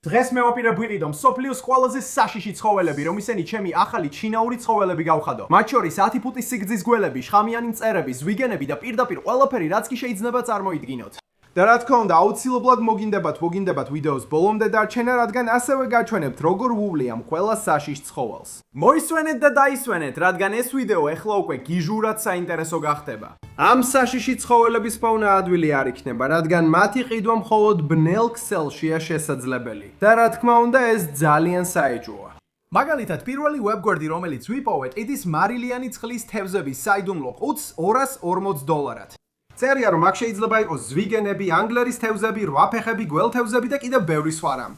დღეს მევაპირებული რომ სოფლიოს ყველაზე საშიში ცხოველები, რომ ისინი ჩემი ახალი ჩინაური ცხოველები გავხადო. მათ შორის 10 ფუტის სიგრძის გველები, შხამიანი მწერები, ზვიგენები და პირდაპირ ყველაფერი, რაც კი შეიძლება წარმოიდგინოთ. და რა თქმა უნდა, აუცილებლად მოგინდებათ ვიდეოს ბოლომდე დარჩენა, რადგან ასევე გაჩვენებთ, როგორ ვუვლი ამ ყველა საშიშ ცხოველს. მოისვენეთ და დაისვენეთ, რადგან ეს ვიდეო ეხლა უკვე გიჟურად საინტერესო გახდება. ამ საშიში ცხოველების ფავნა ადვილი არ იქნება, რადგან მათი ყიდვა მხოლოდ ბნელ ქსელშია შესაძლებელი. და რა თქმა უნდა, ეს ძალიან საეჭვოა. მაგალითად, პირველი ვებგვერდი, რომელიც ვიპოვეთ, იდის მარილიანი წყლის თევზების საიდუმლო ყუთს $240. წერია, რომ აქ შეიძლება იყოს ზვიგენები, ანგლერის თევზები, რვაფეხები, გველთევზები და კიდევ ბევრი სხვა რამ.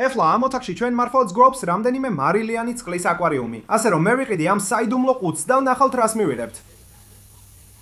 ეხლა ამ ოთახში ჩვენ მართლაც გვაქვს რამდენიმე მარილიანი წყლის აკვარიუმი, ასე რომ მე ვიყიდი ამ საიდუმლო ყუთს და ვნახავთ რას მივიღებთ.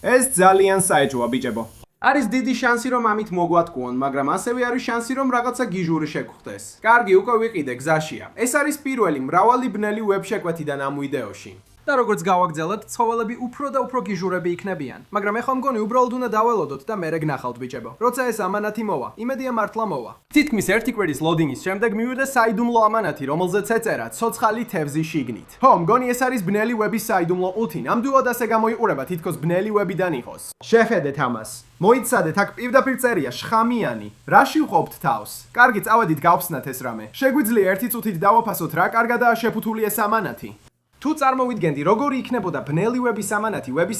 ეს ძალიან საეჭვოა, ბიჭებო. არის დიდი შანსი, რომ ამით მოგვატყუონ, მაგრამ ასევე არის შანსი, რომ რაღაცა გიჟური შეგხვდეს. კარგი, უკვე ვიყიდე, გზაშია. ეს არის პირველი მრავალი ბნელი ვებშეკვეთიდან ამ ვიდეოში. და როგორც გავაგრძელეთ, ცხოველები უფრო და უფრო გიჟურები იქნებიან. მაგრამ ეხლა მგონი უბრალოდ უნდა დაველოდოთ და მერე გნახავთ, ბიჭებო. როცა ეს ამანათი მოვა, იმედია მართლა მოვა. თითქმის ერთი კვირის ლოდინგის შემდეგ მივიდა საიდუმლო ამანათი, რომელზეც ეწერა ცოცხალი თევზი შიგნით. ხო, მგონი ეს არის ბნელი ვების საიდუმლო ყუთი. ნამდვილად ასე გამოიყურება, თითქოს ბნელი ვებიდან იყოს. შეხედეთ ამას. მოიცადეთ, აქ პირდაპირ წერია შხამიანი. რაში ვყოფთ თავს? კარგი, წავედით გავხსნათ ეს რამე. შეგვიძლია ერთი წუთით დავაფასოთ, რა კარგადაა შეფუთული ეს ამანათი. თუ წარმოვიდგენდი, როგორი იქნებოდა ბნელი ვების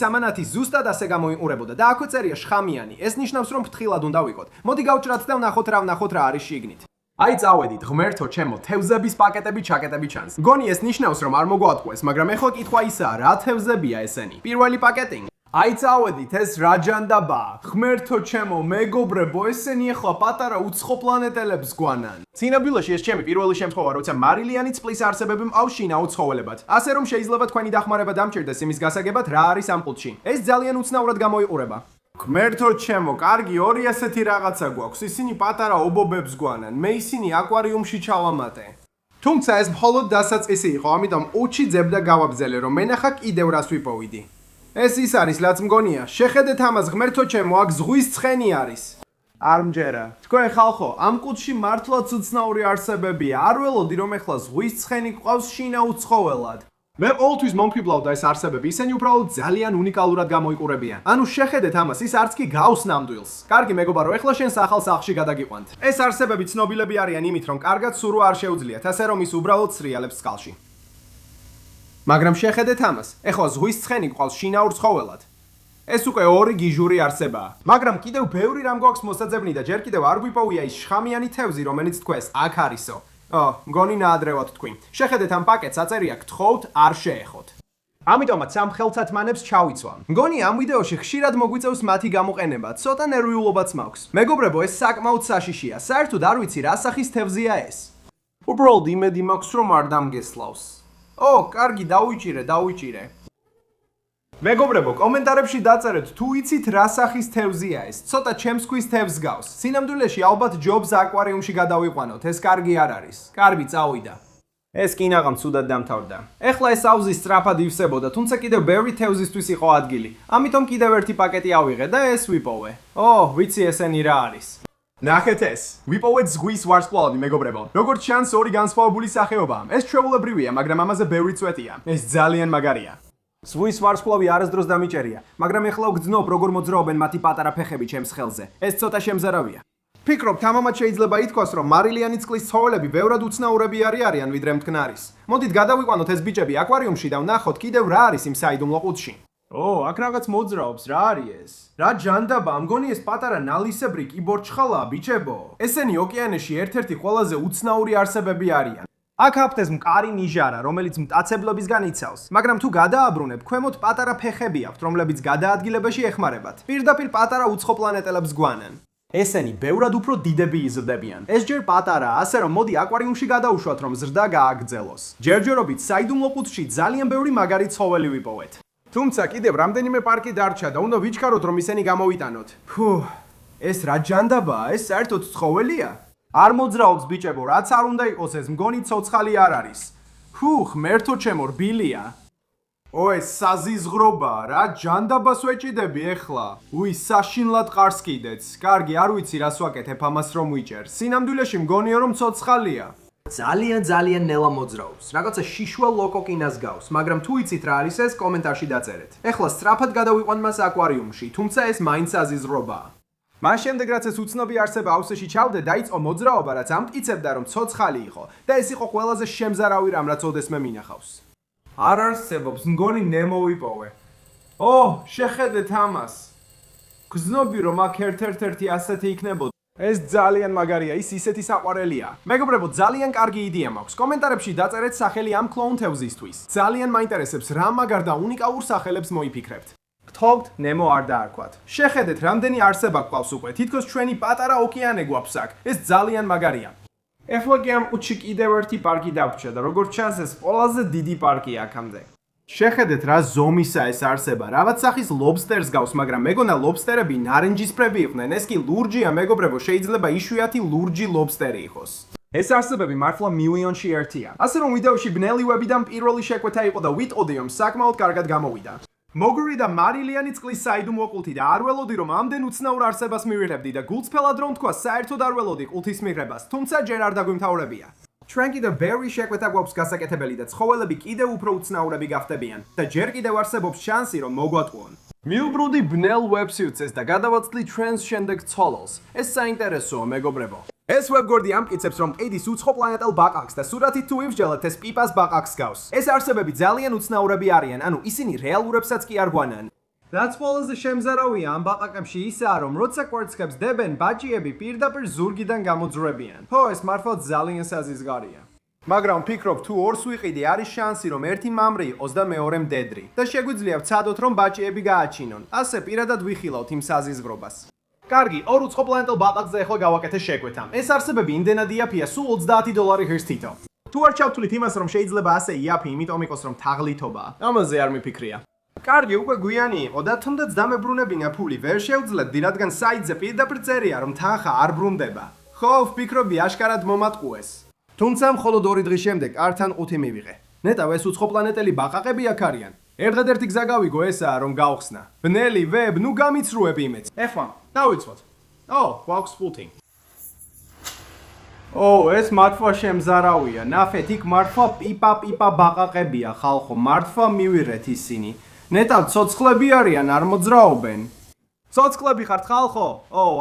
ამანათი ზუსტად ასე გამოიყურებოდა და აქ წერია შხამიანი. ეს ნიშნავს, რომ ფრთხილად უნდა ვიყოთ. მოდი გავჭრათ და ვნახოთ რა არის შიგნით. აი წავედით, ღმერთო ჩემო, თევზების პაკეტები ჩაკეტები ჩანს. მგონი ეს ნიშნავს, რომ არ მოგვატყუეს, მაგრამ ეხლა კითხვა ისაა, რა თევზებია ესენი? პირველი პაკეტი. აი წავედით, ეს რა ჯანდაბაა? ღმერთო ჩემო, მეგობრებო, ესენი ეხლა პატარა უცხო პლანეტელებს გვანან. წინაბილაში ეს ჩემი პირველი შემთხვევა, როცა მარილიანი წყლის არსებები მყავს შინაურ ცხოველებად. ასე რომ შეიძლება თქვენი დახმარება დამჭირდეს იმის გასაგებად, რა არის ამ ყუთში. ეს ძალიან უცნაურად გამოიყურება. ღმერთო ჩემო, კარგი, ორი ასეთი რაღაცა გვაქვს. ისინი პატარა ობობებს გვანან. მე ისინი აკვარიუმში ჩავამატე. თუმცა ეს მხოლოდ დასაწყისი იყო, ამიტომ უჩი ძებ და გავაბრძელე, რომ მენახა კიდევ რას ვიპოვიდი. ეს ის არის, რაც მგონია. შეხედეთ ამას, ღმერთო ჩემო, აქ ზღვის ცხენი არის. არ მჯერა. თქვენ ხალხო, ამ ყუთში მართლაც უცნაური არსებებია. არ ველოდი, რომ ეხლა ზღვის ცხენი გყავს შინაურ ცხოველად. მე ყოველთვის მომფიბლავდა ეს არსებები, ისინი უბრალოდ ძალიან უნიკალურად გამოიყურებიან. ანუ შეხედეთ ამას, ის არც კი გავს ნამდვილს. კარგი მეგობარო, ეხლა შენ ახალ სახლში გადაგიყვანთ. ეს არსებები ცნობილები არიან იმით, რომ კარგად სურვა არ შეუძლიათ, ასე რომ ის უბრალოდ სრიალებს წყალში. მაგრამ შეხედეთ ამას, ეხლა ზღვის ცხენი გყავს შინაურ ცხოველად. ეს უკვე ორი გიჟური არსებაა. მაგრამ კიდევ ბევრი რამ გვაქვს მოსაძებნი და ჯერ კიდევ არ გვიპოვია ის შხამიანი თევზი, რომელიც თქვენს აქ არისო. მგონი ნაადრევად თქვი. შეხედეთ ამ პაკეტს, აწერია გთხოვთ, არ შეეხოთ. ამიტომაც ამ ხელსათმანებს ჩავიცვა. მგონი ამ ვიდეოში ხშირად მოგვიწევს მათი გამოყენება, ცოტა ნერვიულობაც მაქვს. მეგობრებო, ეს საკმაოდ საშიშია. საერთოდ არ ვიცი რა სახის თევზია ეს. უბრალოდ იმედი მაქვს, რომ არ დამგესლავს. კარგი, დავიჭირე. მეგობრებო, კომენტარებში დაწერეთ, თუ იცით რა სახის თევზია ეს. ცოტა ჩემს ქვის თევზს გავს. სინამდვილეში ალბათ ჯობს აკვარიუმში გადავიყვანოთ, ეს კარგი არ არის. კარგი, წავიდა. ეს კინაღამ ცუდად დამთავრდა. ეხლა ეს აუზი სწრაფად ივსებოდა, თუმცა კიდევ ბევრი თევზისთვის იყო ადგილი. ამიტომ კიდევ ერთი პაკეტი ავიღე და ეს ვიპოვე. ვიცი ესენი რა არის. ნახეთ ეს. ვიპოვეთ ზღვის ვარსკვლავი, მეგობრებო. როგორც ჩანს, ორი განსხვავებული სახეობაა. ეს ჩვეულებრივია, მაგრამ ამაზე ბევრი წვეტია. ეს ძალიან მაგარია. ზღვის ვარსკვლავი არასდროს დამიჭერია, მაგრამ ეხლა ვგრძნობ, როგორ მოძრაობენ მათი პატარა ფეხები ჩემს ხელზე. ეს ცოტა შემზარავია. ფიქრობ, თამამად შეიძლება ითქვას, რომ მარილიანი წყლის ცხოველები ბევრად უცნაურები არიან, ვიდრე მტკნარის. მოდით გადავიყვანოთ ეს ბიჭები აკვარიუმში და ვნახოთ კიდევ რა არის იმ საიდუმლო ყუთში. აქ რაღაც მოძრაობს, რა არის ეს? რა ჯანდაბა, მგონი ეს პატარა ნალისებრი კიბორჩხალაა, ბიჭებო. ესენი ოკეანეში ერთ-ერთი ყველაზე უცნაური არსებები არიან. აქ აფთეს მყარი ნიჟარა, რომელიც მტაცებლებისგან იცავს. მაგრამ თუ გადააბრუნებ, ქვემოთ პატარა ფეხები აქვთ, რომლებიც გადაადგილებაში ეხმარებათ. პირდაპირ პატარა უცხო პლანეტელებს გვანან. ესენი ბევრად უფრო დიდები იზრდებიან. ეს ჯერ პატარაა, ასე რომ მოდი აკვარიუმში გადაუშვათ, რომ ზრდა გააგრძელოს. ჯერჯერობით საიდუმლო ყუთში ძალიან ბევრი მაგარი ცხოველი ვიპოვეთ. თუმცა კიდევ რამდენიმე პარკი დარჩა და უნდა ვიჩქაროთ, რომ ისინი გამოვიტანოთ. ეს რა ჯანდაბაა? ეს საერთოდ ცხოველია? არ მოძრაობს ბიჭებო, რაც არ უნდა იყოს ეს, მგონი ცოცხალი არ არის. ღმერთო ჩემო, რბილია. ეს საზიზღრობაა რა, ჯანდაბას ვეჭიდები ეხლა. საშინლად ყარს კიდეც. კარგი, არ ვიცი რას ვაკეთებ ამას რომ ვიჭერ. სინამდვილეში მგონია რომ ცოცხალია. ძალიან ნელა მოძრაობს. რაღაცა შიშველ ლოკოკინას გავს, მაგრამ თუ იცით რა არის ეს, კომენტარში დაწერეთ. ეხლა სწრაფად გადავიყვან მას აკვარიუმში, თუმცა ეს მაინც საზიზღრობაა. მას შემდეგ რაც ეს უცნობი არსება ავსეში ჩავდე, დაიწყო მოძრაობა, რაც ამტკიცებდა რომ ცოცხალი იყო და ეს იყო ყველაზე შემზარავი რამ, რაც ოდესმე მინახავს. არ არსებობს, მგონი ნემოვიპოვე. შეხედეთ ამას. გზნობი რომ აქ ერთ-ერთი ასეთი იქნებოდა. ეს ძალიან მაგარია, ის ისეთი საყვარელია. მეგობრებო, ძალიან კარგი იდეა მაქვს. კომენტარებში დაწერეთ სახელი ამ კლოუნ თევზისთვის. ძალიან მაინტერესებს რა მაგარ და უნიკალურ სახელებს მოიფიქრებთ. გთხოვთ, ნემო არ დაარქვათ. შეხედეთ, რამდენი არსება გვყავს უკვე. თითქოს ჩვენი პატარა ოკეანე გვაქვს აქ. ეს ძალიან მაგარია. ეხლა კი ამ ყუთში კიდევ ერთი პარკი დავრჩა და როგორც ჩანს ეს ყველაზე დიდი პარკია აქამდე. შეხედეთ რა ზომისა ეს არსება, რაღაც სახის ლობსტერს გავს, მაგრამ მეგონა ლობსტერები ნარინჯისფრები იყვნენ, ეს კი ლურჯია, მეგობრებო, შეიძლება იშვიათი ლურჯი ლობსტერი იყოს. ეს არსებები მართლა მილიონში ერთია. ასე რომ ვიდეოში ბნელი ვებიდან პირველი შეკვეთა იყო და ვიტყოდი რომ საკმაოდ კარგად გამოვიდა. მოგური და მარილიანი წყლის საიდუმლო ყუთი და არ ველოდი რომ ამდენ უცნაურ არსებას მივიღებდი და გულწრფელად რომ თქვა საერთოდ არ ველოდი ყუთის მიღებას, თუმცა ჯერ არ დაგვიმთავრებია. ჩვენ კიდევ ბევრი შეკვეთა გვაქვს გასაკეთებელი და ცხოველები კიდევ უფრო უცნაურები გახდებიან და ჯერ კიდევ არსებობს შანსი რომ მოგვატყუონ. მივბრუნდი ბნელ ვებსიტეს და გადავაცვლი ჩვენს შემდეგ ცოლოლს. ეს საინტერესოა, მეგობრებო. ეს ვებგვერდი ამტკიცებს რომ ყიდის უცხო პლანეტელ ბაყაყს და სურათით თუ ვივსჯელოთ ეს პიპას ბაყაყს გავს. ეს არსებები ძალიან უცნაურები არიან, ანუ ისინი რეალურებსაც კი არ გვანან. რაც ყველაზე შემზარავია ამ ბაყაყებში ისაა, რომ როცა კვერცხებს დებენ, ბაჭიები პირდაპირ ზურგიდან გამოძრებიან. ეს მართლა ძალიან საზიზღარია. მაგრამ ვფიქრობ, თუ ორს ვიყიდე, არის შანსი, რომ ერთი მამრი იყოს და მეორე მდედრი და შეგვიძლია ვცადოთ, რომ ბაჭიები გააჩინონ. ასე პირადად ვიხილავთ იმ საზიზღრობას. კარგი, ორ უცხო პლანეტელ ბაყაყზე ახლა გავაკეთე შეკვეთა. ეს არსებები იმდენად იაფია, სულ $30 ღირს თითო. თუ არ ჩავთვლით იმას, რომ შეიძლება ასე იაფი, იმიტომ იყოს რომ თაღლითობაა. ამაზე არ მიფიქრია. კარგი, უკვე გვიანი იყო და თუნდაც დამებრუნებინა ფული ვერ შევძლებდი, რადგან საიტზე პირდაპირ წერია, რომ თანხა არ ბრუნდება. ხო, ვფიქრობი აშკარად მომატყუეს. თუმცა მხოლოდ 2 დღის შემდეგ ართან ყუთი მივიღე. ნეტავ ეს უცხო პლანეტელი ბაყაყები აქ არიან. ერთადერთი გზა გავიგო ესაა, რომ გავხსნა. ბნელი ვებ, ნუ გამიცრუებ იმეც. ეხლა, დავიცვათ. გვაქვს ფუთი. ეს მართლა შემზარავია. ნახეთ, იქ მართლა პიპა ბაყაყებია, ხალხო, მართლა მივიღეთ ისინი. ნეტავ ცოცხლები არიან, არ მოძრაობენ. ცოცხლები ხართ ხალხო?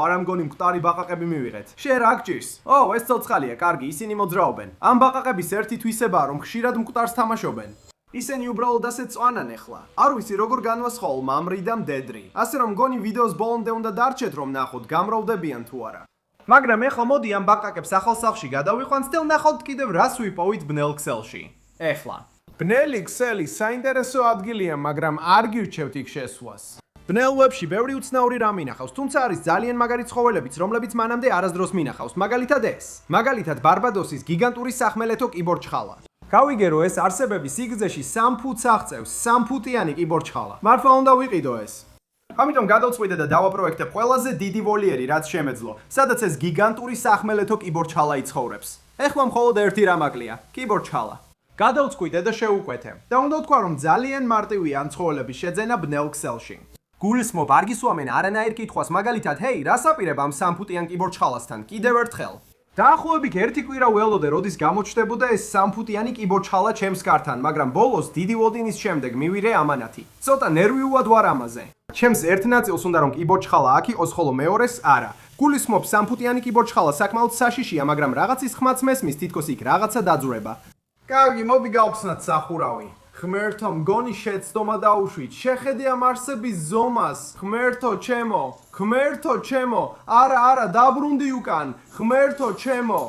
არა მგონი მკვდარი ბაყაყები მივიღეთ. შენ რა გჭირს? ეს ცოცხალია, კარგი, ისინი მოძრაობენ. ამ ბაყაყების ერთი თვისებაა, რომ ხშირად მკვდარს თამაშობენ. ისინი უბრალოდ ასე წვანან ეხლა. არ ვიცი როგორ განვასხვაო მამრი და მდედრი. ასე რომ მგონი ვიდეოს ბოლომდე უნდა დარჩეთ რომ ნახოთ, გამრავლდებიან თუ არა. მაგრამ ეხლა მოდი ამ ბაყაყებს ახალ სახლში გადავიყვანთ და ვნახოთ კიდევ რას ვიპოვით ბნელ ქსელში. ეხლა. ბნელი ქსელი საინტერესო ადგილია, მაგრამ არ გირჩევთ იქ შესვლას. ბნელ ვებში ბევრი უცნაური რამ მინახავს, თუმცა არის ძალიან მაგარი ცხოველებიც, რომლებიც მანამდე არასდროს მინახავს, მაგალითად ეს. მაგალითად ბარბადოსის გიგანტური სახმელეთო კიბორჩხალა. გავიგე რომ ეს არსებები სიგრძეში 3 ფუტს აღწევს, 3 ფუტიანი კიბორჩხალა. მართლა უნდა ვიყიდო ეს. ამიტომ გადავწყვიტე და დავაპროექტებ ყველაზე დიდი ვოლიერი, რაც შემეძლო, სადაც ეს გიგანტური სახმელეთო კიბორჩხალა იცხოვრებს. ეხლა მხოლოდ ერთი რამ აკლია, კიბორჩხალა. გადავწყვიტე და შევუკვეთე. და უნდა ვთქვა, რომ ძალიან მარტივია ამ ცხოველების შეძენა ბნელ ქსელში. გულისხმობ, არ გისვამენ არანაირ კითხვას, მაგალითად, ჰეი, რას აპირებ ამ 3 ფუტიან კიბორჩხალასთან? კიდევ ერთხელ. დაახლოებით 1 კვირა ველოდე, როდის გამოჩნდებოდა ეს 3 ფუტიანი კიბორჩხალა ჩემს კართან, მაგრამ ბოლოს დიდი ვოდინის შემდეგ მივიღე ამანათი. ცოტა ნერვიულად ვარ ამაზე. ჩემს ერთ ნაწილს უნდა რომ კიბორჩხალა აქ იყოს, ხოლო მეორეს არა. გულისხმობ, 3 ფუტიანი კიბორჩხალა საკმაოდ საშიშია, მაგრამ რაღაცის ხმაც მესმის, თითქოს იქ რაღაცა დაძვრება. კარგი, მოდი გავხსნათ სახურავი. ღმერთო, მგონი შეცდომა დაუშვით. შეხედე ამ არსების ზომას. ღმერთო ჩემო, ღმერთო ჩემო. არა, დაბრუნდი უკან. ღმერთო ჩემო.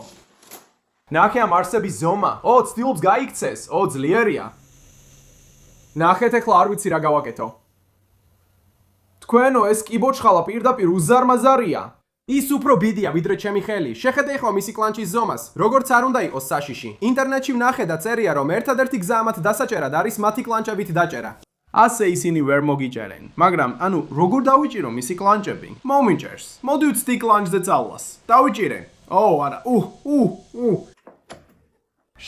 ნახე ამ არსების ზომა. ცდილობს გაიქცეს. ძლიერია. ნახეთ ახლა არ ვიცი რა გავაკეთო. თქვენო ეს კიბორჩხალა პირდაპირ უზარმაზარია. ის უფრო ბიდია ვიდრე ჩემი ხელი. შეხედე ახლა მისი კლანჩის ზომას. როგორც არ უნდა იყოს საშიში. ინტერნეტში ვნახე და წერია რომ ერთადერთი გზა ამათ დასაჭერად არის მათი კლანჩებით დაჭერა. ასე ისინი ვერ მოგიჭერენ. მაგრამ ანუ როგორ დავიჭირო მისი კლანჩები? მომიჭერს. მოდი ვცდი კლანჩზე წავლას. დავიჭირე. არა.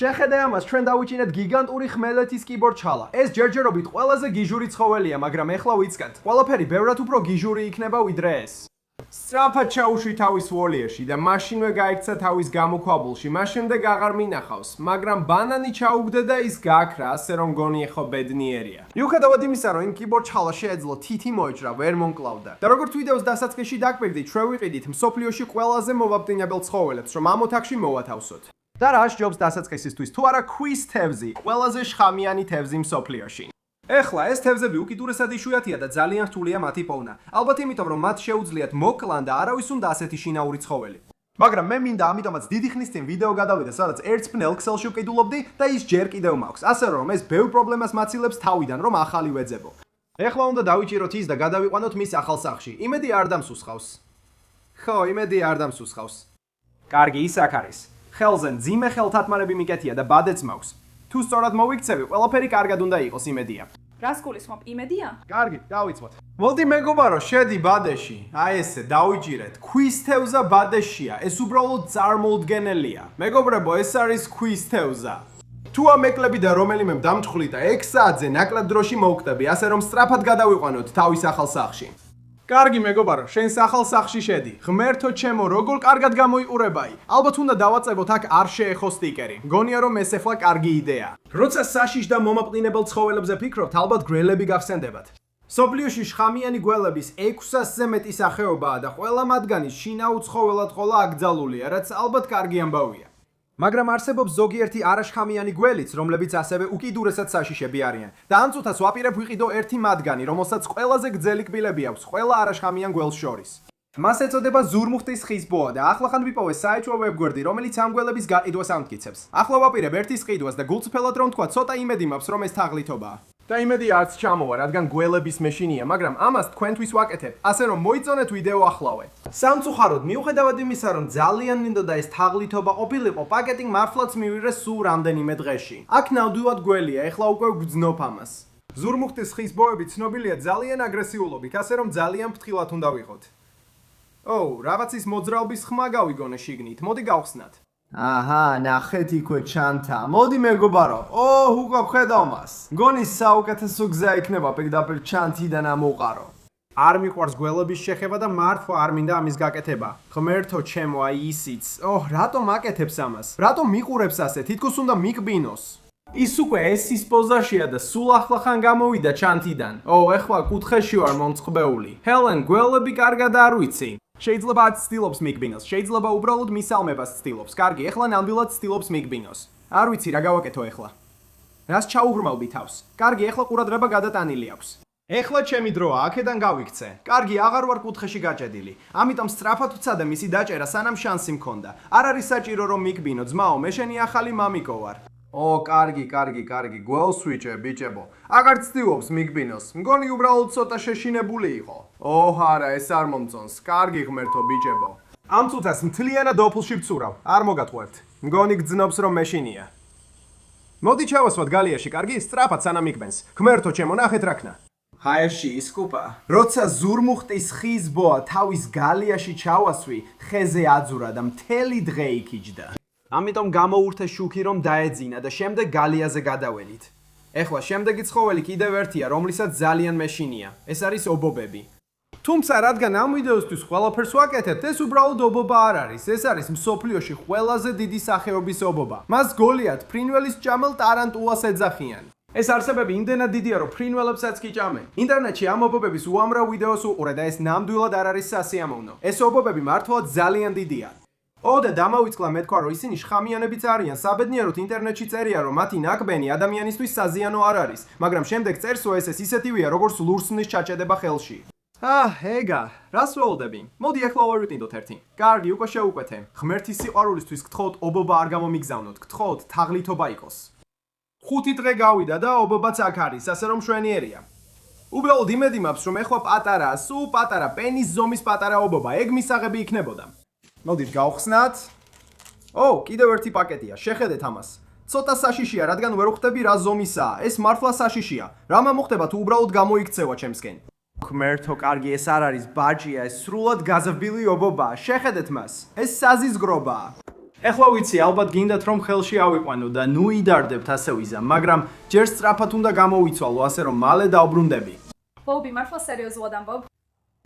შეხედე ამას, ჩვენ დავიჭინეთ გიგანტური ხმელეთის კიბორჩალა. ეს ჯერჯერობით ყველაზე გიჟური ცხოველია, მაგრამ ეხლა ვიცგანთ. ყველაფერი ბევრად უფრო გიჟური იქნება ვიდრე ეს. სწრაფად ჩაუშვი თავის ვოლიერში და მაშინვე გაიქცა თავის გამოქვაბულში. მას შემდეგ აღარ მინახავს, მაგრამ ბანანი ჩაუგდე და ის გაქრა, ასე რომ გონი ეხო ბედნიერია. მიუხედავად იმისა, რომ იმ კიბორჩალას შეეძლო თითი მოეჭრა, ვერ მონკლავდა. და როგორც ვიდეოს დასაწყისში დაგვირდით, ჩვენ ვიყიდით მსოფლიოში ყველაზე მოვაბტინებელ ცხოველებს, რომ ამ ოთახში მოვათავსოთ. და რა სჯობს დასაწყისისთვის, თუ არა ქვის თევზი, ყველაზე შხამიანი თევზი მსოფლიოში. ეხლა ეს თევზები უკიდურესად იშვიათია და ძალიან რთულია მათი პოვნა. ალბათ იმიტომ, რომ მათ შეუძლიათ მოკლან და არავის უნდა ასეთი შინაური ცხოველი. მაგრამ მე მინდა ამიტომაც დიდი ხნის წინ ვიდეო გადავიდე, სადაც ერთ ბნელ ქსელში ვკიდულობდი და ის ჯერ კიდევ მაქვს. ასე რომ ეს ბევრ პრობლემას მაცილებს თავიდან, რომ ახალი ვეძებო. ეხლა უნდა დავიჭიროთ ის და გადავიყვანოთ მის ახალ სახლში. იმედი არ დამსუსხავს. ხო, იმედი არ დამსუსხავს. კარგი, ის აქ არის. ხელზე მძიმე ხელთათმარები მიკეთია და ბადეც მაქვს. თუ სწორად მოვიქცევი, ყველაფერი კარგად უნდა იყოს, იმედია. რას გულისხმობ, იმედია? კარგი, დავიცვათ. მოდი მეგობარო, შედი ბადეში. აი ესე, დავიჭირეთ. ქვის თევზა ბადეშია. ეს უბრალოდ წარმოუდგენელია. მეგობრებო, ეს არის ქვის თევზა. თუ ამეკლები და რომელიმე დამჭხლი და 6 საათზე ნაკლებ დროში მოვკვდები, ასე რომ სწრაფად გადავიყვანოთ თავის ახალ სახლში. კარგი მეგობარო, შენს ახალ სახლში შედი. ღმერთო ჩემო, როგორ კარგად გამოიყურებაი. ალბათ უნდა დავაწევოთ აქ არ შეეხო სტიკერი. მგონია რომ ეს ახლა კარგი იდეა. როცა საშიშ და მომაპყრინებელ ცხოველებზე ფიქრობთ, ალბათ გრელები გახსენდებათ. სოფლიოში შხამიანი გველების 600-ზე მეტი სახეობაა და ყველა მათგანი შინაურ ცხოველად ყოლა აკრძალულია, რაც ალბათ კარგი ამბავია. მაგრამ არსებობს ზოგიერთი არაშხამიანი გველიც, რომლებიც ასევე უკიდურესად საშიშები არიან. და ამ წუთას ვაპირებ ვიყიდო ერთი მათგანი, რომელსაც ყველაზე გრძელი კბილები აქვს ყველა არაშხამიან გველს შორის. მას ეწოდება ზურმუხტის ხის ბოა და ახლახან ვიპოვე საეჭვო ვებგვერდი, რომელიც ამ გველების გაყიდვას ამტკიცებს. ახლა ვაპირებ ერთის ყიდვას და გულწრფელად რომ თქვა, ცოტა იმედი მაქვს, რომ ეს თაღლითობაა. და იმედი არც ჩამოვა, რადგან გველების მეშინია, მაგრამ ამას თქვენთვის ვაკეთებ, ასე რომ მოიწონეთ ვიდეო ახლავე. სამწუხაროდ, მიუხედავად იმისა, რომ ძალიან მინდოდა ეს თაღლითობა ყოფილიყო, პაკეტი მართლაც მივიღეს სულ რამდენიმე დღეში. აქ ნამდვილად გველია, ეხლა უკვე ვგრძნობ ამას. ზურმუხტის ხის ბოები ცნობილია ძალიან აგრესიულობით, ასე რომ ძალიან ფრთხილად უნდა ვიყოთ. ოუ, რაღაც ის მოძრაობის ხმა გავიგონე შიგნით, მოდი გავხსნათ. აჰა, ნახეთ იქვე ჩანთა. მოდი მეგობარო. უკვე ვხედავ მას. გონი საუკეთესო გზა იქნება პირდაპირ ჩანთიდან ამოყარო. არ მიყვარს გველების შეხება და მართლა არ მინდა ამის გაკეთება. ღმერთო ჩემო, აი ისიც. რატომ აკეთებს ამას? რატომ მიყურებს ასე? თითქოს უნდა მიკბინოს. ის უკვე ესის პოზაშია და სულ ახლახან გამოვიდა ჩანთიდან. ეხლა კუთხეში ვარ მომწყბეული. ჰელენ, გველები კარგად არ ვიცი. შეიძლება ცდილობს მიკბინოს, შეიძლება უბრალოდ მისალმებას ცდილობს. კარგი, ეხლა ნამდვილად ცდილობს მიკბინოს. არ ვიცი რა გავაკეთო ეხლა. რას ჩაუღრმავდი თავს? კარგი, ეხლა ყურადღება გადატანილი აქვს. ეხლა ჩემი დროა, აქედან გავიქცე. კარგი, აღარ ვარ კუთხეში გაჭედილი. ამიტომ სწრაფად ვცადე მისი დაჭერა, სანამ შანსი მქონდა. არ არის საჭირო რომ მიკბინო, ძმაო, მე შენი ახალი მამიკო ვარ. კარგი, გველს ვიჭე, ბიჭებო. აღარ ცდილობს მიკბინოს. მგონი უბრალოდ ცოტა შეშინებული იყო. არა, ეს არ მომწონს. კარგი ღმერთო, ბიჭებო. ამ წუთას მთლიანად ოფლში ვცურავ. არ მოგატყუებთ. მგონი გძნობს რომ მეშინია. მოდი ჩავასვათ გალიაში, კარგი, სწრაფად სანამ იკბენს. ღმერთო ჩემო, ნახეთ რა ქნა. ჰაერში ისკუპა. როცა ზურმუხტის ხის ბოა თავის გალიაში ჩავასვი, ხეზე აძურა და მთელი დღე იქიჯდა. ამიტომ გამოურთე შუქი რომ დაეძინა და შემდეგ გალიაზე გადაველით. ეხლა შემდეგი ცხოველი კიდევ ერთია, რომლისაც ძალიან მეშინია. ეს არის ობობები. თუმცა რადგან ამ ვიდეოსთვის ყველაფერს ვაკეთებთ, ეს უბრალოდ ობობა არ არის. ეს არის მსოფლიოში ყველაზე დიდი სახეობის ობობა. მას გოლიათ ფრინველის ჭამელ ტარანტულას ეძახიან. ეს არსებები იმდენად დიდია, რომ ფრინველებსაც კი ჭამენ. ინტერნეტში ამ ობობების უამრავ ვიდეოს უყურე და ეს ნამდვილად არ არის სასიამოვნო. ეს ობობები მართლაც ძალიან დიდია. და დამავიწყლა მეთქვა, რომ ისინი შხამიანებიც არიან. საბედნიეროდ ინტერნეტში წერია, რომ მათი ნაკბენი ადამიანისთვის საზიანო არ არის, მაგრამ შემდეგ წერს, რომ ეს ისეთივეა, როგორც ლურსმნის ჩაჭედება ხელში. ეგა, რას ველოდები? მოდი ახლა ვარვიტინდოთ ერთი. კარგი, უკვე შევუკვეთე. ღმერთის სიყვარულისთვის გთხოვთ, ობობა არ გამომიგზავნოთ. გთხოვთ, თაღლითობა იყოს. 5 დღე გავიდა და ობობაც აქ არის, ასე რომ მშვენიერია. უბრალოდ იმედი მაქვს, რომ ეხლა პატარაა, სულ პატარა, პენის ზომის პატარა ობობა, ეგ მისაღები იქნებოდა. მოდით გავხსნათ. კიდევ ერთი პაკეტია, შეხედეთ ამას. ცოტა საშიშია, რადგან ვერ ვხვდები რა ზომისაა. ეს მართლა საშიშია. რა მოხდება თუ უბრალოდ გამოიქცევა ჩემსკენ? ღმერთო, კარგი, ეს არ არის ბაჭია, ეს სრულად გაზრდილი ობობაა. შეხედეთ მას. ეს საზიზგრობაა. ეხლა ვიცი, ალბათ გინდათ რომ ხელში ავიყვანო და ნუ იდარდებთ ასე ვიზა, მაგრამ ჯერ სწრაფად უნდა გამოვიცვალო, ასე რომ მალე დავბრუნდები. ბობი, მართლა სერიოზულად ამბობ?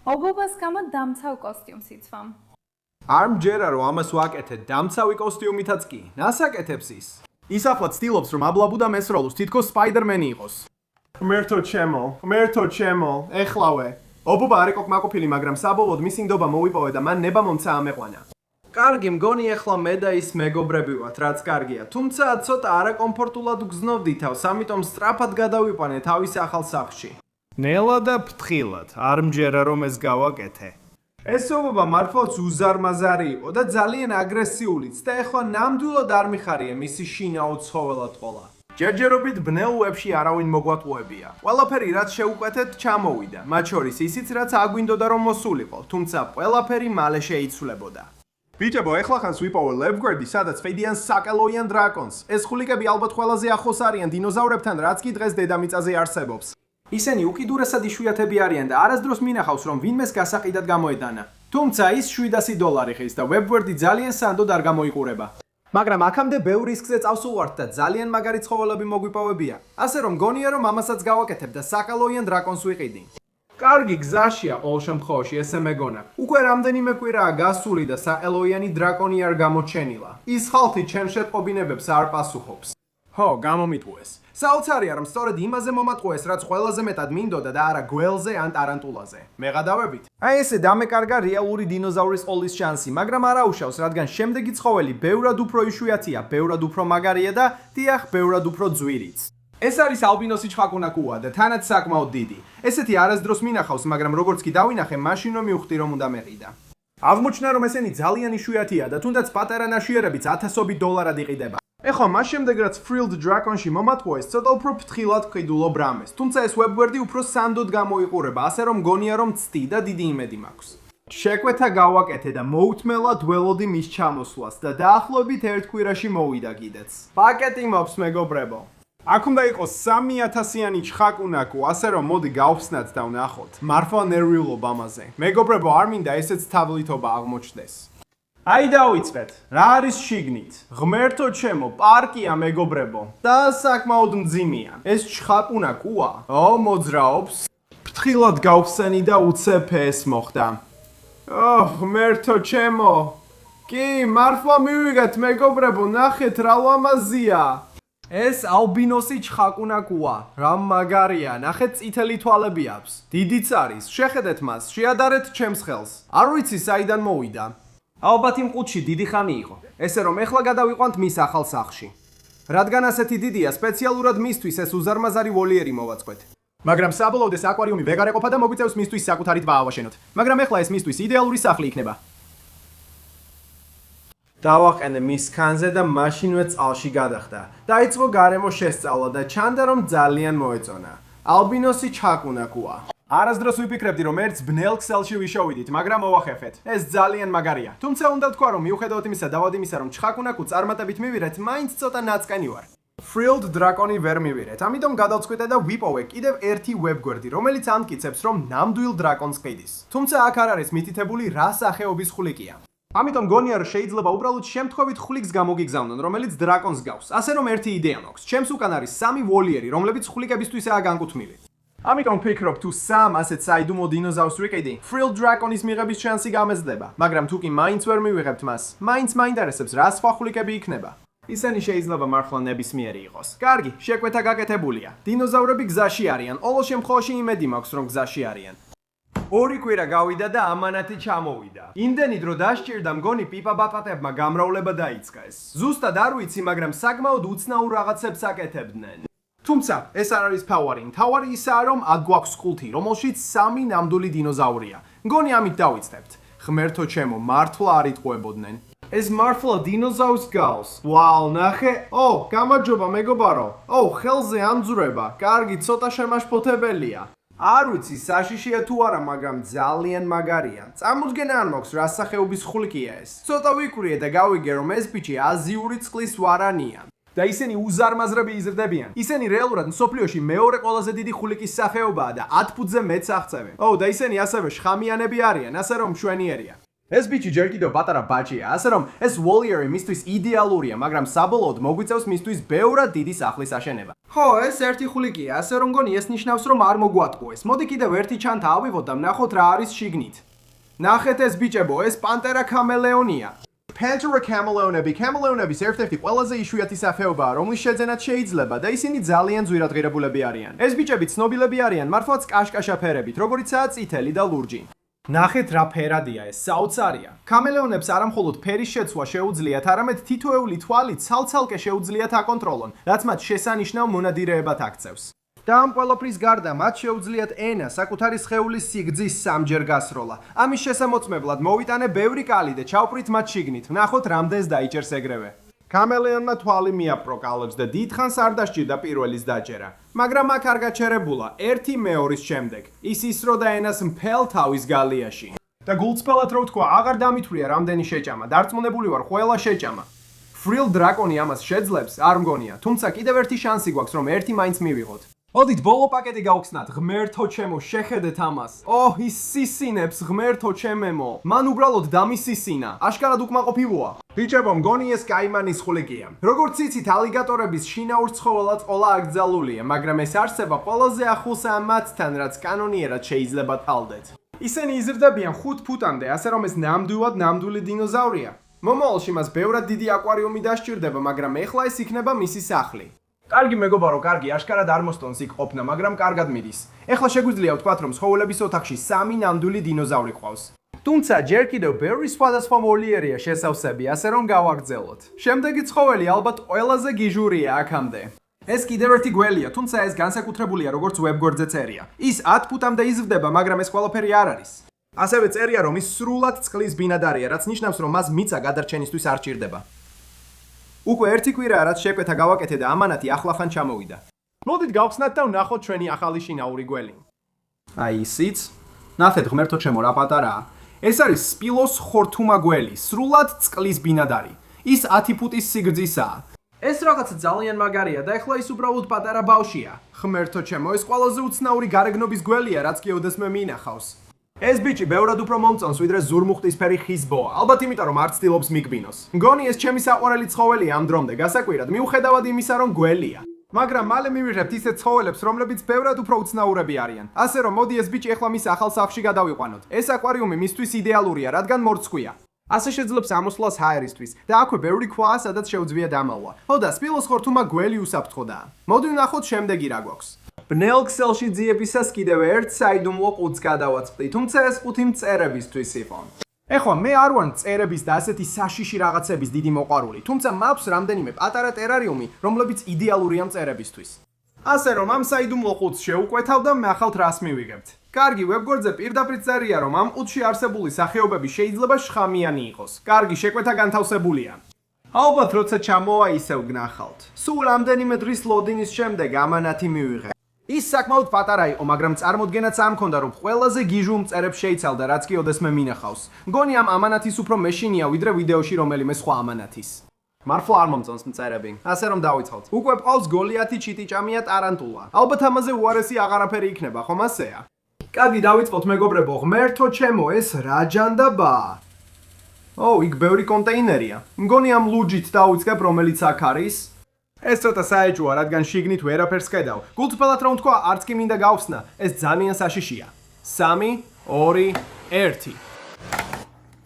ობობას გამო დამცავ კოსტიუმს იცვამ. არ მჯერა რომ ამას ვაკეთებ, დამცავი კოსტიუმითაც კი. ნასაკეთებს ის. ის ახლა ცდილობს რომ აბლაბუდა მესროლოს, თითქოს სპაიდერმენი იყოს. ღმერთო ჩემო, ეხლავე. ობობა არ იყო კმაყოფილი, მაგრამ საბოლოოდ მისი ნდობა მოვიპოვე და მან ნება მომცა ამეყვანა. კარგი, მგონი ეხლა მე და ის მეგობრები ვართ, რაც კარგია. თუმცა ცოტა არაკომფორტულად გგზნობდი თავს, ამიტომ სწრაფად გადავიყვანე თავის ახალ სახლში. ნელა და ფრთხილად, არ მჯერა რომ ეს გავაკეთე. ეს ობობა მართლაც უზარმაზარი იყო და ძალიან აგრესიულიც და ეხლა ნამდვილად არ მიხარია მისი შინაო ცხოველად ყოლა. ჯერჯერობით ბნელ ვებში არავინ მოგვატყუებია. ყველაფერი რაც შეუკვეთეთ ჩამოვიდა, მათ შორის ისიც რაც აგვინდოდა რომ მოსულიყო, თუმცა ყველაფერი მალე შეიცვლებოდა. ბიჭებო, ეხლა ხანს ვიპოვე ლებგვერდი, სადაც ვედიან საკელოიან დრაკონს. ეს ხულიკები ალბათ ყველაზე ახლოს არიან დინოზავრებთან, რაც კი დღეს დედამიწაზე არსებობს. ისინი უკიდურესად იშვიათები არიან და არასდროს მინახავს რომ ვინმეს გასაყიდად გამოედანა. თუმცა ის $700 ხის და ვებგვერდი ძალიან სანდოდ არ გამოიყურება. მაგრამ აქამდე ბევრ რისკზე წავსულვართ და ძალიან მაგარი ცხოველები მოგვიპოვებია. ასე რომ გონია რომ ამასაც გავაკეთებ და საკელოიან დრაკონს ვიყიდი. კარგი გზაშია ყოველ შემთხვევაში, ესე მეგონა. უკვე რამდენიმე კვირაა გასული და საკელოიანი დრაკონი არ გამოჩენილა. ის ხალხი ჩემს შეტყობინებებს არ პასუხობს. ხო, გამომიტყუეს. საოცარია რომ სწორედ იმაზე მომატყუეს, რაც ყველაზე მეტად მინდოდა და არა გველზე ან ტარანტულაზე. მეღადავებით. აი ესე დამეკარგა რეალური დინოზავრის ყოლის შანსი, მაგრამ არა უშავს, რადგან შემდეგი ცხოველი ბევრად უფრო იშვიათია, ბევრად უფრო მაგარია და დიახ, ბევრად უფრო ძვირიც. ეს არის ალბინოსი ჩხაკუნაკუა და თანაც საკმაოდ დიდი. ესეთი არასდროს მინახავს, მაგრამ როგორც კი დავინახე, მაშინ რომ მივხვდი რომ უნდა მეყიდა. აღმოჩნდა რომ ესენი ძალიან იშვიათია და თუნდაც პატარა ნაშიერებიც $1000 იყიდება. ეხლა მას შემდეგ რაც Frilled Dragon-ში მომატყუეს, ცოტა უფრო ფრთხილად ვყიდულობ რამეს. თუმცა ეს ვებგვერდი უფრო სანდოდ გამოიყურება, ასე რომ გონია რომ ცდი და დიდი იმედი მაქვს. შეკვეთა გავაკეთე და მოუთმელად ველოდი მის ჩამოსვლას და დაახლოებით ერთ კვირაში მოვიდა კიდეც. პაკეტი მოქვს მეგობრებო. აქ უნდა იყოს 3000-იანი ჩხაკუნაკუ, ასე რომ მოდი გავხსნათ და ვნახოთ. მართლა ნერვიულობ ამაზე. მეგობრებო, არ მინდა ესეც თავლითობა აღმოჩნდეს. აი დავიწყეთ. რა არის შიგნით? ღმერთო ჩემო, პარკია მეგობრებო. და საკმაოდ მძიმეა. ეს ჩხაკუნაკუა? ო, მოძრაობს. ფრთხილად გავხსენი და უცებ ეს მოხდა. ო, ღმერთო ჩემო. კი, მართლა მივიღეთ მეგობრებო, ნახეთ რა ლამაზია. ეს ალბინოსი ჩხაკუნაკუა. რა მაგარია, ნახეთ წითელი თვალები აქვს. დიდიც არის. შეხედეთ მას, შეადარეთ ჩემს ხელს. არ ვიცი საიდან მოვიდა. ალბათ იმ ყუთში დიდი ხანი იყო. ესე რომ ეხლა გადავიყვანთ მის ახალ სახლში. რადგან ასეთი დიდია, სპეციალურად მისთვის ეს უზარმაზარი ვოლიერი მოვაწყვეთ. მაგრამ საბოლოოდ ეს აკვარიუმი ვეგარ ეყოფა და მოგვიწევს მისთვის საკუთარი ტბა ავაშენოთ. მაგრამ ეხლა ეს მისთვის იდეალური სახლი იქნება. დავაყენე მის ქანზე და მაშინვე წყალში გადახდა. დაიწყო გარემო შესწავლა და ჩანდა რომ ძალიან მოეწონა. ალბინოსი ჩხაკუნაკუა. არასდროს ვიფიქრებდი რომ ერთს ბნელ ქსელში ვიშოვიდით, მაგრამ მოვახერხეთ. ეს ძალიან მაგარია. თუმცა უნდა თქვა რომ მიუხედავად იმისა და ვადი იმისა რომ ჩხაკუნაკუ წარმატებით მივიღეთ, მაინც ცოტა ნაცკენი ვარ. Frilled Dragon-ი ვერ მივიღეთ. ამიტომ გადავწყვიტე და ვიპოვე კიდევ ერთი ვებგვერდი, რომელიც ამტკიცებს რომ ნამდვილ დრაკონს ყიდის. თუმცა აქ არ არის მითითებული რა სახეობის ხულიკია. ამიტომ გონია რომ შეიძლება უბრალოდ შემთხვევით ხულიკს გამოგიგზავნონ, რომელიც დრაკონს გავს. ასე რომ ერთი იდეა მაქვს. ჩემს უკან არის 3 ვოლიერი, რომლებიც ხულიკებისთვისაა განკუთვნილი. ამიტომ ვფიქრობ თუ 3 ასეთ საიდუმლო დინოზავრს ვიყიდი, Frilled Dragon-ის მიღების შანსი გამეცდება, მაგრამ თუ კი მაინც ვერ მივიღებთ მას, მაინც მაინტერესებს რა სხვა ხულიკები იქნება. ისინი შეიძლება მართლა ნებისმიერი იყოს. კარგი, შეკვეთა გაკეთებულია. დინოზავრები გზაში არიან, ყოველ შემთხვევაში იმედი მაქვს რომ გზაში არიან. 2 კვირა გავიდა და ამანათი ჩამოვიდა. იმდენი დრო დასჭირდა, მგონი პიპა ბატატებმა გამრავლება დაიწყა ეს. ზუსტად არ ვიცი, მაგრამ საკმაოდ უცნაურ რაღაცებს აკეთებდნენ. თუმცა ეს არ არის თავარი. თავარი ისაა რომ აქ გვაქვს კულტი, რომელშიც 3 ნამდვილი დინოზავრია. მგონი ამით დავიწყებთ. ღმერთო ჩემო, მართლა არ იტყუებოდნენ. ეს მართლა დინოზავრს გავს. ვაუ, ნახე. ო, გამარჯობა მეგობარო. ო, ხელზე ამძვრება. კარგი, ცოტა შემაშფოთებელია. არ ვიცი, საშიშია თუ არა, მაგრამ ძალიან მაგარია. წამოდგენა არ მაქვს რა სახეობის ხულიკია ეს. ცოტა ვიკვრიე და გავიგე რომ ეს ბიჭი აზიური წყლის ვარანია. და ისინი უზარმაზრები იზრდებიან. ისინი რეალურად მსოფლიოში მეორე ყველაზე დიდი ხულიკის სახეობაა და 10 ფუტზე მეც აღწევენ. ო, და ისინი ასევე შხამიანები არიან, ასე რომ მშვენიერია. ეს ბიჭი ჯერ კიდევ პატარა ბაჭია, ასე რომ ეს ვოლიერი მისთვის იდეალურია, მაგრამ საბოლოოდ მოგვიწევს მისთვის ბევრად დიდი სახლის აშენება. ხო, ეს ერთი ხულიკია, ასე რომ მგონი ეს ნიშნავს, რომ არ მოგვატყუეს. მოდი კიდევ ერთი ჩანთა ავიღოთ და ვნახოთ რა არის შიგნით. ნახეთ ეს ბიჭებო, ეს პანტერა კამელეონია. Pantera კამელეონების ერთ-ერთი ყველაზე იშვიათი სახეობაა, რომლის შეძენაც შეიძლება და ისინი ძალიან ძვირადღირებულები არიან. ეს ბიჭები ცნობილები არიან მართლაც კაშკაშა ფერებით, როგორიცაა წითელი და ლურჯი. ნახეთ რა ფერადია ეს, საოცარია. კამელეონებს არამხოლოდ ფერის შეცვლა შეუძლიათ, არამედ თითოეული თვალი ცალ-ცალკე შეუძლიათ აკონტროლონ, რაც მათ შესანიშნავ მონადირეებად აქცევს. და ამ ყველაფრის გარდა მათ შეუძლიათ ენა საკუთარი სხეულის სიგრძის სამჯერ გასროლა. ამის შესამოწმებლად მოვიტანე ბევრი კალი და ჩავპრით მათ შიგნით, ვნახოთ რამდენს დაიჭერს ეგრევე. კამელეონმა თვალი მიაპყრო კალებს და დიდხანს არ დასჭირდა პირველის დაჭერა. მაგრამ აქ არ გაჩერებულა, ერთი მეორის შემდეგ. ის ისროდა ენას მთელ თავის გალიაში. და გულწრფელად რო ვთქვა, აღარ დამithვრია რამდენი შეჭამა, დარწმუნებული ვარ, ყველა შეჭამა. Frill დრაკონი ამას შეძლებს, არ მგონია, თუმცა კიდევ ერთი შანსი გვაქვს, რომ ერთი მაინც მივიღოთ. მოდით ბოლო პაკეტი გავხსნათ, ღმერთო ჩემო, შეხედეთ ამას. ოჰ, ის სისინებს, ღმერთო ჩემემო. მან უბრალოდ დამისისინა. აშკარად უკმაყოფილოა. ბიჭებო, მგონი ეს კაიმანის ხულიკია. როგორც იცით, ალიგატორების შინაურ ცხოველად ყოლა აკრძალულია, მაგრამ ეს არსება ყველაზე ახლოსაა მათთან, რაც კანონიერად შეიძლება თვალდეთ. ისინი იზრდებიან 5 ფუტამდე, ასე რომ ეს ნამდვილად ნამდვილი დინოზავრია. მომავალში მას ბევრად დიდი აკვარიუმი დასჭირდება, მაგრამ ეხლა ეს იქნება მისი სახლი. კარგი მეგობარო, კარგი, აშკარად არ მოსტონს იქ ყოფნა, მაგრამ კარგად მიდის. ეხლა შეგვიძლია ვთქვათ, რომ ცხოველების ოთახში 3 ნამდვილი დინოზავრი ყავს. თუმცა ჯერ კიდევ ბევრი სხვადასხვა ვოლიერია შესავსები, ასე რომ გავაგრძელოთ. შემდეგი ცხოველი ალბათ ყველაზე გიჟურია აქამდე. ეს კიდევ ერთი გველია, თუმცა ეს განსაკუთრებულია როგორც ვებგვერდზე წერია. ის 10 ფუტამდე იზრდება, მაგრამ ეს ყველაფერი არ არის. ასევე წერია, რომ ის სრულად წყლის ბინადარია, რაც ნიშნავს, რომ მას მიწა გადარჩენისთვის არ ჭირდება. უკვე ერთი კვირაა, რაც შეკვეთა გავაკეთე და ამანათი ახლახან ჩამოვიდა. მოდით გავხსნათ და ვნახოთ ჩვენი ახალი შინაური გველი. აი ისიც. ნახეთ ღმერთო ჩემო, რა პატარაა. ეს არის სპილოს ხორთუმა გველი, სრულად წყლის ბინადარი. ის 10 ფუტის სიგრძისაა. ეს რაღაცა ძალიან მაგარია და ეხლა ის უბრალოდ პატარა ბავშვია. ღმერთო ჩემო, ეს ყველაზე უცნაური გარეგნობის გველია, რაც კი ოდესმე მინახავს. ეს ბიჭი ბევრად უფრო მომწონს, ვიდრე ზურმუხტისფერი ხის ბოა. ალბათ იმიტომ, რომ არ ცდილობს მიგბინოს. მგონი ეს ჩემი საყვარელი ცხოველია ამ დრომდე, გასაკვირად, მიუხედავად იმისა, რომ გველია. მაგრამ მალე მივიღებთ ისეთ ცხოველებს, რომლებიც ბევრად უფრო უცნაურები არიან. ასე რომ, მოდი ეს ბიჭი ეხლა მის ახალ სახლში გადავიყვანოთ. ეს აკვარიუმი მისთვის იდეალურია, რადგან მორცხვია. ასე შეძლებს ამოსვლას ჰაერისთვის და აქვე ბევრი ქვაა, სადაც შეუძლია დამალვა. ხო და სპილოს ხორთუმა გველი უსაფრთხოდაა. მოდი ვნახოთ შემდეგი რა გვაქვს. ბნელ ქსელში ძიებისას კიდევ ერთ საიდუმლო ყუთს გადავაწყდი, თუმცა ეს ყუთი მწერებისთვის იყო. ეხლა მე არ ვარ მწერების და ასეთი საშიში რაღაცების დიდი მოყვარული, თუმცა მაქვს რამდენიმე პატარა ტერარიუმი, რომლებიც იდეალურია მწერებისთვის. ასე რომ ამ საიდუმლო ყუთს შევუკვეთავ და ნახავთ რას მივიღებთ. კარგი, ვებგვერდზე პირდაპირ წერია, რომ ამ ყუთში არსებული სახეობები შეიძლება შხამიანი იყოს. კარგი, შეკვეთა განთავსებულია. ალბათ როცა ჩამოვა ისევ გნახავთ. სულ რამდენიმე დღის ლოდინის შემდეგ ამანათი მივიღე. ის საკმაოდ პატარა იყო, მაგრამ წარმოდგენაც არ მქონდა, რომ ყველაზე გიჟულ მწერებს შეიცავდა, რაც კი ოდესმე მინახავს. მგონი ამ ამანათის უფრო მეშინია, ვიდრე ვიდეოში რომელიმე სხვა ამანათის. მართლა არ მომწონს მწერები. ასე რომ დავიწყოთ. უკვე ყავს გოლიათი ჩიტიჭამია ტარანტულა. ალბათ ამაზე უარესი აღარაფერი იქნება, ხომ ასეა? კარგი, დავიწყოთ მეგობრებო, ღმერთო ჩემო, ეს რა ჯანდაბაა? ო, იქ ბევრი კონტეინერია. მგონი ამ ლურჯით დავიწყებ, რომელიც აქ არის. ეს ცოტა საეჭვოა, რადგან შიგნით ვერაფერს ხედავ. გულწრფელად რომ ვთქვა, არც კი მინდა გავხსნა. ეს ძალიან საშიშია. 3, 2, 1.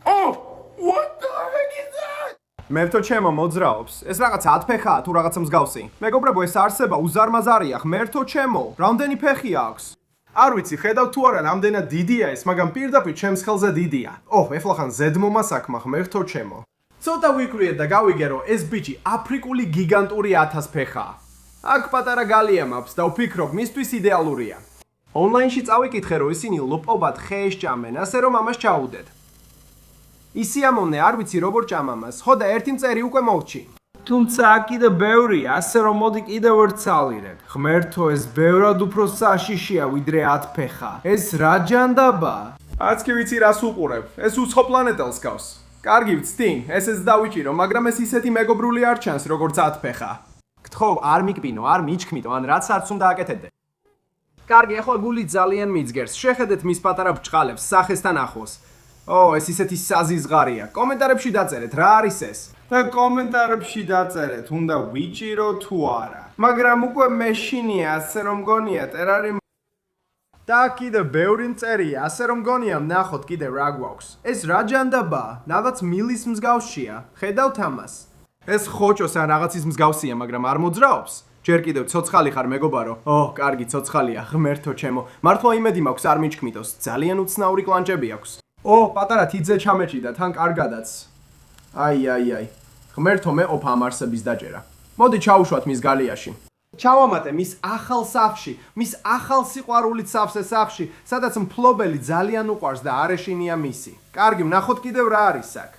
Oh, what the heck is that? მერტო ჩემო მოძრაობს. ეს რაღაც 10 ფეხაა თუ რაღაცა მსგავსი. მეგობრებო, ეს არსება უზარმაზარია, ღმერთო ჩემო. რამდენი ფეხი აქვს? არ ვიცი, ხედავ თუ არა რამდენად დიდია ეს, მაგრამ პირდაპირ ჩემს ხელზე დიდია. ოჰ, ეხლა ხან ზედმომა საქმე, ღმერთო ჩემო. ცოტა ვიკვირიეთ და გავიგე, რომ ეს ბიჭი აფრიკული გიგანტური 1000 ფეხაა. აქ პატარა გალია მაქვს და ვფიქრობ, მისთვის იდეალურია. ონლაინში წავიკითხე, რომ ისინი ლოპობად ხეეს ჭამენ, ასე რომ ამას ჩაუდეთ. ისიამოვნე, არ ვიცი როგორ ჭამ ამას, ხო და ერთი მწერი უკვე მოვჭი. თუმცა აქ კიდე ბევრია, ასე რომ მოდი კიდევ ერთ წავირებ. ღმერთო, ეს ბევრად უფრო საშიშია, ვიდრე 10 ფეხა. ეს რა ჯანდაბაა? არც კი ვიცი რას უყურებ. ეს უცხო პლანეტელს გავს. კარგი ვცდი, ესეც დავიჭირო, მაგრამ ეს ისეთი მეგობრული არ ჩანს, როგორც 10 ფეხა. გთხოვ, არ მიკბინო, არ მიჩქმიტო, ან რაც არც უნდა აკეთებდე. კარგი, ახლა გული ძალიან მიძგერს. შეხედეთ მის პატარა ბჭყალებს, სახესთან ახლოს. ეს ისეთი საზიზღარია. კომენტარებში დაწერეთ, რა არის ეს? და კომენტარებში დაწერეთ, უნდა ვიჭირო თუ არა. მაგრამ უკვე მეშინია, ასე რომ გონია ტერარი და კიდე ბევრი წერია, ასე რომ გონია ნახოთ კიდე რა გვაქვს. ეს რა ჯანდაბაა? რაღაც მილის მსგავსია. ხედავთ ამას? ეს ხოჭოს ან რაღაცის მსგავსია, მაგრამ არ მოძრაობს. ჯერ კიდევ ცოცხალი ხარ მეგობარო? კარგი ცოცხალია, ღმერთო ჩემო. მართლა იმედი მაქვს არ მიჩქმიდოს. ძალიან უცნაური კლანჭები აქვს. პატარა თიძე ჩამეჭიდა თან კარგადაც. აი. ღმერთო მეყოფა ამ არსების დაჭერა. მოდი ჩავუშვათ მის გალიაში. ჩავამატე მის ახალ სახლში, მის ახალ სიყვარულით სავსე სახლში, სადაც მფლობელი ძალიან უყვარს და არეშინია მისი. კარგი, ვნახოთ კიდევ რა არის აქ.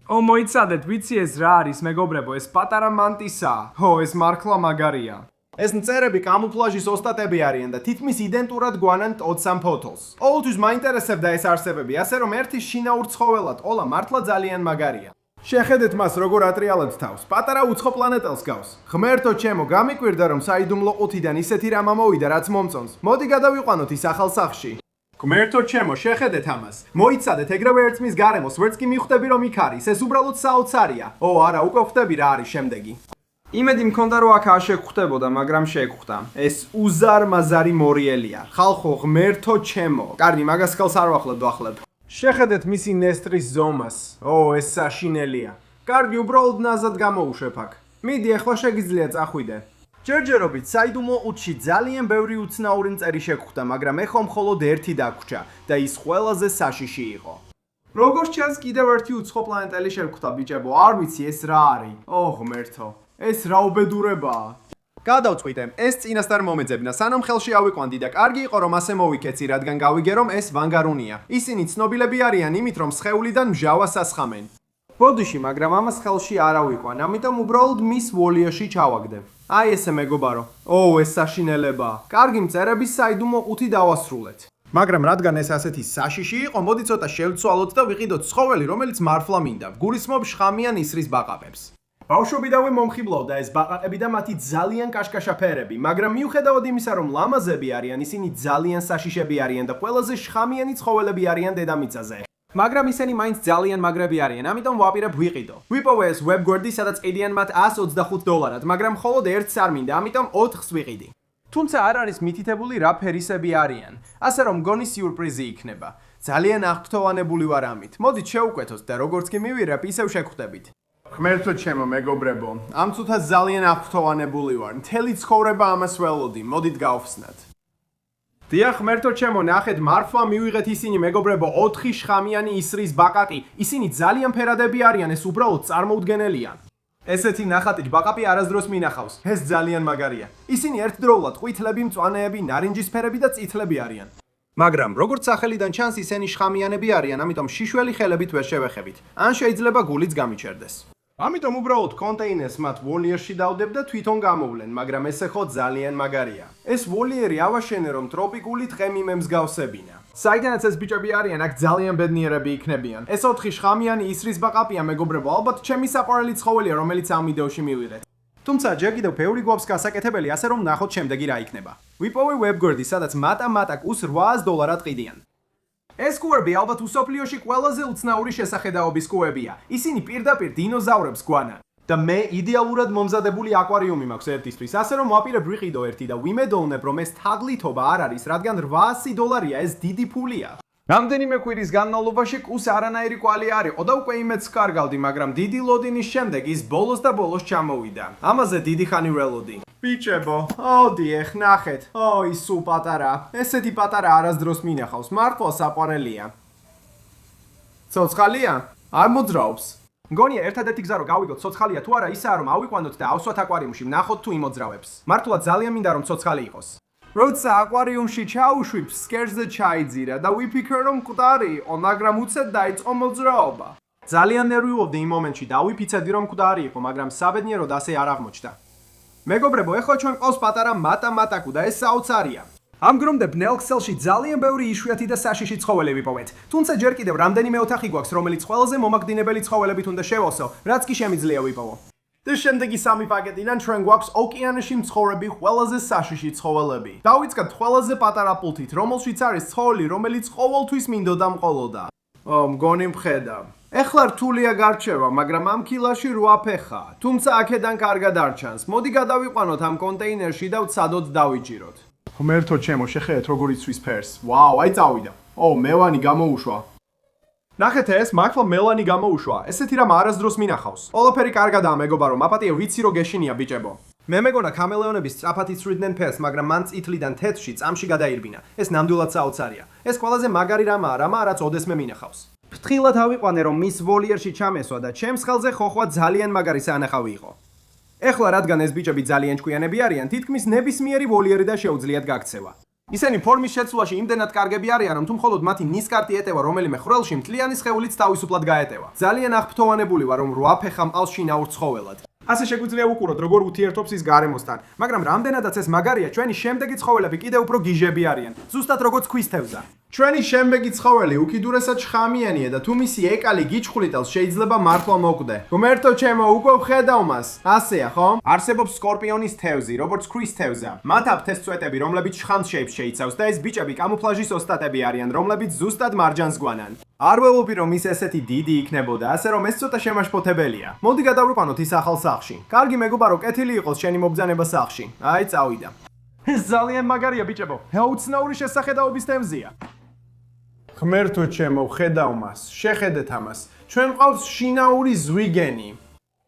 მოიცადეთ, ვიცი ეს რა არის, მეგობრებო, ეს პატარა მანტისაა. ეს მართლა მაგარია. ეს მწერები კამუფლაჟის ოსტატები არიან და თითქმის იდენტურად გვანან ტოცამ ფოთოლს. ყოველთვის მაინტერესებდა ეს არსებები, ასე რომ ერთი შინაურ ცხოველად ყოლა მართლა ძალიან მაგარია. შეხედეთ მას როგორ ატრიალებს თავს. პატარა უცხო პლანეტელს გავს. ღმერთო ჩემო, გამიკვირდა რომ საიდუმლო ყუთიდან ისეთი რამ ამოვიდა, რაც მომწონს. მოდი გადავიყვანოთ ის ახალ სახლში. ღმერთო ჩემო, შეხედეთ ამას. მოიცადეთ, ეგრევე ერწყმის გარემოს, ვერც კი მიხვდები რომ იქ არის. ეს უბრალოდ საოცარია. არა, უკვე ხვდები რა არის შემდეგი. იმედი მქონდა რომ აქ არ შეგხვდებოდა, მაგრამ შეგხვდა. ეს უზარმაზარი მორიელია. ხალხო, ღმერთო ჩემო. კარგი, მაგას ხელს არ ვახლებ. შეხედეთ მისი ნესტრის ზომას. ეს საშინელია. კარგი, უბრალოდ ნაზად გამოუშვებ აქ. მიდი, ახლა შეგიძლია წახვიდე. ჯერჯერობით საიდუმლო ყუთში ძალიან ბევრი უცნაური მწერი შეგხვდა, მაგრამ ეხლა მხოლოდ ერთი დაგვრჩა და ის ყველაზე საშიში იყო. როგორც ჩანს, კიდევ ერთი უცხო პლანეტელი შეგხვდა, ბიჭებო, არ ვიცი ეს რა არის. ღმერთო, ეს რა უბედურებაა. გადავწყვიტე, ეს წინასწარ მომეძებნა, სანამ ხელში ავიყვანდი და კარგი იყო რომ ასე მოვიქეცი, რადგან გავიგე რომ ეს ვანგარუნია. ისინი ცნობილები არიან იმით, რომ სხეულიდან მჟავას ასხამენ. ბოდიში, მაგრამ ამას ხელში არ ავიყვან, ამიტომ უბრალოდ მის ვოლიაში ჩავაგდე. აი ესე მეგობარო. ეს საშინელებაა. კარგი მწერების საიდუმლო ყუთი დავასრულეთ. მაგრამ რადგან ეს ასეთი საშიში იყო, მოდი ცოტა შევცვალოთ და ვიყიდოთ ცხოველი, რომელიც მართლა მინდა. გულისხმობ შხამიან ისრის ბაყაყებს. ბავშვობიდანვე მომხიბლავდა ეს ბაყაყები და მათი ძალიან კაშკაშა ფერები, მაგრამ მიუხედავად იმისა, რომ ლამაზები არიან, ისინი ძალიან საშიშები არიან და ყველაზე შხამიანი ცხოველები არიან დედამიწაზე. მაგრამ ისინი მაინც ძალიან მაგრები არიან, ამიტომ ვაპირებ ვიყიდო. ვიპოვე ეს ვებგვერდი, სადაც ყიდიან მათ $125, მაგრამ მხოლოდ ერთს არ მინდა, ამიტომ 4-ს ვიყიდი. თუმცა არ არის მითითებული რა ფერისები არიან, ასე რომ მგონი სიურპრიზი იქნება. ძალიან აღფრთოვანებული ვარ ამით. მოდით შევუკვეთოთ და როგორც კი მივირებ, ისევ შეგხვდებით. ღმერთო ჩემო მეგობრებო, ამ ცუთა ძალიან აღფრთოვანებული ვარ. მთელი ცხოვრება ამას ველოდი, მოდით გავხსნათ. დიახ, ღმერთო ჩემო, ნახეთ, მართლა მივიღეთ ისინი მეგობრებო, 4 შხამიანი ისრის ბაყაყი. ისინი ძალიან ფერადები არიან, ეს უბრალოდ წარმოუდგენელია. ესეთი ნახატი ბაყაყი არასდროს მინახავს. ეს ძალიან მაგარია. ისინი ერთდროულად ყვითლები, მწვანეები, ნარინჯისფერები და წითლები არიან. მაგრამ როგორც სახელიდან ჩანს, ისინი შხამიანები არიან, ამიტომ შიშველი ხელებით ვერ შევეხებით. ან შეიძლება გულიც გამიჩერდეს. ამიტომ უბრალოდ კონტეინერს მათ ვოლიერში დავდებ და თვითონ გამოვლენ, მაგრამ ესე ხო ძალიან მაგარია. ეს ვოლიერი ავაშენე რომ ტროპიკული ტყემი მემსგავსებინა. საიდანაც ეს ბიჭები არიან, აქ ძალიან ბედნიერები იქნებიან. ეს 4 შხამიანი ისრის ბაყაყია მეგობრებო, ალბათ ჩემი საყვარელი ცხოველია, რომელიც ამ ვიდეოში მივიღეთ. თუმცა ჯერ კიდევ ბევრი გვაქვს გასაკეთებელი, ასე რომ ნახოთ შემდეგი რა იქნება. ვიპოვე ვებგვერდი, სადაც მატა კუს $8 ყიდიან. ეს კუები ალბათ უსოფლიოში ყველაზე უცნაური შესახედაობის კუებია. ისინი პირდაპირ დინოზავრებს გვანან. და მე იდეალურად მომზადებული აკვარიუმი მაქვს ერთისთვის, ასე რომ ვაპირებ ვიყიდო ერთი და ვიმედოვნებ, რომ ეს თაღლითობა არ არის, რადგან $800-ია, ეს დიდი ფულია. რამდენიმე კვირის განმავლობაში კუს არანაირი კვალი არ იყო და უკვე იმედს კარგავდი, მაგრამ დიდი ლოდინის შემდეგ ის ბოლოს და ბოლოს ჩამოვიდა. ამაზე დიდი ხანი ველოდი. ბიჭებო, დიახ, ნახეთ. ის სულ პატარა. ესეთი პატარა არასდროს მინახავს, მართლა საყვარელია. ცოცხალია? არ მოძრაობს. მგონია ერთადერთი გზა რომ გავიგოთ ცოცხალია თუ არა ისაა რომ ავიყვანოთ და ავსვათ აკვარიუმში, ვნახოთ თუ იმოძრავებს. მართლა ძალიან მინდა რომ ცოცხალი იყოს. როცა აკვარიუმში ჩაუშვი, ფსკერზე ჩაიძირა და ვიფიქრე რომ მკვდარი იყო, მაგრამ უცებ დაიწყო მოძრაობა. ძალიან ნერვიულობდი იმ მომენტში და ვიფიცედი რომ მკვდარი იყო, მაგრამ საბედნიეროდ ასე არ აღმოჩნდა. მეგობრებო, ეხლა ჩვენ ყავს პატარა მატაკუ და ეს საოცარია. ამ გრომდე ბნელ ქსელში ძალიან ბევრი იშვიათი და საშიში ცხოველი ვიპოვეთ. თუმცა ჯერ კიდევ რამდენიმე ოთახი გვაქვს, რომელიც ყველაზე მომაგდინებელი ცხოველებით უნდა შევავსო, რაც კი შემიძლია ვიპოვო. და შემდეგი 3 პაკეტიდან ჩვენ გვაქვს ოკეანეში მცხოვრები ყველაზე საშიში ცხოველები. დავიწყებთ ყველაზე პატარა პულთით, რომელშიც არის ცხოველი, რომელიც ყოველთვის მინდოდა მყოლოდა. მგონი მხედავ. ეხლა რთულია გარჩევა, მაგრამ ამ კილაში 8 ფეხაა. თუმცა აქედან კარგად არ ჩანს. მოდი გადავიყვანოთ ამ კონტეინერში და ვცადოთ დავიჭიროთ. ღმერთო ჩემო, შეხედეთ როგორ იცვის ფერს. ვაუ, აი წავიდა. მელანი გამოუშვა. ნახეთ ეს, მართლა მელანი გამოუშვა. ესეთი რამ არასდროს მინახავს. ყველაფერი კარგადაა მეგობარო, მაპატია ვიცი რომ გეშინია ბიჭებო. მე მეგონა ქამელეონები სწრაფად იცვლიდნენ ფერს, მაგრამ მან წითლიდან თეთრში წამში გადაირბინა. ეს ნამდვილად საოცარია. ეს ყველაზე მაგარი რამაა, რაც ოდესმე მინახავს. ფრთხილად ავიყვანე რომ მის ვოლიერში ჩამესვა და ჩემს ხელზე ხოხვა ძალიან მაგარი საანახავი იყო. ეხლა რადგან ეს ბიჭები ძალიან ჭკვიანები არიან, თითქმის ნებისმიერი ვოლიერი და შეუძლიათ გაქცევა. ისინი ფორმის შეცვლაში იმდენად კარგები არიან, რომ თუ მხოლოდ მათი ნისკარტი ეტევა რომელიმე ხრელში, მთლიანი სხეულიც თავისუფლად გაეტევა. ძალიან აღფრთოვანებული ვარ, რომ 8 ფეხა მყავს შინაურ ცხოველად. ასე შეგვიძლია ვუყუროთ, როგორ ურთიერთობს ის გარემოსთან, მაგრამ რამდენადაც ეს მაგარია, ჩვენი შემდეგი ცხოველები კიდევ უფრო გიჟები არიან, ზუსტად როგორც ქვის თევზა. ჩვენი შემდეგი ცხოველი უკიდურესად შხამიანია და თუ მისი ეკალი გიჩხვლიტელს შეიძლება მართლა მოკვდე. ღმერთო ჩემო, უკვე ვხედავ მას. ასეა, ხო? არსებობს სკორპიონის თევზი, როგორც ქვის თევზა. მათ აქვთ ეს წვეტები, რომლებიც შხამს შეიცავს და ეს ბიჭები კამუფლაჟის ოსტატები არიან, რომლებიც ზუსტად მარჯანს გვანან. არ ველობი რომ ის ესეთი დიდი იქნებოდა, ასე რომ ეს ცოტა შემაშფოთებელია. მოდი გადავიყვანოთ ის ახალ სახლში. კარგი მეგობარო, კეთილი იყოს შენი მობრძანება სახლში. აი წავიდა. ეს ძალიან მაგარია ბიჭებო. უცნაური შესახედაობის თევზია. ღმერთო ჩემო, ხედავ მას, შეხედეთ ამას. ჩვენ ყავს შინაური ზვიგენი.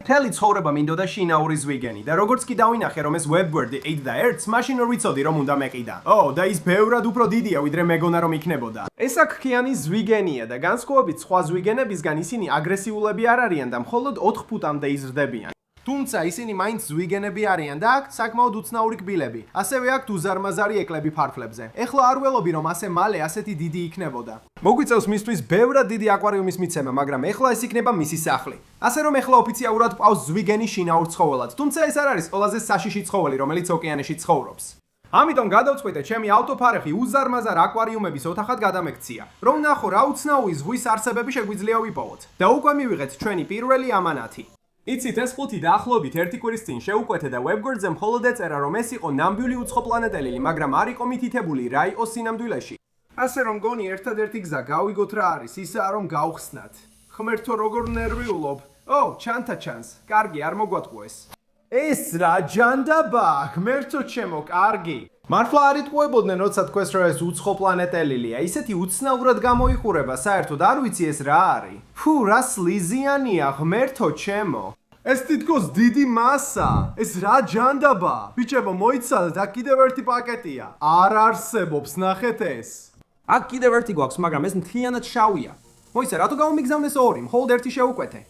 მთელი ცხოვრება მინდოდა შინაური ზვიგენი და როგორც კი დავინახე რომ ეს webword-ი ედდა ერთს, მაშინ ვერ ვიცოდი რომ უნდა მეყიდა. და ის ბევრად უფრო დიდია ვიდრე მეგონა რომ იქნებოდა. ეს აქქიანი ზვიგენია და განსხვავებით სხვა ზვიგენებისგან ისინი აგრესიულები არ არიან და მხოლოდ 4 ფუტამდე იზრდებიან. თუმცა ისინი მაინც ზვიგენები არიან და აქვთ საკმაოდ უცნაური კბილები. ასევე აქვთ უზარმაზარი ეკლები ფარფლებზე. ეხლა არ ველობი რომ ასე მალე ასეთი დიდი იქნებოდა. მოგვიწევს მისთვის ბევრად დიდი აკვარიუმის მიცემა, მაგრამ ეხლა ეს იქნება მისი სახლი. ასე რომ ეხლა ოფიციალურად ყავს ზვიგენი შინაურ ცხოველად. თუმცა ეს არ არის ყველაზე საშიში ცხოველი, რომელიც ოკეანეში ცხოვრობს. ამიტომ გადავწყვიტე ჩემი ავტოფარეხი უზარმაზარ აკვარიუმების ოთახად გადამექცია, რომ ნახო რა უცნაური ზღვის არსებები შეგვიძლია ვიპოვოთ. და უკვე მივიღეთ ჩვენი პირველი ამანათი. იცით, ეს 5 დაახლოებით 1 კვირის წინ შეუკვეთე და webguard-ზე მხოლოდ ეწერა, რომ ეს იყო ნამდვილი უცხოპლანეტელი, მაგრამ არ იყო მითითებული რა იყო სინამდვილეში. ასე რომ გონი ერთადერთი გზა გავიგოთ რა არის, ისაა რომ გავხსნათ. ღმერთო, როგორ ნერვიულობ. ჩანთა ჩანს. კარგი, არ მოგვატყუეს. ეს რა ჯანდაბა, ღმერთო ჩემო, კარგი. მართლა არ იტყუებოდნენ, როცა თქვეს რომ ეს უცხოპლანეტელია, ისეთი უცნაურად გამოიყურება, საერთოდ არ ვიცი ეს რა არის. რა სლიზიანია, ღმერთო ჩემო. ეს თითქოს დიდი მასა. ეს რა ჯანდაბა. ბიჭებო, მოიცადეთ, აქ კიდევ ერთი პაკეტია. არ არსებობს, ნახეთ ეს. აქ კიდევ ერთი გვაქვს, მაგრამ ეს მთლიანად შავია. მოიცა, რატო გამომიგზავნეს 2? მხოლოდ ერთი შევუკვეთე.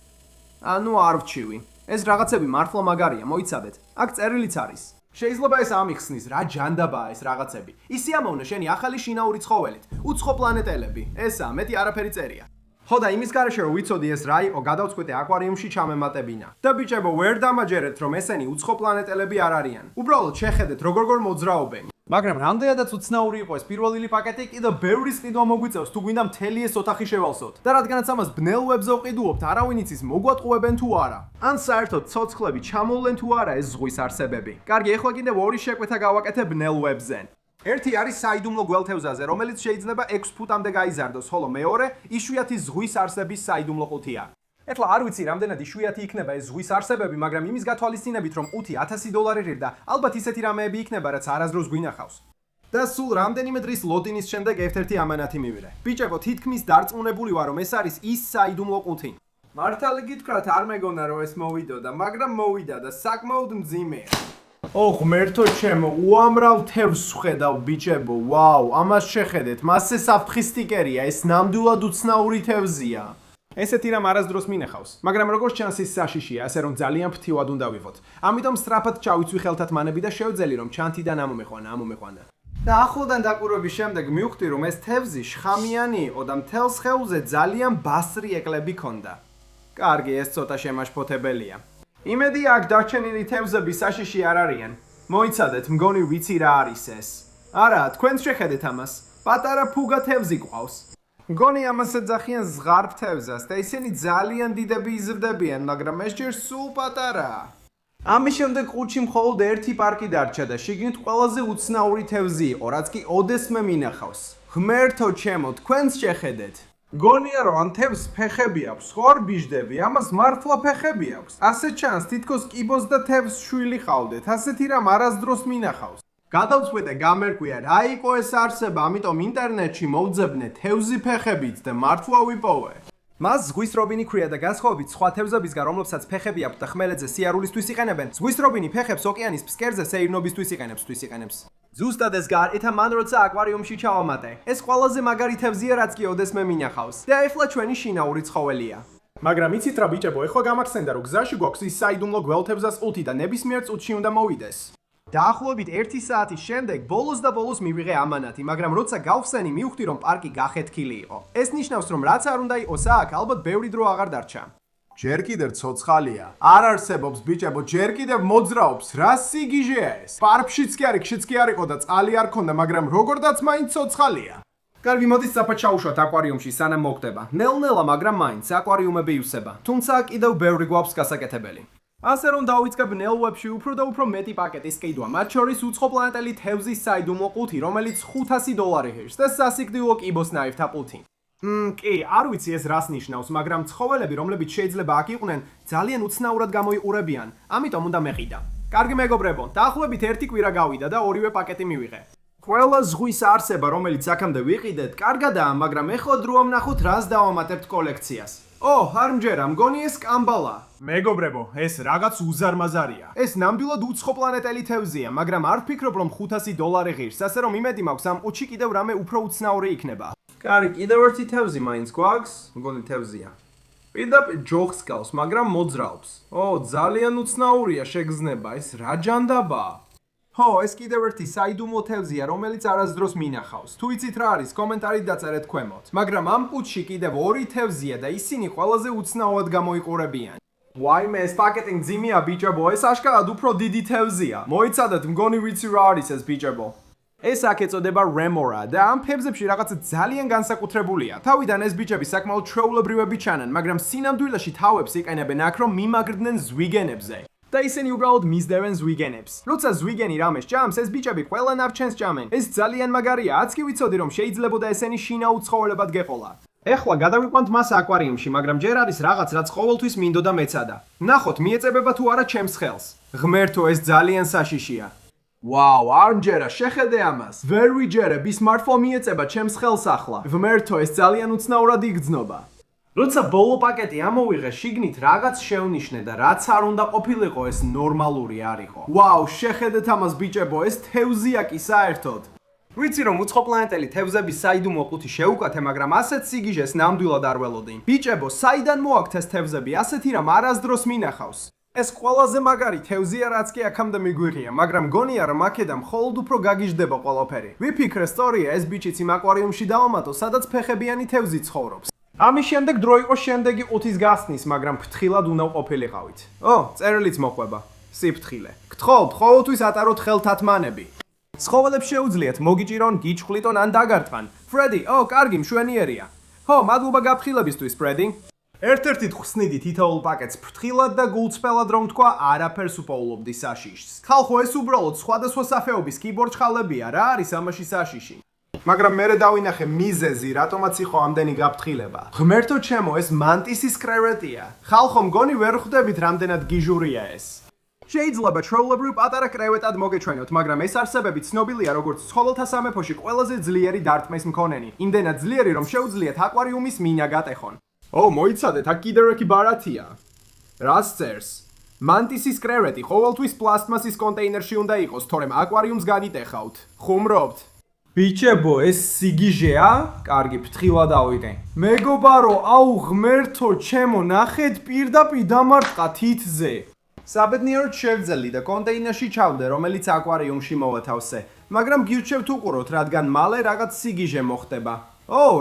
ანუ არ ვჩივი. ეს რაღაცები მართლა მაგარია, მოიცადეთ. აქ წერილიც არის. შეიძლება ეს ამიხსნის, რა ჯანდაბაა ეს რაღაცები. ისიამოვნე შენი ახალი შინაური ცხოველით. უცხოპლანეტელები. ესაა, მეტი არაფერი წერია. ხო და იმის გარეშე რომ ვიცოდი ეს რა იყო, გადავწყვიტე აკვარიუმში ჩამემატებინა. და ბიჭებო, ვერ დამაჯერეთ რომ ესენი უცხოპლანეტელები არ არიან. უბრალოდ შეხედეთ როგორ მოძრაობენ. მაგრამ რამდენადაც უცნაური იყო ეს პირველი პაკეტი, კიდევ ბევრი ყიდვა მოგვიწევს თუ გვინდა მთელი ეს ოთახი შევალსოთ. და რადგანაც ამას ბნელ ვებზე ვყიდუობთ, არავინ იცის მოგვატყუებენ თუ არა. ან საერთოდ ცოცხლები ჩამოვლენ თუ არა ეს ზღვის არსებები. კარგი, ეხლა კიდევ 2 შეკვეთა გავაკეთე ბნელ ვებზე. ერთი არის საიდუმლო გველთევზაზე, რომელიც შეიძლება 6 ფუტამდე გაიზარდოს, ხოლო მეორე იშვიათი ზღვის არსების საიდუმლო ყუთია. ეხლა არ ვიცი რამდენად იშვიათი იქნება ეს ზღვის არსებები, მაგრამ იმის გათვალისწინებით, რომ ყუთი $1000 რირდა, ალბათ ისეთი რამეები იქნება, რაც არასდროს გვინახავს. და სულ რამდენიმე დღის ლოდინის შემდეგ ერთ-ერთი ამანათი მივიღე. ბიჭებო, თითქმის დარწმუნებული ვარ, რომ ეს არის ის საიდუმლო ყუთი. მართალი გითხრათ, არ მეგონა რომ ეს მოვიდოდა, მაგრამ მოვიდა და საკმაოდ მძიმეა. ღმერთო ჩემო, უამრავ თევზს ვხედავ ბიჭებო, ვაუ, ამას შეხედეთ, მასზე საფრთხის სტიკერია, ეს ნამდვილად უცნაური თევზია. ესეთი რამ არასდროს მინახავს, მაგრამ როგორც ჩანს ის საშიშია, ასე რომ ძალიან ფრთივად უნდა ვიღოთ. ამიტომ სწრაფად ჩავიცვი ხელთათმანები და შევძელი რომ ჩანთიდან ამომეყვანა. და ახლოდან დაკვირვების შემდეგ მივხვდი რომ ეს თევზი შხამიანი იყო და მთელ სხეულზე ძალიან ბასრი ეკლები ჰქონდა. კარგი, ეს ცოტა შემაშფოთებელია. იმედი აქ დარჩენილი თევზები საშიში არ არიან. მოიცადეთ, მგონი ვიცი რა არის ეს. არა, თქვენც შეხედეთ ამას. პატარა ფუგა თევზი გვყავს. მგონი ამას ეძახიან ზღარბ თევზას და ისინი ძალიან დიდები იზრდებიან, მაგრამ ეს ჯერ სულ პატარაა. ამის შემდეგ ყუთში მხოლოდ ერთი პარკი დარჩა და შიგნით ყველაზე უცნაური თევზი იყო, რაც კი ოდესმე მინახავს. ღმერთო ჩემო, თქვენც შეხედეთ. გონია რომ ან თევზს ფეხები აქვს, ხო არ ბიждები, ამას მართლა ფეხები აქვს. ასე ჩანს, თითქოს კიბოს და თევზს შვილი ყავდეთ, ასეთი რამ არასდროს მინახავს. გადავწყვიტე გამერკვია რა იყო ეს არსება, ამიტომ ინტერნეტში მოვძებნე თევზი ფეხებით და მართლა ვიპოვე. მას ზღვის რობინი ქვია და განსხვავებით სხვა თევზებისგან, რომლებსაც ფეხები აქვს და ხმელეთზე სიარულისთვის იყენებენ, ზღვის რობინი ფეხებს ოკეანის ფსკერზე სეირნობისთვის იყენებს. ზუსტად ეს გარეთ მან როცა აკვარიუმში ჩავამატე. ეს ყველაზე მაგარი თევზია, რაც კი ოდესმე მინახავს. და ეხლა ჩვენი შინაური ცხოველია. მაგრამ იცით რა ბიჭებო, ეხლა გამახსენდა რომ გზაში გვაქვს ის საიდუმლო გველთევზას ყუთი და ნებისმიერ წუთში უნდა მოვიდეს. დაახლოებით 1 საათის შემდეგ ბოლოს მივიღე ამანათი, მაგრამ როცა გავხსენი, მივხვდი რომ პარკი გახეთქილი იყო. ეს ნიშნავს რომ რაც არ უნდა იყოს აქ, ალბათ ბევრი დრო აღარ დარჩა. ჯერ კიდევ ცოცხალია. არ არსებობს ბიჭებო, ჯერ კიდევ მოძრაობს. რა სიგიჟეა ეს? პარფშიც კი არის, ხშიც კი არ იყო და წყალი არ ქონდა, მაგრამ როგორდაც მაინც ცოცხალია. კარგი, მოდით საფად ჩაუშვათ აკვარიუმში, სანამ მოხდება. ნელ-ნელა, მაგრამ მაინც აკვარიუმები ივსება. თუმცა კიდევ ბევრი გვაქვს გასაკეთებელი. ასე რომ დავიწყებ ნელ-ვებში უფრო და უფრო მეტი პაკეტის ყიდვა, მათ შორის უცხოპლანეტელი თევზის საიდუმლო ყუთი, რომელიც $500 ღირს და სასიკვდილო კიბოსნაირთა ყუთი. კი, არ ვიცი ეს რას ნიშნავს, მაგრამ ცხოველები, რომლებიც შეიძლება აქ იყვნენ, ძალიან უცნაურად გამოიყურებიან, ამიტომ უნდა მეყიდა. კარგი მეგობრებო, დაახლოებით 1 კვირა გავიდა და ორივე პაკეტი მივიღე. ყველა ზღვის არსება, რომელიც აქამდე ვიყიდეთ, კარგადაა, მაგრამ ეხლა დროა ვნახოთ, რას დავამატებთ კოლექციას. არ მჯერა, მგონი ეს კამბალა. მეგობრებო, ეს რაღაც უზარმაზარია. ეს ნამდვილად უცხოპლანეტელი თევზია, მაგრამ არ ვფიქრობ, რომ $500 ღირს, ასე რომ იმედი მაქვს ამ ყუთში კიდევ რამე უფრო უცნაური იქნება. კარი, კიდევ ერთი თევზი მაინც გვაქვს? მგონი თევზია. პირდაპირ ჯოხს გავს, მაგრამ მოძრაობს. ძალიან უცნაურია შეგრძნება, ეს რა ჯანდაბაა? ეს კიდევ ერთი საიდუმლო თევზია, რომელიც არასდროს მინახავს. თუ იცით რა არის, კომენტარით დაწერეთ ქვემოთ. მაგრამ ამ ყუთში კიდევ 2 თევზია და ისინი ყველაზე უცნაურად გამოიყურებიან. ვაიმე, ეს პაკეტი მძიმეა ბიჭებო, ეს აშკარად უფრო დიდი თევზია. მოიცადეთ, მგონი ვიცი რა არის ეს ბიჭებო. ეს აქ ეწოდება რემორა და ამ თევზებში რაღაცა ძალიან განსაკუთრებულია. თავიდან ეს ბიჭები საკმაოდ ჩვეულებრივები ჩანან, მაგრამ სინამდვილეში თავებს იყენებენ აქ, რომ მიმაგრდნენ ზვიგენებზე. და ისინი უბრალოდ მისდევენ ზვიგენებს. როცა ზვიგენი რამეს ჭამს, ეს ბიჭები ყველა ნარჩენს ჭამენ. ეს ძალიან მაგარია, არც კი ვიცოდი რომ შეიძლებოდა ესენი შინაურ ცხოველებად გეყოლა. ეხლა გადავიყვანთ მას აკვარიუმში, მაგრამ ჯერ არის რაღაც, რაც ყოველთვის მინდოდა მეცადა. ნახოთ, მიეწებება თუ არა ჩემს ხელს. ღმერთო, ეს ძალიან საშიშია. ვაუ, არ მჯერა, შეხედე ამას. ვერ ვიჯერებ, ის მართლა მიეწება ჩემს ხელს ახლა. ღმერთო, ეს ძალიან უცნაურად იგრძნობა. როცა ბოლო პაკეტი ამოვიღე, შიგნით რაღაც შევნიშნე და რაც არ უნდა ყოფილიყო, ეს ნორმალური არ იყო. ვაუ, შეხედეთ ამას ბიჭებო, ეს თევზია კი საერთოდ. ვიცი რომ უცხოპლანეტელი თევზების საიდუმლო ყუთი შეუკათე, მაგრამ ასეთ სიგიჟეს ნამდვილად არ ველოდი. ბიჭებო, საიდან მოაქვთ ეს თევზები? ასეთი რამ არასდროს მინახავს. ეს ყველაზე მაგარი თევზია, რაც კი აქამდე მიგვიღია, მაგრამ გონია რომ აქედან მხოლოდ უფრო გაგიჟდება ყველაფერი. ვიფიქრე სწორია, ეს ბიჭიც იმ აკვარიუმში დავამატო, სადაც ფეხებიანი თევზი ცხოვრობს. ამის შემდეგ დრო იყო შემდეგი ყუთის გასნის, მაგრამ ფრთხილად უნდა ყოფილიყავით. წერილიც მოყვება. სიფრთხილე. გთხოვთ, ყოველთვის ატაროთ ხელთათმანები. ცხოველებს შეუძლიათ მოგიჭირონ, გიჩხვლიტონ ან დაგარტყან. ფრედი, კარგი, მშვენიერია. მადლობა გაფრთხილებისთვის, ფრედი. ერთ-ერთი ხსნიდი თითოეულ პაკეტს ფრთხილად და გულწრფელად რომ თქვა, არაფერს უპოულობდი საშიშს. ხალხო, ეს უბრალოდ სხვადასხვა სახეობის კიბორჩხალებია, რა არის ამაში საშიში? მაგრამ მე დავინახე მიზეზი, რატომაც იყო ამდენი გაფრთხილება. ღმერთო ჩემო, ეს მანტისის კრევეტია. ხალხო, მგონი ვერ ხვდებით რამდენად გიჟურია ეს. შეიძლება ჩვეულებრივ პატარა კრევეტად მოგეჩვენოთ, მაგრამ ეს არსებები ცნობილია როგორც ცხოველთა სამეფოში ყველაზე ძლიერი დარტყმის მქონენი. იმდენად ძლიერი, რომ შეუძლიათ აკვარიუმის მინა გატეხონ. მოიცადეთ, აქ კიდევ ერთი ბარათია. რას წერს? მანტისის კრევეტი ყოველთვის პლასტმასის კონტეინერში უნდა იყოს, თორემ აკვარიუმს განიტეხავთ. ხუმრობთ. ბიჭებო, ეს სიგიჟეა? კარგი, ფრთხილად ავიღე. მეგობარო, ღმერთო ჩემო, ნახეთ პირდაპირ დამარტყა თითზე. საბედნიეროდ შევძელი და კონტეინერში ჩავდე, რომელიც აკვარიუმში მოვათავსე. მაგრამ გირჩევთ უყუროთ, რადგან მალე რაღაც სიგიჟე მოხდება.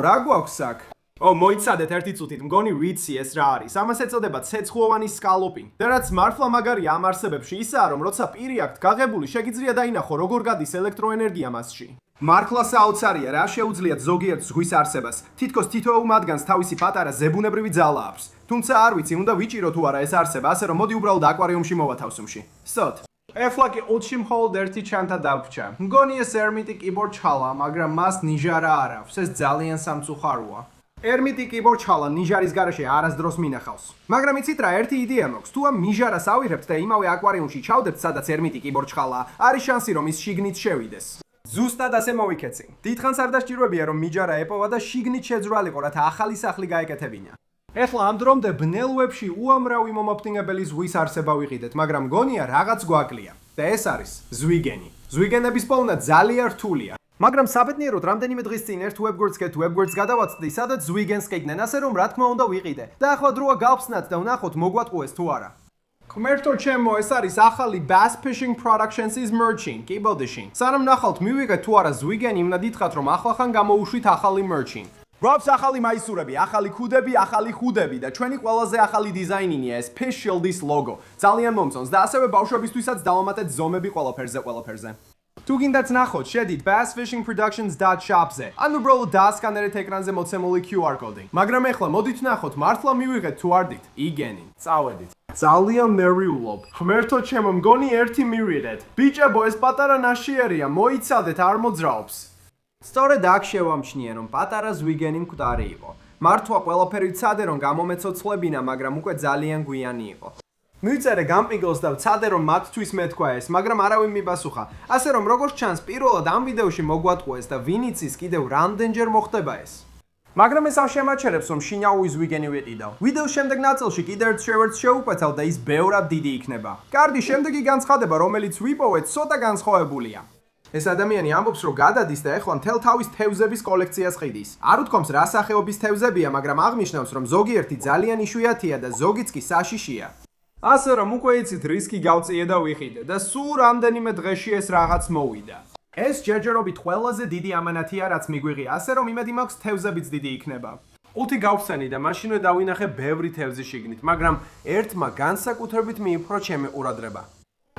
რა გვაქვს აქ? მოიცადეთ ერთი წუთით, მგონი ვიცი ეს რა არის. ამას ეწოდება ცეცხლოვანი სკალოპი. და რაც მართლა მაგარია ამ არსებებში ისაა, რომ როცა პირი აქვთ გაღებული, შეგიძლია დაინახო, როგორ გადის ელექტროენერგია მასში. მართლა საოცარია, რა შეუძლიათ ზოგიერთ ზღვის არსებას. თითქოს თითოეულ მათგანს თავისი პატარა ზებუნებრივი ძალა აქვს. თუმცა არ ვიცი, უნდა ვიჭირო თუ არა ეს არსება, ასე რომ მოდი უბრალოდ აკვარიუმში მოვათავსუმში. სოთ. ეხლა კი ყუთში მხოლოდ ერთი ჩანთა დაგვრჩა. მგონი ეს ერმიტი კიბორჩხალა, მაგრამ მას ნიჟარა არ აქვს. ეს ძალიან სამწუხაროა. ერმიტი კიბორ ჩალა ნიჟარის garaშე არასდროს მინახავს. მაგრამ იცით რა, ერთი იდეა მაქვს. თუ ამ ნიჟარას ავიღებთ და იმავე აკვარიუმში ჩავდებთ, სადაც ერმიტი კიბორ ჩხალა, არის შანსი რომ ის შიგნით შევიდეს. ზუსტად ასე მოვიქეცი. დიდხანს არ დასჭიროებია რომ მიჯარა ეპოვა და შიგნით შეძვრალიყო, რათა ახალი სახლი გაეკეთებინა. ეხლა ამ დრომდე ბნელვებში უამრავი მომაფრინებელი ზღვის არსება ვიყიდეთ, მაგრამ მგონია რაღაც გვაკლია. და ეს არის ზვიგენი. ზვიგენების პოვნა ძალიან რთულია. მაგრამ საბედნიეროდ რამდენიმე დღის წინ ერთ webguards გადავაცდი, სადაც ზვიგენს ყიდნენ, ასე რომ რა თქმა უნდა ვიყიდე. და ახლა დროა გავხსნათ და ვნახოთ მოგვატყუეს თუ არა. ღმერთო ჩემო, ეს არის ახალი Bass Fishing Productions-ის merch-ი, კიბოდიში. სანამ ნახავთ მივიღეთ თუ არა ზვიგენი, უნდა დიდხათ რომ ახლახან გამოუშვით ახალი merch-ი. გვაქვს ახალი მაისურები, ახალი ქუდები, ახალი ხუდები და ჩვენი ყველაზე ახალი დიზაინინია ეს Fish Shield-ის ლოგო. ძალიან მომწონს და ასევე ბავშვებისთვისაც დავამატეთ ზომები ყველაფერზე. თუ გინდათ ნახოთ, შედით bassfishingproductions.shop-ზე. ან უბრალოდ დაასკანერეთ ეკრანზე მოცემული QR კოდი. მაგრამ ეხლა მოდით ნახოთ, მართლა მივიღეთ თუ არ დით. იგენი. წავედით. ძალიან მერიულობ. ღმერთო ჩემო, მგონი ერთი მივიღეთ. ბიჭებო, ეს პატარა ნაშიერია, მოიცადეთ, არ მოძრაობს. სწორედ აქ შევამჩნიე, რომ პატარა ზვიგენი მკვდარი იყო. მართლა ყველაფერი ვცადე, რომ გამომეცოცხლებინა, მაგრამ უკვე ძალიან გვიანი იყო. მივწერე გამპიგელს და ვცადე რომ მათთვის მეთქვა ეს, მაგრამ არავინ მიპასუხა. ასე რომ როგორც ჩანს, პირველად ამ ვიდეოში მოგვატყუეს და ვინ იცის კიდევ რამდენჯერ მოხდება ეს. მაგრამ ეს არ შემაჩერებს რომ შინაური ზვიგენი ვიყიდავ. ვიდეოს შემდეგ ნაწილში კიდევ ერთ შევერტს შევუკვეთავ და ის ბევრად დიდი იქნება. კარგი, შემდეგი განცხადება, რომელიც ვიპოვეთ, ცოტა განსხვავებულია. ეს ადამიანი ამბობს, რომ გადადის და ეხლა მთელ თავის თევზების კოლექციას ყიდის. არ უთქვამს რა სახეობის თევზებია, მაგრამ აღნიშნავს, რომ ზოგიერთი ძალიან იშვიათია და ზოგიც კი საშიშია. ასე რომ უკვე იცით რისკი გავწიე და ვიყიდე და სულ რამდენიმე დღეში ეს რაღაც მოვიდა. ეს ჯერჯერობით ყველაზე დიდი ამანათია, რაც მიგვიღია, ასე რომ იმედი მაქვს თევზებიც დიდი იქნება. 5 გავხსენი და მაშინვე დავინახე ბევრი თევზი შიგნით, მაგრამ ერთმა განსაკუთრებით მიიფრო ჩემი ყურადღება.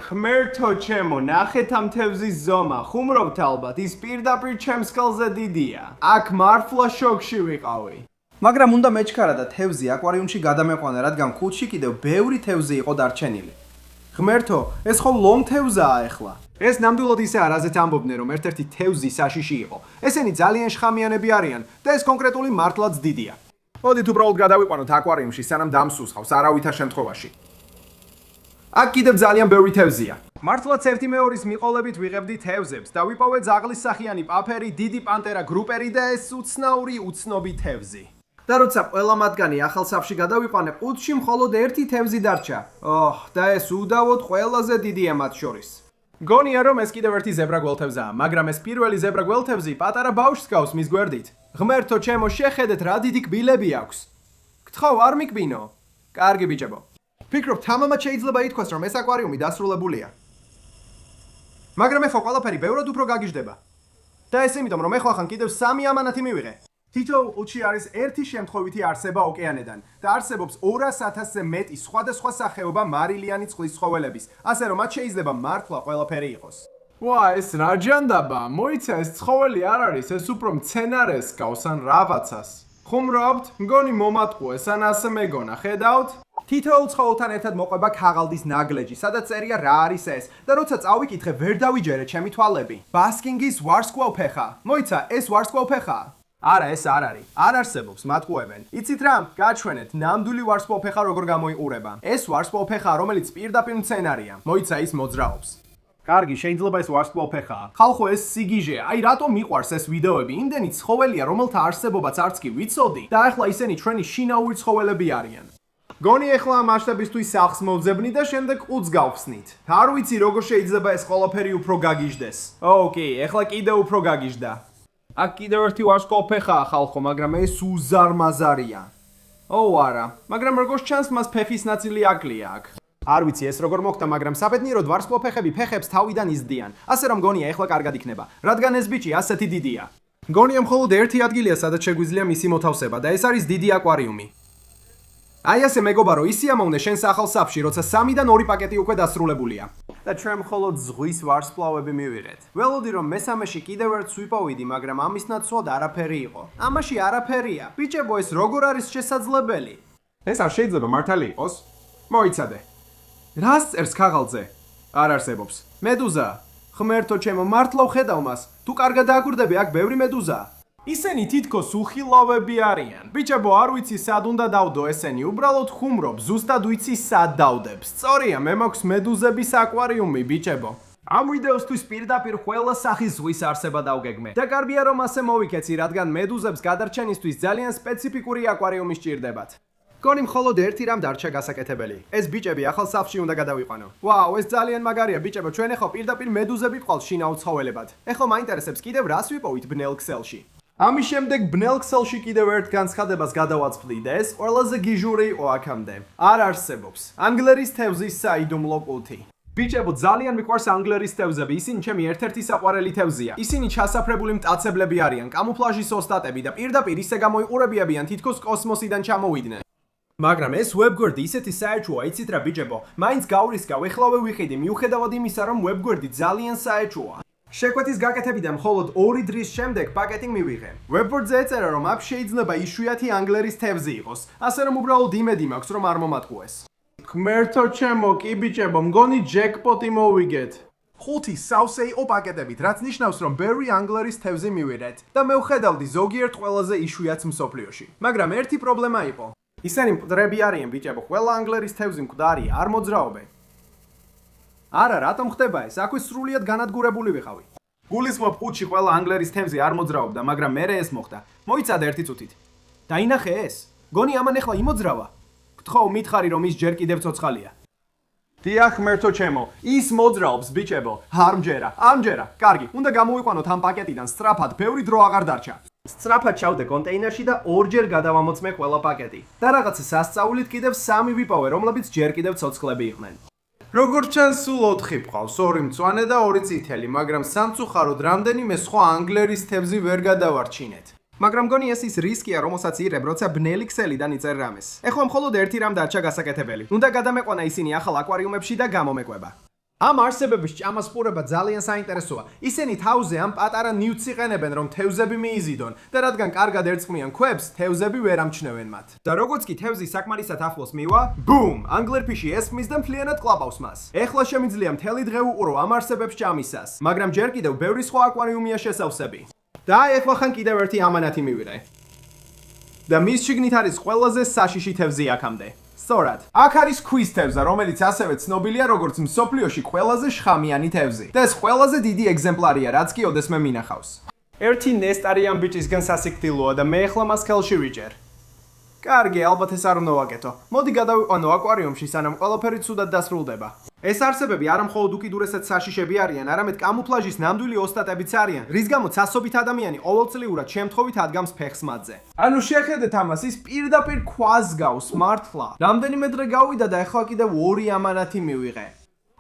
ღმერთო ჩემო, ნახეთ ამ თევზის ზომა, ხუმრობთ ალბათ, ის პირდაპირ ჩემს სკელზე დიდია. აქ მართლა შოკში ვიყავი. მაგრამ უნდა მეჩქარა და თევზი აკვარიუმში გადამეყვანა, რადგან ქუდში კიდევ ბევრი თევზი იყო დარჩენილი. ღმერთო, ეს ხო ლომ თევზაა ახლა. ეს ნამდვილად ისე არაზეთ ამბობდნენ, რომ ერთ-ერთი თევზი საშიში იყო. ესენი ძალიან შხამიანები არიან და ეს კონკრეტული მართლაც დიდია. მოდით უბრალოდ გადავიყვანოთ აკვარიუმში, სანამ დამსუსხავს არავითარ შემთხვევაში. აქ კიდევ ძალიან ბევრი თევზია. მართლაც ერთი მეორის მიყოლებით ვიღებდი თევზებს და ვიპოვე ძაღლისსახიანი პაფერი, დიდი პანტერა გრუპერი და ეს უცნობი თევზი. და როცა ყველა მათგანი ახალ სახლში გადავიყვანე, ყუთში მხოლოდ ერთი თევზი დარჩა. და ეს უდავოდ ყველაზე დიდია მათ შორის. გონია რომ ეს კიდევ ერთი ზებრა გველთევზაა, მაგრამ ეს პირველი ზებრა გველთევზი პატარა ბავშვს გავს მის გვერდით. ღმერთო ჩემო, შეხედეთ რა დიდი კბილები აქვს. გთხოვ, არ მიკბინო. კარგი ბიჭებო. ფიქრობ, თამამად შეიძლება ითქვას, რომ ეს აკვარიუმი დასრულებულია. მაგრამ ეხლა ყველაფერი ბევრად უფრო გაგიჟდება. და ეს იმიტომ, რომ ეხლა ხან კიდევ 3 ამანათი მივიღე. თითოეულ ყუთში არის ერთი შემთხვევითი არსება ოკეანედან და არსებობს 200,000-ზე მეტი სხვადასხვა სახეობა მარილიანი წყლის ცხოველების, ასე რომ მათ შეიძლება მართლა ყველაფერი იყოს. ვა, ეს რა ჯანდაბა, მოიცა ეს ცხოველი არ არის, ეს უფრო მცენარეს გავს ან რაღაცას. ხუმრობთ, მგონი მომატყუეს ან ასე მეგონა, ხედავთ? თითოეულ ცხოველთან ერთად მოყვება ქაღალდის ნაგლეჯი, სადაც წერია რა არის ეს და როცა წავიკითხე, ვერ დავიჯერე ჩემი თვალები. ბასკინგის ვარსკვლავფეხა. მოიცა, ეს ვარსკვლავფეხაა. არა, ეს არ არის. არ არსებობს, მატყუებენ. იცით რა? გაჩვენეთ, ნამდვილი ვარსკვლავფეხა როგორ გამოიყურება. ეს ვარსკვლავფეხაა, რომელიც პირდაპირ მცენარია. მოიცა, ის მოძრაობს. კარგი, შეიძლება ეს ვარსკვლავფეხაა. ხალხო, ეს სიგიჟეა. აი, რატომ მიყვარს ეს ვიდეოები? იმდენი ცხოველია, რომელთა არსებობაც არც კი ვიცოდი და ახლა ისინი ჩვენი შინაური ცხოველები არიან. გონი ეხლა ამ მასშტაბისთვის სახლს მოვძებნით და შემდეგ ყუთს გავხსნით. არ ვიცი როგორ შეიძლება ეს ყველაფერი უფრო გაგიჟდეს. ოკეი, ეხლა კიდევ უფრო გაგიჟდა. აქ კიდევ ერთი ვარსკვლავფეხაა ხალხო, მაგრამ ეს უზარმაზარია. არა, მაგრამ როგორც ჩანს, მას ფეხის ნაწილი აკლია აქ. არ ვიცი ეს როგორ მოხდა, მაგრამ საბედნიეროდ ვარსკვლავფეხები ფეხებს თავიდან იზრდიან. ასე რომ გონია ეხლა კარგად იქნება, რადგან ეს ბიჭი ასეთი დიდია. გონია მხოლოდ ერთი ადგილია, სადაც შეგვიძლია მისი მოთავსება და ეს არის დიდი აკვარიუმი. აი ასე მეგობარო, ისიამოვნე შენს ახალ სახლში, როცა 3-დან 2 პაკეტი უკვე დასრულებულია. და ჩვენ მხოლოდ ზღვის ვარსკვლავები მივიღეთ. ველოდი რომ მესამეში კიდევ ერთს ვიპოვიდი, მაგრამ ამის ნაცვლად არაფერი იყო. ამაში არაფერია. ბიჭებო, ეს როგორ არის შესაძლებელი? ეს არ შეიძლება მართალი იყოს. მოიცადე. რას წერს ქაღალდზე? არ არსებობს. მედუზა. ღმერთო ჩემო, მართლა ვხედავ მას. თუ კარგად დააკვირდები, აქ ბევრი მედუზაა. ისინი თითქოს უხილავები არიან. ბიჭებო, არ ვიცი სად უნდა დავდო ესენი, უბრალოდ ხუმრობ, ზუსტად ვიცი სად დავდებ. სწორია, მე მაქვს მედუზების აკვარიუმი, ბიჭებო. ამ ვიდეოსთვის პირდაპირ ყველა სახის ზღვის არსება დავგეგმე. და კარგია რომ ასე მოვიქეცი, რადგან მედუზებს გადარჩენისთვის ძალიან სპეციფიკური აკვარიუმი სჭირდებათ. გონი მხოლოდ ერთი რამ დარჩა გასაკეთებელი. ეს ბიჭები ახალ სახლში უნდა გადავიყვანო. ვაუ, ეს ძალიან მაგარია, ბიჭებო, ჩვენ ახლა პირდაპირ მედუზები ყავს შინაურ ცხოველებად. ეხლა მაინტერესებს კიდევ რას ვიპოვით ბნელ ქსელში. ამის შემდეგ ბნელ ქსელში კიდევ ერთ განცხადებას გადავაცვლი და ეს ყველაზე გიჟური იყო აქამდე. არ არსებობს. ანგლერის თევზის საიდუმლო კულტი. ბიჭებო, ძალიან მიყვარს ანგლერის თევზები, ისინი ჩემი ერთ-ერთი საყვარელი თევზია. ისინი ჩასაფრებული მტაცებლები არიან, კამუფლაჟის ოსტატები და პირდაპირ ისე გამოიყურებიებიან, თითქოს კოსმოსიდან ჩამოვიდნენ. მაგრამ ეს ვებგვერდი ისეთი საეჭვოა, იცით რა ბიჭებო, მაინც გავრისკავ, ეხლავე ვიხედი, მიუხედავად იმისა, რომ ვებგვერდი ძალიან საეჭვოა. შეკვეთის გაკეთებიდან მხოლოდ 2 დღის შემდეგ პაკეტი მივიღე. ვებგვერდზე ეწერა, რომ აქ შეიძლება იშვიათი ანგლერის თევზი იყოს, ასე რომ უბრალოდ იმედი მაქვს, რომ არ მომატყუეს. ღმერთო ჩემო, კი ბიჭებო, მგონი ჯეკპოტი მოვიგეთ. 5 სავსე იყო პაკეტებით, რაც ნიშნავს, რომ ბევრი ანგლერის თევზი მივიღეთ და მე ვხედავდი ზოგიერთ ყველაზე იშვიათს მსოფლიოში. მაგრამ ერთი პრობლემა იყო. ისინი მკვდრები არიან, ბიჭებო, ყველა ანგლერის თევზი მკვდარია, არ მოძრაობენ. არა, რატომ ხდება ეს? აქვე სრულიად განადგურებული ვიყავი. გულისხმობ 5-ში ყველა ანგლერის თევზი არ მოძრაობდა, მაგრამ მერე ეს მოხდა. მოიცადე ერთი წუთით. დაინახე ეს? გონი ამან ახლა იმოძრავა? გთხოვ, მითხარი, რომ ის ჯერ კიდევ ცოცხალია. დიახ, ღმერთო ჩემო, ის მოძრაობს, ბიჭებო. ამჯერა. კარგი, უნდა გამოვიყვანოთ ამ პაკეტიდან სწრაფად, ბევრი დრო აღარ დარჩა. სწრაფად ჩავდე კონტეინერში და ორჯერ გადავამოწმე ყველა პაკეტი. და რაღაცა სასწაულით კიდევ 3 ვიპოვე, რომლებიც ჯერ კიდევ ცოცხლები იყვნენ. როგორც ჩანს, სულ 4 ყავს, 2 მწვანე და 2 წითელი, მაგრამ სამწუხაროდ რამდენიმე სხვა ანგლერის თევზი ვერ გადავარჩინეთ. მაგრამ გონი ეს ის რისკია, რომელსაც იღებ, როცა ბნელი ქსელიდან იწერ რამეს. ეხლა მხოლოდ ერთი რამ დარჩა გასაკეთებელი. უნდა გადამეყვანა ისინი ახალ აკვარიუმებში და გამომეკვება. ამ არსებების ჭამას პურება ძალიან საინტერესოა. ისინი თავზე ამ პატარა ნიუტს იყენებენ, რომ თევზები მიიზიდონ და რადგან კარგად ერწყმიან ქვებს, თევზები ვერ ამჩნევენ მათ. და როგორც კი თევზი საკმარისად ახლოს მივა, ბუმ! ანგლერფიში ესხმის და მთლიანად კლაპავს მას. ეხლა შემიძლია მთელი დღე უყურო ამ არსებებს ჭამისას, მაგრამ ჯერ კიდევ ბევრი სხვა აკვარიუმია შესავსები. და ეხლა ხან კიდევ ერთი ამანათი მივიღე. და მის შიგნით არის ყველაზე საშიში თევზი აქამდე. სწორად. აქ არის ქვის თევზა, რომელიც ასევე ცნობილია როგორც მსოფლიოში ყველაზე შხამიანი თევზი. და ეს ყველაზე დიდი ეგზემპლარია, რაც კი ოდესმე მინახავს. ერთი ნესტარი ამ ბიჭისგან სასიკვდილოა და მე ახლა მას ხელში ვიჭერ. კარგი, ალბათ ეს არ უნდა ვაკეთო. მოდი გადავიყვანო აკვარიუმში, სანამ ყველაფერი ცუდად დასრულდება. ეს არსებები არა მხოლოდ უკიდურესად საშიშები არიან, არამედ კამუფლაჟის ნამდვილი ოსტატებიც არიან, რის გამოც ასობით ადამიანი ყოველწლიურად შემთხვევით ადგამს ფეხს მათზე. ანუ შეხედეთ ამას, ის პირდაპირ ქვას გავს მართლა. რამდენიმე დღე გავიდა და ახლა კიდევ 2 ამანათი მივიღე.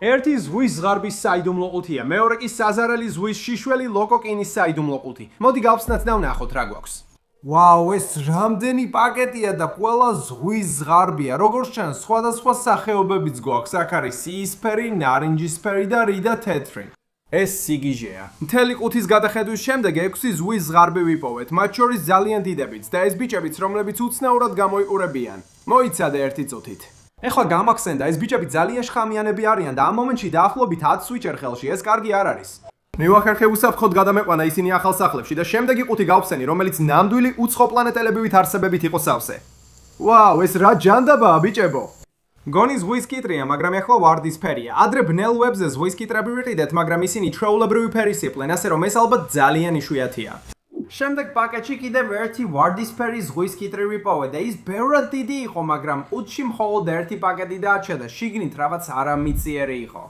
ერთი ზღვის ზღარბის საიდუმლო ყუთია, მეორე კი საზარელი ზღვის შიშველი ლოკოკინის საიდუმლო ყუთი. მოდი გავხსნათ და ვნახოთ რა გვაქვს. ვაუ, ეს რამდენი პაკეტია და ყველა ზღვის ზღარბია. როგორც ჩანს, სხვადასხვა სახეობებიც გვაქვს. აქ არის იისფერი, ნარინჯისფერი და რიდა თეთრი. ეს სიგიჟეა. მთელი ყუთის გადახედვის შემდეგ 6 ზღვის ზღარბი ვიპოვეთ, მათ შორის ძალიან დიდებიც და ეს ბიჭებიც, რომლებიც უცნაურად გამოიყურებიან. მოიცადე ერთი წუთით. ეხლა გამახსენდა, ეს ბიჭები ძალიან შხამიანები არიან და ამ მომენტში დაახლოებით 10 ვიჭერ ხელში, ეს კარგი არ არის. მივახერხე უსაფრთხოდ გადამეყვანა ისინი ახალ სახლებში და შემდეგი ყუთი გავხსენი, რომელიც ნამდვილი უცხო პლანეტელებივით არსებებით იყო სავსე. ვაუ, ეს რა ჯანდაბაა, ბიჭებო! გონი ზღვის კიტრია, მაგრამ ახლა ვარდისფერია. ადრე ბნელ ვებზე ზღვის კიტრები ვიყიდეთ, მაგრამ ისინი ჩვეულებრივი ფერის იყვნენ, ასე რომ ეს ალბათ ძალიან იშვიათია. შემდეგ პაკეტში კიდევ ერთი ვარდისფერი ზღვის კიტრი ვიპოვე და ის ბევრად დიდი იყო, მაგრამ ყუთში მხოლოდ ერთი პაკეტი დარჩა და შიგნით რაღაც არამიწიერი იყო.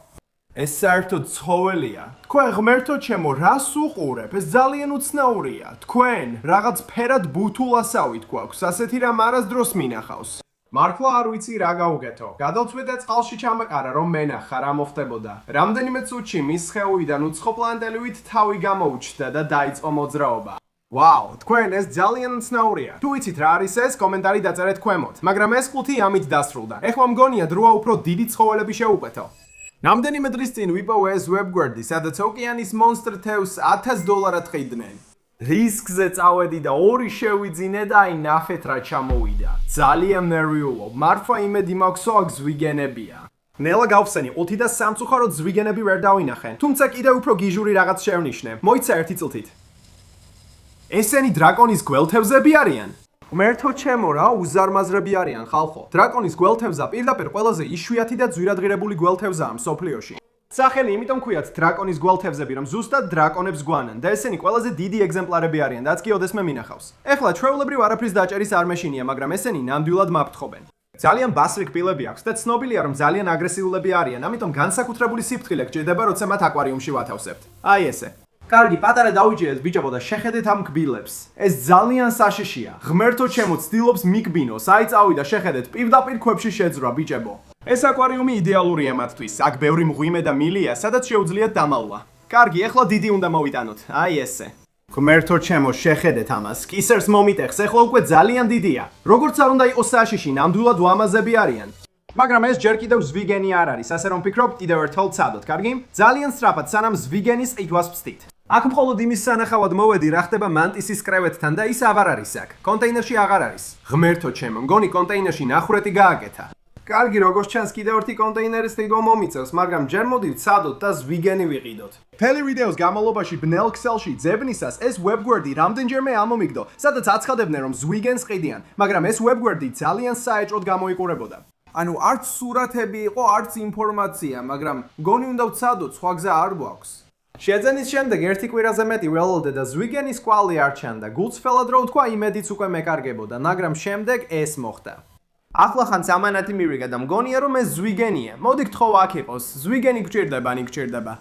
ეს საერთოდ ცხოველია. თქვენ ღმერთო ჩემო, რას უყურებ? ეს ძალიან უცნაურია. თქვენ რაღაც ფერად ბუთულასავით გვაქვს, ასეთი რამ არასდროს მინახავს. მართლა არ ვიცი რა გავუკეთო. გადავწვე და წყალში ჩამეყარა, რომ მენახა რა მოხდებოდა. რამდენიმე წუთში მის სხეულიდან უცხო პლანეტელივით თავი გამოუჩნდა და დაიწყო მოძრაობა. ვაუ, თქვენ ეს ძალიან უცნაურია. თუ იცით რა არის ეს, კომენტარი დაწერეთ ქვემოთ. მაგრამ ეს ყუთი ამით დასრულდა. ეხლა მგონია დროა უფრო დიდი ცხოველები შევუკეთო. რამდენიმე დღის წინ ვიპოვე ეს ვებგვერდი, სადაც ოკეანის მონსტრ თევზს $1000 ყიდნენ. რისკზე წავედი და 2 შევიძინე და აი ნახეთ რა ჩამოვიდა. ძალიან ნერვიულობ. მართლა იმედი მაქვს, აქ ზვიგენებია. ნელა გავხსენი, ყუთი და სამწუხაროდ ზვიგენები ვერ დავინახე. თუმცა კიდევ უფრო გიჟური რაღაც შევნიშნე. მოიცა ერთი წუთით. ესენი დრაკონის გველთევზები არიან? ღმერთო ჩემო, რა უზარმაზრები არიან ხალხო. დრაკონის გველთევზა პირდაპირ ყველაზე იშვიათი და ძვირადღირებული გველთევზაა მსოფლიოში. სახელი იმიტომ ქვიათ დრაკონის გველთევზები, რომ ზუსტად დრაკონებს გვანან და ესენი ყველაზე დიდი ეგზემპლარები არიან, რაც კი ოდესმე მინახავს. ეხლა ჩვეულებრივ არაფრის დაჭერის არ მეშინია, მაგრამ ესენი ნამდვილად მაფრთხობენ. ძალიან ბასრი კბილები აქვს და ცნობილია, რომ ძალიან აგრესიულები არიან, ამიტომ განსაკუთრებული სიფრთხილე გჭირდება, როცა მათ აკვარიუმში ვათავსებთ. აი ესე. კარგი, პატარა დავიჭირეთ ბიჭებო და შეხედეთ ამ კბილებს. ეს ძალიან საშიშია. ღმერთო ჩემო, ცდილობს მიკბინოს. აი წავიდა, შეხედეთ, პირდაპირ ქვებში შეძრა ბიჭებო. ეს აკვარიუმი იდეალურია მათთვის. აქ ბევრი მღვიმე და მილია, სადაც შეუძლიათ დამალვა. კარგი, ეხლა დიდი უნდა მოვიტანოთ. აი ესე. ღმერთო ჩემო, შეხედეთ ამას. კისერს მომიტეხს, ეხლა უკვე ძალიან დიდია. როგორც არ უნდა იყოს საშიში, ნამდვილად ლამაზები არიან. მაგრამ ეს ჯერ კიდევ ზვიგენი არ არის, ასე რომ ფიქრობ, კიდევ ერთხელ ცადოთ, კარგი? ძალიან სწრაფად, სანამ ზვიგენის ყიდვას ვცდით. აქ მხოლოდ იმის სანახავად მოვედი, რა ხდება მანტისის კრევეთთან და ის აღარ არის აქ. კონტეინერში აღარ არის. ღმერთო ჩემო, მგონი კონტეინერში ნახურეთი გააკეთა. კარგი, როგორც ჩანს, კიდევ ერთი კონტეინერის ყიდვა მომიწევს, მაგრამ ჯერ მოდი ვცადოთ და ზვიგენი ვიყიდოთ. მთელი ვიდეოს განმავლობაში ბნელ ქსელში ძებნისას ეს ვებგვერდი რამდენჯერმე ამომიგდო, სადაც აცხადებდნენ, რომ ზვიგენს ყიდიან, მაგრამ ეს ვებგვერდი ძალიან საეჭვოდ გამოიყურებოდა. ანუ არც სურათები იყო, არც ინფორმაცია, მაგრამ მგონი უნდა ვცადოთ, სხვა გზა არ გვაქვს. შეძენის შემდეგ ერთი კვირაზე მეტი ველოდე და ზვიგენის კვალი არ ჩანდა. გულწრფელად რო ვთქვა, იმედიც უკვე მეკარგებოდა, მაგრამ შემდეგ ეს მოხდა. ახლა ხან სამანათი მივიღე და მგონია რომ ეს ზვიგენია. მოდი გთხოვ აქ იყოს. ზვიგენი გჭირდება, ნი გჭირდება.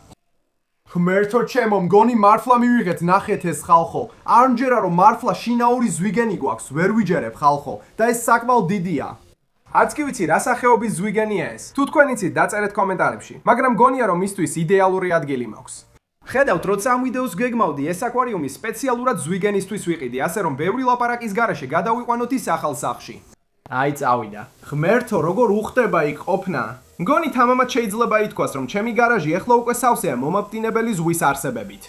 ღმერთო ჩემო, მგონი მართლა მივიღეთ, ნახეთ ეს ხალხო. არ მჯერა რომ მართლა შინაური ზვიგენი გვაქვს, ვერ ვიჯერებ ხალხო და ეს საკმაოდ დიდია. არც კი ვიცი რა სახეობის ზვიგენია ეს. თუ თქვენ იცით, დაწერეთ კომენტარებში. მაგრამ მგონია რომ მისთვის იდეალური ადგილი მაქვს. ხედავთ, როცა ამ ვიდეოს გეგმავდი, ეს აკვარიუმი სპეციალურად ზვიგენისთვის ვიყიდი, ასე რომ ბევრი ლაპარაკის გარეშე გადავიყვანოთ ის ახალ სახლში. აი წავიდა. ღმერთო, როგორ უხდება იქ ყოფნა? მგონი თამამად შეიძლება ითქვას, რომ ჩემი გარაჟი ეხლა უკვე სავსეა მომაპტინებელი ზღვის არსებებით.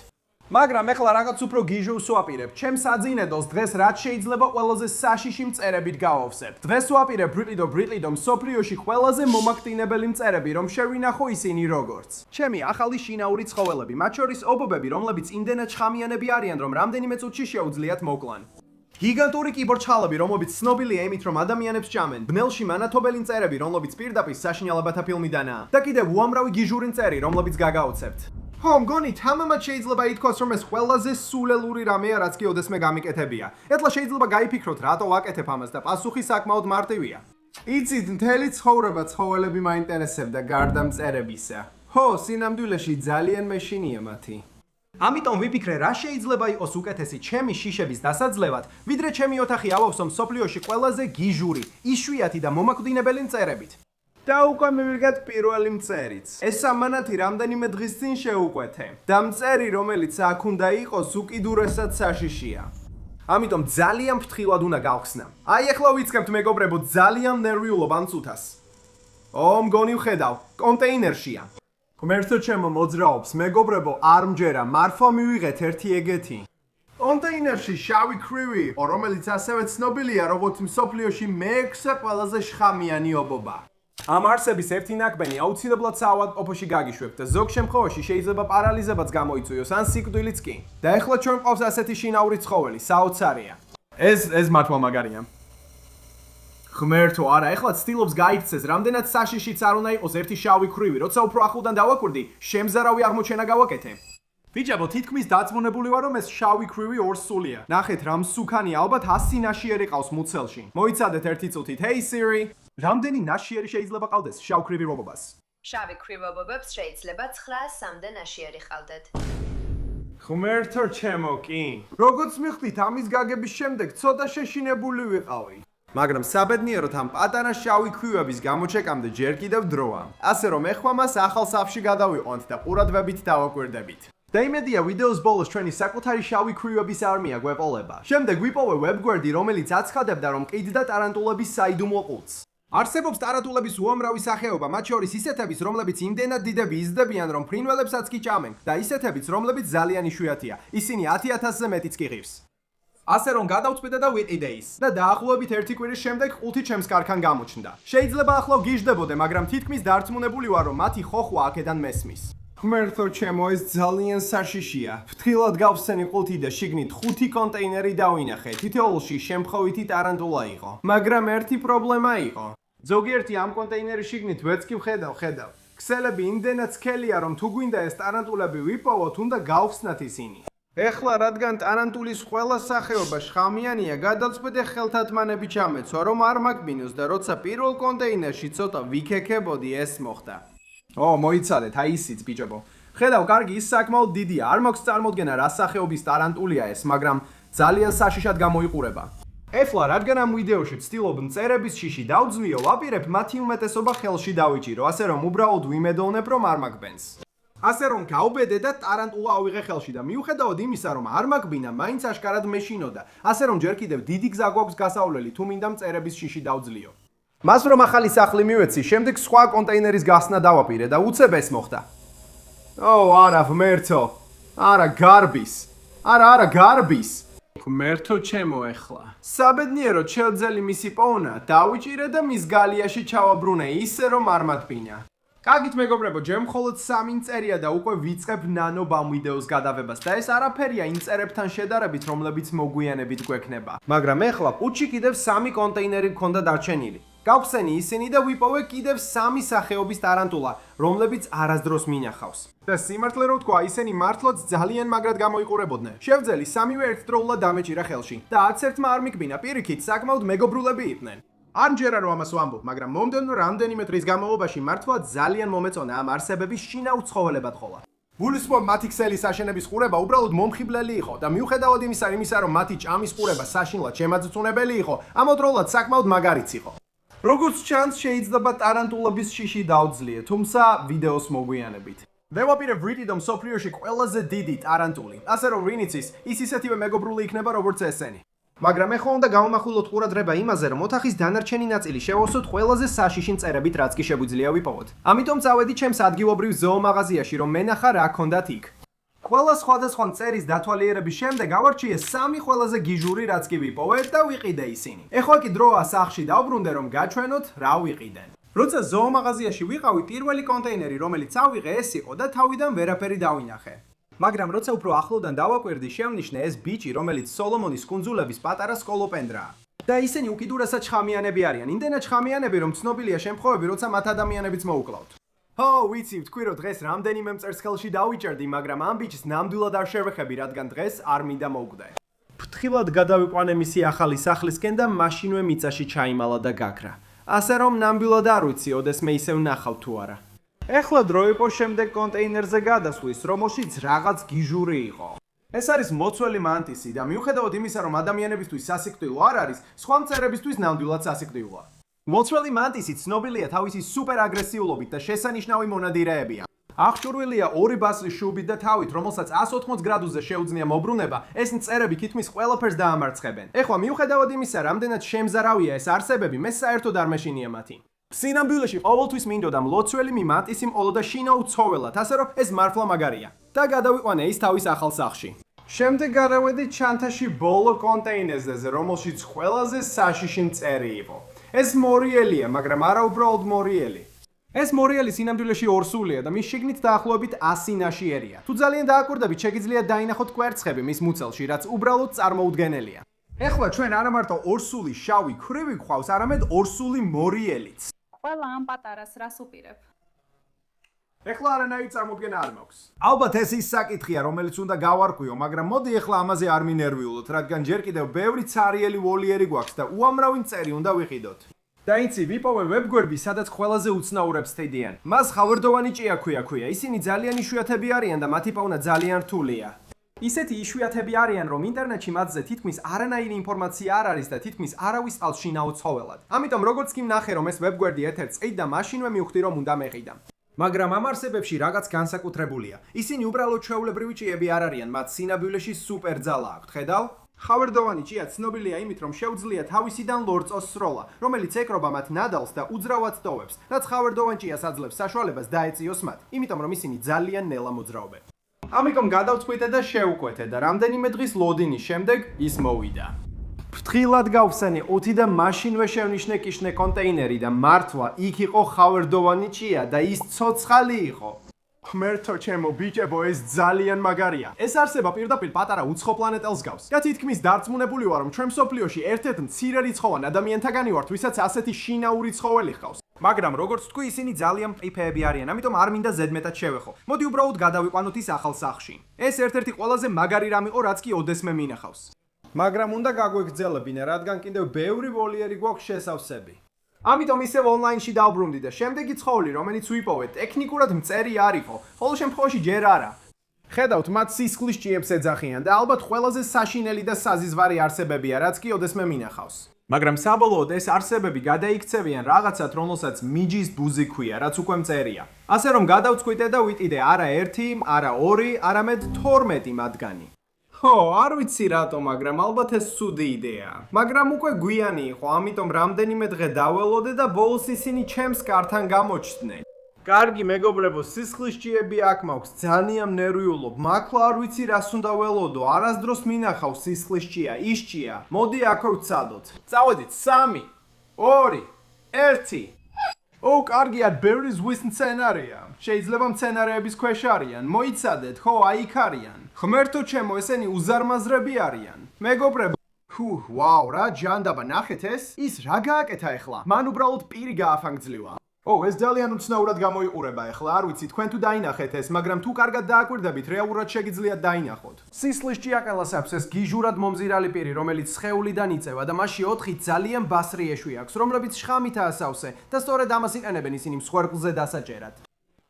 მაგრამ ეხლა რაღაც უფრო გიჟურს ვაპირებ. ჩემს აძინედოს დღეს რაც შეიძლება ყველაზე საშიში მწერებით გავავსებ. დღეს ვაპირებ ბრიტლიდო მსოფლიოში ყველაზე მომაქტინებელი მწერები, რომ შევინახო ისინი როგორც. ჩემი ახალი შინაური ცხოველები, მათ შორის ობობები, რომლებიც იმდენად შხამიანები არიან, რომ რამდენიმე წუთში შეუძლიათ მოკლან. გიგანტური კიბორჩხალები, რომლებიც ცნობილია იმით, რომ ადამიანებს ჭამენ, ბნელში მანათობელი მწერები, რომლებიც პირდაპირ საშინელებათა ფილმიდანაა და კიდევ უამრავი გიჟური მწერი, რომლებიც გაგაოცებთ. ხო, მგონი თამამად შეიძლება ითქვას, რომ ეს ყველაზე სულელური რამეა, რაც კი ოდესმე გამიკეთებია. ეთლა შეიძლება გაიფიქროთ, რატო ვაკეთებ ამას და პასუხი საკმაოდ მარტივია. იცით, მთელი ცხოვრება ცხოველები მაინტერესებდა გარდა მწერებისა. ხო, სინამდვილეში ძალიან მეშინია მათი. ამიტომ ვიფიქრე, რა შეიძლება იყოს უკეთესი ჩემი შიშების დასაძლევად, ვიდრე ჩემი ოთახი ავავსო მსოფლიოში ყველაზე გიჟური, იშვიათი და მომაკვდინებელი მწერებით. და უკვე მივიღეთ პირველი მწერიც. ეს სამანათი რამდენიმე დღის წინ შეუკვეთე. და მწერი, რომელიც აქ უნდა იყოს, უკიდურესად საშიშია. ამიტომ ძალიან ფრთხილად უნდა გავხსნა. აი ახლა ვიწყებთ მეგობრებო, ძალიან ნერვიულობ ამ წუთას. მგონი ვხედავ, კონტეინერშია. ღმერთო ჩემო, მოძრაობს, მეგობრებო, არ მჯერა, მართლა მივიღეთ ერთი ეგეთი. კონტეინერში შავი ქვრივი, რომელიც ასევე ცნობილია როგორც მსოფლიოში მე-6 ყველაზე შხამიანი ობობა. ამ არსების ერთი ნაკბენი აუცილებლად საავადმყოფოში გაგიშვებთ და ზოგ შემთხვევაში შეიძლება პარალიზებაც გამოიწვიოს ან სიკვდილიც კი. და ეხლა ჩვენ ყავს ასეთი შინაური ცხოველი, საოცარია. ეს მართლა მაგარია. ღმერთო, არა, ეხლა ცდილობს გაიქცეს, რამდენად საშიშიც არ უნდა იყოს ერთი შავი ქვრივი, როცა უფრო ახლოდან დავაკვირდი, შემზარავი აღმოჩენა გავაკეთე. ბიჭებო, თითქმის დაწმუნებული ვარ, რომ ეს შავი ქვრივი ორსულია. ნახეთ, რა მსუქანი, ალბათ 100 ნაშიერი ყავს მუცელში. მოიცადეთ ერთი წუთით. Hey Siri, რამდენი ნაშიერი შეიძლება ყავდეს შავ ქვრივი ობობას? შავი ქვრივობებს შეიძლება 900-მდე ნაშიერი ყავდეთ. ღმერთო ჩემო, კი. როგორც მიხდით, ამის გაგების შემდეგ ცოტა შეშინებული ვიყავი. მაგრამ საბედნიეროდ ამ პატარა შავი ქვრივების გამოჩეკამდე ჯერ კიდევ დროა. ასე რომ ეხლა მას ახალ სახლში გადავიყვანთ და ყურადღებით დავაკვირდებით. და იმედია ვიდეოს ბოლოს ჩვენი საკუთარი შავი ქვრივების არმია გვეპოვება. შემდეგ ვიპოვე ვებგვერდი, რომელიც აცხადებდა, რომ ყიდდა ტარანტულების საიდუმლო ყუთს. არსებობს ტარანტულების უამრავი სახეობა, მათ შორის ისეთების, რომლებიც იმდენად დიდები იზრდებიან, რომ ფრინველებსაც კი ჭამენ, და ისეთებიც, რომლებიც ძალიან იშვიათია. ისინი 10,000-ზე მეტიც კი ღირს. ასე რომ გადავწყვიტე და ვიყიდე ის. და დაახლოებით ერთი კვირის შემდეგ ყუთი ჩემს კარქან გამოჩნდა. შეიძლება ახლა ვგიჟდებოდე, მაგრამ თითქმის დარწმუნებული ვარ, რომ მათი ხოხვა აქედან მესმის. ღმერთო ჩემო, ეს ძალიან საშიშია. ფრთხილად გავხსენი ყუთი და შიგნით 5 კონტეინერი დავინახე. თითოეულში შემთხვევითი ტარანტულა იყო. მაგრამ ერთი პრობლემა იყო. ზოგიერთი ამ კონტეინერის შიგნით ვერც კი ვხედავ. ქსელები იმდენად სქელია, რომ თუ გვინდა ეს ტარანტულები ვიპოვოთ, უნდა გავხსნათ ისინი. ეხლა რადგან ტარანტულის ყველა სახეობა შხამიანია, გადავწყვეტე ხელთათმანები ჩამეცვა, რომ არ მაგბინოს და როცა პირველ კონტეინერში ცოტა ვიქექებოდი, ეს მოხდა. მოიცადეთ, აი ისიც ბიჭებო. ხედავ, კარგი, ის საკმაოდ დიდია. არ მაქვს წარმოდგენა რა სახეობის ტარანტულია ეს, მაგრამ ძალიან საშიშად გამოიყურება. ეხლა, რადგან ამ ვიდეოში ვცდილობ მწერების შიში დავძლიო, ვაპირებ მათი უმეტესობა ხელში დავიჭირო, ასე რომ უბრალოდ ვიმედოვნებ, რომ არ მაგბენს. ასე რომ გავბედე და ტარანტულა ავიღე ხელში და მიუხედავად იმისა, რომ არ მაგბინა, მაინც აშკარად მეშინოდა. ასე რომ ჯერ კიდევ დიდი გზა გვაქვს გასავლელი, თუ მინდა მწერების შიში დავძლიო. მას რომ ახალი სახლი მივეცი, შემდეგ სხვა კონტეინერის გასნა დავაპირე და უცებ ეს მოხდა. არა, ღმერთო. არა, გარბის. არა, გარბის. ღმერთო ჩემო ეხლა. საბედნიეროდ შეძლი მისი პოვნა, დავიჭირე და მის გალიაში ჩავაბრუნე ისე რომ არ მათბინა. კარგით მეგობრებო, ჯერ მხოლოდ 3 ინწერია და უკვე ვიწყებ ნანობ ამ ვიდეოს გადაღებას და ეს არაფერია ინწერებთან შედარებით, რომლებიც მოგვიანებით გვექნება. მაგრამ ეხლა ყუთში კიდევ 3 კონტეინერი მქონდა დარჩენილი. გავხსენი ისინი და ვიპოვე კიდევ 3 სახეობის ტარანტულა, რომლებიც არასდროს მინახავს. და სიმართლე რო ვთქვა, ისინი მართლაც ძალიან მაგრად გამოიყურებოდნენ. შევძელი 3-ვე ერთდროულად დამეჭირა ხელში და არც ერთმა არ მიკბინა, პირიქით, საკმაოდ მეგობრულები იყვნენ. არ მჯერა რომ ამას ვამბობ, მაგრამ მომდევნო რამდენიმე დღის განმავლობაში მართლა ძალიან მომეწონა ამ არსებების შინაურ ცხოველებად ყოლა. გულისხმობ მათი ქსელის აშენების ყურება უბრალოდ მომხიბლელი იყო და მიუხედავად იმისა, რომ მათი ჭამის ყურება საშინლად შემაძწუნებელი იყო, ამავდროულად საკმაოდ მაგარიც იყო. როგორც ჩანს, შეიძლება ტარანტულების შიში დავძლიე, თუმცა ვიდეოს მოგვიანებით. ვეპირებ ვრიტი და მსოფლიოში ყველაზე დიდი ტარანტული, ასე რომ ვინც ის ისეთივე მეგობრული იქნება როგორც ესენი. მაგრამ ეხლა უნდა გავამახვილოთ ყურადღება იმაზე, რომ ოთახის დანარჩენი ნაწილი შევოსოთ ყველაზე საშიში მწერებით, რაც კი შეგვიძლია ვიპოვოთ. ამიტომ წავედი ჩემს ადგილობრივ ზოომაღაზიაში, რომ მენახა რა ქონდათ იქ. ყველა სხვადასხვა მწერის დათვალიერების შემდეგ ავარჩიე 3 ყველაზე გიჟური, რაც კი ვიპოვე და ვიყიდე ისინი. ეხლა კი დროა სახლში დავბრუნდე, რომ გაჩვენოთ რა ვიყიდენ. როცა ზოომაღაზიაში ვიყავი, პირველი კონტეინერი, რომელიც ავიღე, ეს იყო და თავიდან ვერაფერი დავინახე. მაგრამ როცა უფრო ახლოდან დავაკვირდი, შემნიშნე ეს ბიჭი, რომელიც სოლომონის კუნძულების პატარა სკოლოპენდრაა. და ისინი უკიდურესად შხამიანები არიან. იმდენად შხამიანები, რომ ცნობილია შემთხვევები, როცა მათ ადამიანებიც მოუკლავთ. ვიცი, ვთქვი, რომ დღეს რამდენიმე მწერს ხელში დავიჭერდი, მაგრამ ამ ბიჭს ნამდვილად არ შევეხები, რადგან დღეს არ მინდა მოვკვდე. ფრთხილად გადავიყვანე მისი ახალი სახლისკენ და მაშინვე მიწაში ჩაიმალა და გაქრა. ასე რომ ნამდვილად არ ვიცი, ოდესმე ისევ ნახავ თუ არა. ეხლა დრო იყო შემდეგ კონტეინერზე გადასვლის, რომელშიც რაღაც გიჟური იყო. ეს არის მოცველი მანტისი და მიუხედავად იმისა, რომ ადამიანებისთვის სასიკვდილო არ არის, სხვა მწერებისთვის ნამდვილად სასიკვდილოა. მოცველი მანტისი ცნობილია თავისი სუპერ აგრესიულობით და შესანიშნავი მონადირეებია. აღჭურვილია 2 ბასრის შუბით და თავით, რომელსაც 180 გრადუსზე შეუძლია მობრუნება, ეს მწერები თითქმის ყველაფერს დაამარცხებენ. ეხლა მიუხედავად იმისა, რამდენად შემზარავია ეს არსებები, მე საერთოდ არ მეშინია მათი. სინამდვილეში ყოველთვის მინდოდა მლოცველი მანტისი მყოლო და შინაურ ცხოველად, ასე რომ ეს მართლა მაგარია. და გადავიყვანე ის თავის ახალ სახლში. შემდეგ გადავედი ჩანთაში ბოლო კონტეინერზე, რომელშიც ყველაზე საშიში მწერი იყო. ეს მორიელია, მაგრამ არა უბრალოდ მორიელი. ეს მორიელი სინამდვილეში ორსულია და მის შიგნით დაახლოებით 100 ნაშიერია. თუ ძალიან დააკვირდებით, შეგიძლიათ დაინახოთ კვერცხები მის მუცელში, რაც უბრალოდ წარმოუდგენელია. ეხლა ჩვენ არა მარტო ორსული შავი ქვრივი გვყავს, არამედ ორსული მორიელიც. ყველა ამ პატარას რას უპირებ? ეხლა არანაირი წარმოდგენა არ მაქვს. ალბათ ეს ის საკითხია, რომელიც უნდა გავარკვიო, მაგრამ მოდი ეხლა ამაზე არ მინერვიულოთ, რადგან ჯერ კიდევ ბევრი ცარიელი ვოლიერი გვაქვს და უამრავი მწერი უნდა ვიყიდოთ. და იცი, ვიპოვე ვებგვერდი, სადაც ყველაზე უცნაურებს თდიან. მას ხავერდოვანი ჭია ქვია. ისინი ძალიან იშვიათები არიან და მათი პოვნა ძალიან რთულია. ისეთი იშვიათები არიან, რომ ინტერნეტში მათზე თითქმის არანაირი ინფორმაცია არ არის და თითქმის არავის ყავს შინაურ ცხოველად. ამიტომ როგორც კი ვნახე, რომ ეს ვებგვერდი ერთ-ერთს ყიდდა, მაშინვე მივხვდი, რომ უნდა მეყიდა. მაგრამ ამ არსებებში რაღაც განსაკუთრებულია. ისინი უბრალოდ ჩვეულებრივი ჭიები არ არიან, მათ სინამდვილეში სუპერ ძალა აქვთ, ხედავ? ხავერდოვანი ჭია ცნობილია იმით, რომ შეუძლია თავისიდან ლორწოს სროლა, რომელიც ეკრობა მათ ნადალს და უძრავად ტოვებს, რაც ხავერდოვან ჭიას აძლევს საშუალებას დაეწიოს მათ, იმიტომ რომ ისინი ძალიან ნელა მოძრაობენ. ამიტომ გადავწყვიტე და შევუკვეთე და რამდენიმე დღის ლოდინის შემდეგ ის მოვიდა. ფრთხილად გავხსენი ყუთი და მაშინვე შევნიშნე კიშნე კონტეინერი და მართლა იქ იყო ხავერდოვანი ჭია და ის ცოცხალი იყო. ღმერთო ჩემო, ბიჭებო, ეს ძალიან მაგარია. ეს არსება პირდაპირ პატარა უცხო პლანეტელს გავს. და თითქმის დარწმუნებული ვარ, რომ ჩვენ მსოფლიოში ერთ-ერთ მცირე რიცხოვან ადამიანთაგანი ვართ, ვისაც ასეთი შინაური ცხოველი ჰყავს. მაგრამ როგორც თქვი, ისინი ძალიან მყიფეები არიან, ამიტომ არ მინდა ზედმეტად შევეხო. მოდი უბრალოდ გადავიყვანოთ ის ახალ სახლში. ეს ერთ-ერთი ყველაზე მაგარი რამ იყო, რაც კი ოდესმე მინახავს. მაგრამ უნდა გაგვეგრძელებინე, რადგან კიდევ ბევრი ვოლიერი გვაქვს შესავსები. ამიტომ ისევ ონლაინში დავბრუნდი და შემდეგი ცხოველი, რომელიც ვიპოვე, ტექნიკურად მწერი არ იყო, ხოლო შემთხვევაში ჯერ არა. ხედავთ, მათ სისხლის ჭიებს ეძახიან და ალბათ ყველაზე საშინელი და საზიზვარი არსებებია, რაც კი ოდესმე მინახავს. მაგრამ საბოლოოდ ეს არსებები გადაიქცევიან რაღაცად, რომელსაც მიჯის ბუზი ქვია, რაც უკვე მწერია. ასე რომ გადავწყვიტე და ვიტიდე არა 1, არა 2, არამედ 12 მათგანი. ხო, არ ვიცი რატო, მაგრამ ალბათ ეს ცუდი იდეაა. მაგრამ უკვე გვიანი იყო, ამიტომ რამდენიმე დღე დაველოდე და ბოლოს ისინი ჩემს კართან გამოჩნდნენ. კარგი მეგობრებო, სისხლის ჭიები აქ მაქვს, ძალიან ნერვიულობ, მართლა არ ვიცი რას უნდა ველოდო, არასდროს მინახავს სისხლის ჭია, ის ჭია. მოდი აქ ვცადოთ. წავედით 3, 2, 1. ო, კარგია, ბევრი ზღვის მცენარეა. შეიძლება მცენარეების ქვეშ არიან. მოიცადეთ, ხო, აი იქ არიან. ღმერთო ჩემო, ესენი უზარმაზრები არიან. მეგობრებო, ვაუ, რა ჯანდაბა, ნახეთ ეს? ის რა გააკეთა ეხლა? მან უბრალოდ პირი გააფანგძლივა. ო, ეს ძალიან უცნაურად გამოიყურება ეხლა, არ ვიცი, თქვენ თუ დაინახეთ ეს, მაგრამ თუ კარგად დააკვირდებით, რეალურად შეგიძლიათ დაინახოთ. სისხლის ჭიაყელას აქვს ეს გიჟურად მომზირალი პირი, რომელიც სხეულიდან იწევა და მასში 4 ძალიან ბასრი ეშვი აქვს, რომლებიც შხამითაა სავსე და სწორედ ამას იყენებენ ისინი მსხვერპლზე დასაჭერად.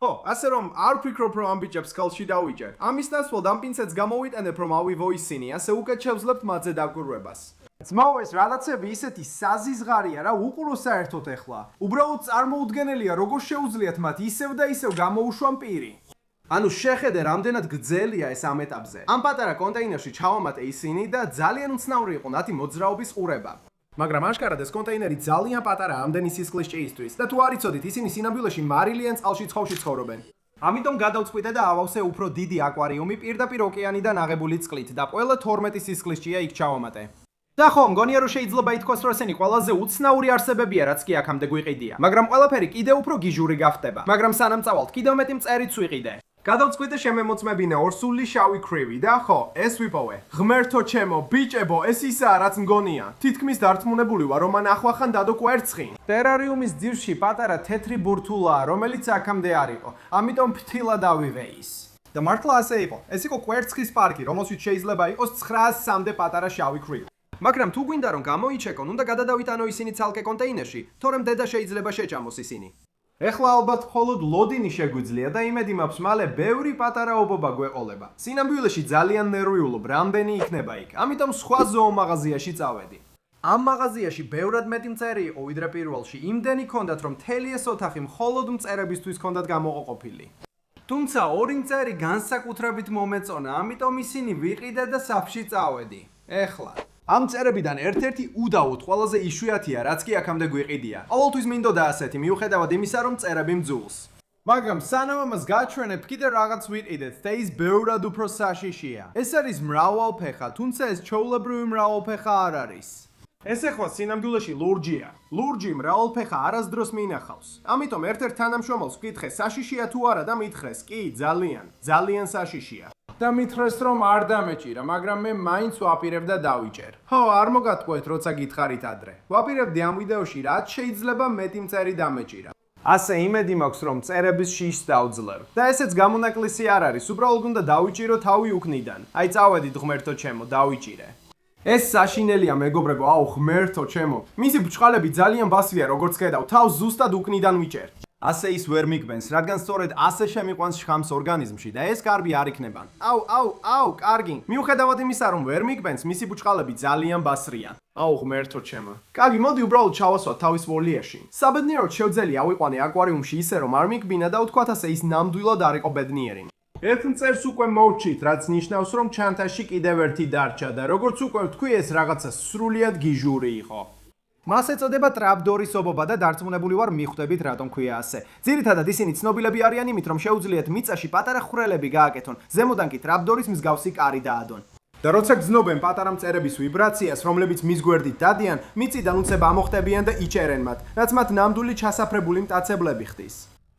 ო, ასე რომ არ ვფიქრობ, რომ ამ ბიჭებს სკალში დავიჭერ. ამის ნაცვლად ამ პინცეტს გამოვიტანებ, რომ ავივო ისინი, ასე უკეთ შევძლებთ მათზე დაკვირვებას. ძმაო, ეს რაღაცები ისეთი საზიზღარია რა, უყურო საერთოდ ეხლა. უბრალოდ წარმოუდგენელია, როგორ შეუძლიათ მათ ისევ და ისევ გამოუშვან პირი. ანუ შეხედე, რამდენად გრძელია ეს ამ ეტაპზე. ამ პატარა კონტეინერში ჩავამატე ისინი და ძალიან უცნაური იყო მათი მოძრაობის ყურება. მაგრამ აშკარად ეს კონტეინერი ძალიან პატარაა ამდენი სისხლის ჭიისთვის და თუ არ იცოდით, ისინი სინამდვილეში მარილიან წყალში ცხოვში ცხოვრობენ. ამიტომ გადავწყვიტე და ავავსე უფრო დიდი აკვარიუმი პირდაპირ ოკეანიდან აღებული წყლით და ყველა 12 სისხლის ჭია იქ ჩავამატე. და ხო, მგონია რომ შეიძლება ითქვას, რომ ესენი ყველაზე უცნაური არსებებია, რაც კი აქამდე გვიყიდია. მაგრამ ყველაფერი კიდევ უფრო გიჟური გახდება. მაგრამ სანამ წავალთ, კიდევ მეტი მწერიც ვიყიდე. გადავწყვიტე შემემოწმებინე ორსული შავი ქრივი და ხო, ეს ვიპოვე. ღმერთო ჩემო, ბიჭებო, ეს ისაა, რაც მგონია. თითქმის დარწმუნებული ვარ, რომ მან ახვახან დადო კვერცხი. ტერარიუმის ძირში პატარა თეთრი ბურთულაა, რომელიც აქამდე არ იყო. ამიტომ ფრთილად ავივე ის. და მართლა ასე იყო. ეს იყო კვერცხის პარკი, რომელშიც შეიძლება იყოს 900-მდე პატარა შავი ქრივი. მაგრამ თუ გვინდა რომ გამოიჩეკონ, უნდა გადადავიტანო ისინი ცალკე კონტეინერში, თორემ დედა შეიძლება შეჭამოს ისინი. ეხლა ალბათ მხოლოდ ლოდინი შეგვიძლია და იმედი მაქვს, მალე ბევრი პატარა ობობა გვეყოლება. სინამდვილეში ძალიან ნერვიულობ, რამდენი იქნება იქ. ამიტომ სხვა ზოომაღაზიაში წავედი. ამ მაღაზიაში ბევრად მეტი მწერი იყო, ვიდრე პირველში. იმდენი ჰქონდათ, რომ მთელი ეს ოთახი მხოლოდ მწერებისთვის ჰქონდათ გამოყოფილი. თუმცა ორი მწერი განსაკუთრებით მომეწონა, ამიტომ ისინი ვიყიდე და სახლში წავედი. ეხლა ამ მწერებიდან ერთ-ერთი უდაოდ ყველაზე იშვიათია, რაც კი აქამდე გვიყიდია. ყოველთვის მინდოდა ასეთი, მიუხედავად იმისა, რომ მწერები მძულს. მაგრამ სანამ ამას გაჩვენებ, კიდევ რაღაც ვიყიდეთ და ის ბევრად უფრო საშიშია. ეს არის მრავალფეხა, თუმცა ეს ჩვეულებრივი მრავალფეხა არ არის. ეს ახლა სინამდვილეში ლურჯია. ლურჯი მრავალფეხა არასდროს მინახავს. ამიტომ ერთ-ერთ თანამშრომელს ვკითხე, საშიშია თუ არა და მითხრეს, კი, ძალიან საშიშია. და მითხრეს, რომ არ დამეჭირა, მაგრამ მე მაინც ვაპირებ და დავიჭერ. ხო, არ მოგატყუეთ, როცა გითხარით ადრე. ვაპირებდი ამ ვიდეოში, რაც შეიძლება მეტი მწერი დამეჭირა. ასე იმედი მაქვს, რომ მწერების შიშს დავძლევ. და ესეც გამონაკლისი არ არის, უბრალოდ უნდა დავიჭირო თავი უკნიდან. აი წავედით, ღმერთო ჩემო, დავიჭირე. ეს საშინელია, მეგობრებო, აუ ღმერთო ჩემო. მისი ბჭყალები ძალიან ბასია, როგორც ხედავ, თავს ზუსტად უკნიდან ვიჭერ. ასე ის ვერ მიგბენს, რადგან სწორედ ასე შემიყვანს შხამს ორგანიზმში და ეს კარბი არ იქნებან. აუ, კარგი. მიუხედავად იმისა, რომ ვერ მიგბენს, მისი ბჭყალები ძალიან ბასრია. აუ ღმერთო ჩემო. კარგი, მოდი უბრალოდ ჩავასვათ თავის ვოლიერში. საბედნიეროდ შევძელი ავიყვანე აკვარიუმში ისე, რომ არ მიგბინა და ვთქვათ ასე ის ნამდვილად არ იყო ბედნიერი. ერთ მწერს უკვე მოვჭით, რაც ნიშნავს, რომ ჩანთაში კიდევ ერთი დარჩა და როგორც უკვე ვთქვი, ეს რაღაცა სრულიად გიჟური იყო. მას ეწოდება ტრაპდორის ობობა და დარწმუნებული ვარ მიხვდებით რატომ ქვია ასე. ძირითადად ისინი ცნობილები არიან იმით, რომ შეუძლიათ მიწაში პატარა ხვრელები გააკეთონ, ზემოდან კი ტრაპდორის მსგავსი კარი დაადონ. და როცა გრძნობენ პატარა მწერების ვიბრაციას, რომლებიც მის გვერდით დადიან, მიწიდან უცებ ამოხტებიან და იჭერენ მათ, რაც მათ ნამდვილი ჩასაფრებული მტაცებლები ხდის.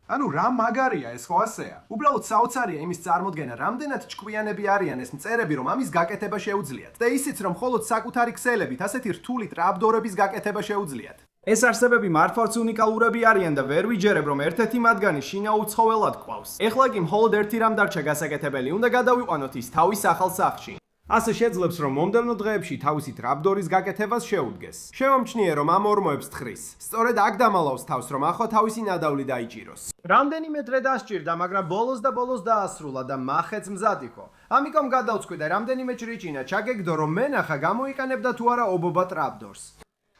ანუ რა მაგარია ეს ხო ასეა? უბრალოდ საოცარია იმის წარმოდგენა, რამდენად ჭკვიანები არიან ეს მწერები, რომ ამის გაკეთება შეუძლიათ. და ისიც რომ მხოლოდ საკუთარი ქსელებით ასეთი რთული ტრაპდორების გაკეთება შეუძლიათ. ეს არსებები მართლაც უნიკალურები არიან და ვერ ვიჯერებ, რომ ერთ-ერთი მათგანი შინაურ ცხოველად ყავს. ეხლა კი მხოლოდ ერთი რამ დარჩა გასაკეთებელი, უნდა გადავიყვანოთ ის თავის ახალ სახლში. ასე შეძლებს, რომ მომდევნო დღეებში თავისი ტრაპდორის გაკეთებას შეუდგეს. შემომჩნია, რომ ამ ორმოებს თხრის. სწორედ აქ დამალავს თავს, რომ ახლა თავისი ნადავლი დაიჭიროს. რამდენიმე დღე დასჭირდა, მაგრამ ბოლოს დაასრულა და მახეც მზად იყო. ამიტომ გადავწყვიტე და რამდენიმე ჭრიჭინა ჩაგეგდო, რომ მენახა გამოიყენებდა თუ არა ობობა ტრაპდორს.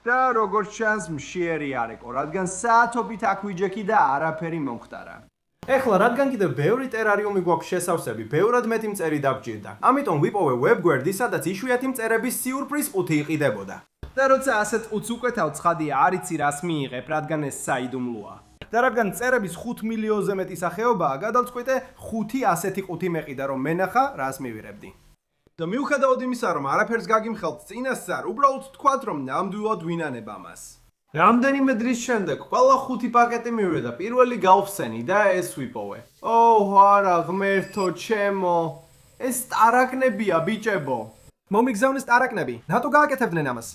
და როგორც ჩანს, მშიერი არ იყო, რადგან საათობით აქ ვიჯექი და არაფერი მომხდარა. ეხლა რადგან კიდევ ბევრი ტერარიუმი გვაქვს შესავსები, ბევრად მეტი მწერი დაგჭირდა. ამიტომ ვიპოვე ვებგვერდი, სადაც იშვიათი მწერების სიურპრიზ ყუთი იყიდებოდა. და როცა ასეთ ყუთს უკეთავ, ცხადია არ იცი რას მიიღებ, რადგან ეს საიდუმლოა. და რადგან მწერების 5 მილიონზე მეტი სახეობაა, გადავწყვიტე 5 ასეთი ყუთი მეყიდა, რომ მენახა რას მივიღებდი. და მიუხედავად იმისა, რომ არაფერს გაგიმხელთ წინასწარ, უბრალოდ თქვათ, რომ ნამდვილად ვინანებ ამას. რამდენიმე დღის შემდეგ ყველა 5 პაკეტი მივიღე და პირველი გავხსენი და ეს ვიპოვე. არა, ღმერთო ჩემო, ეს ტარაკნებია, ბიჭებო. მომიგზავნეს ტარაკნები. რატო გააკეთებდნენ ამას?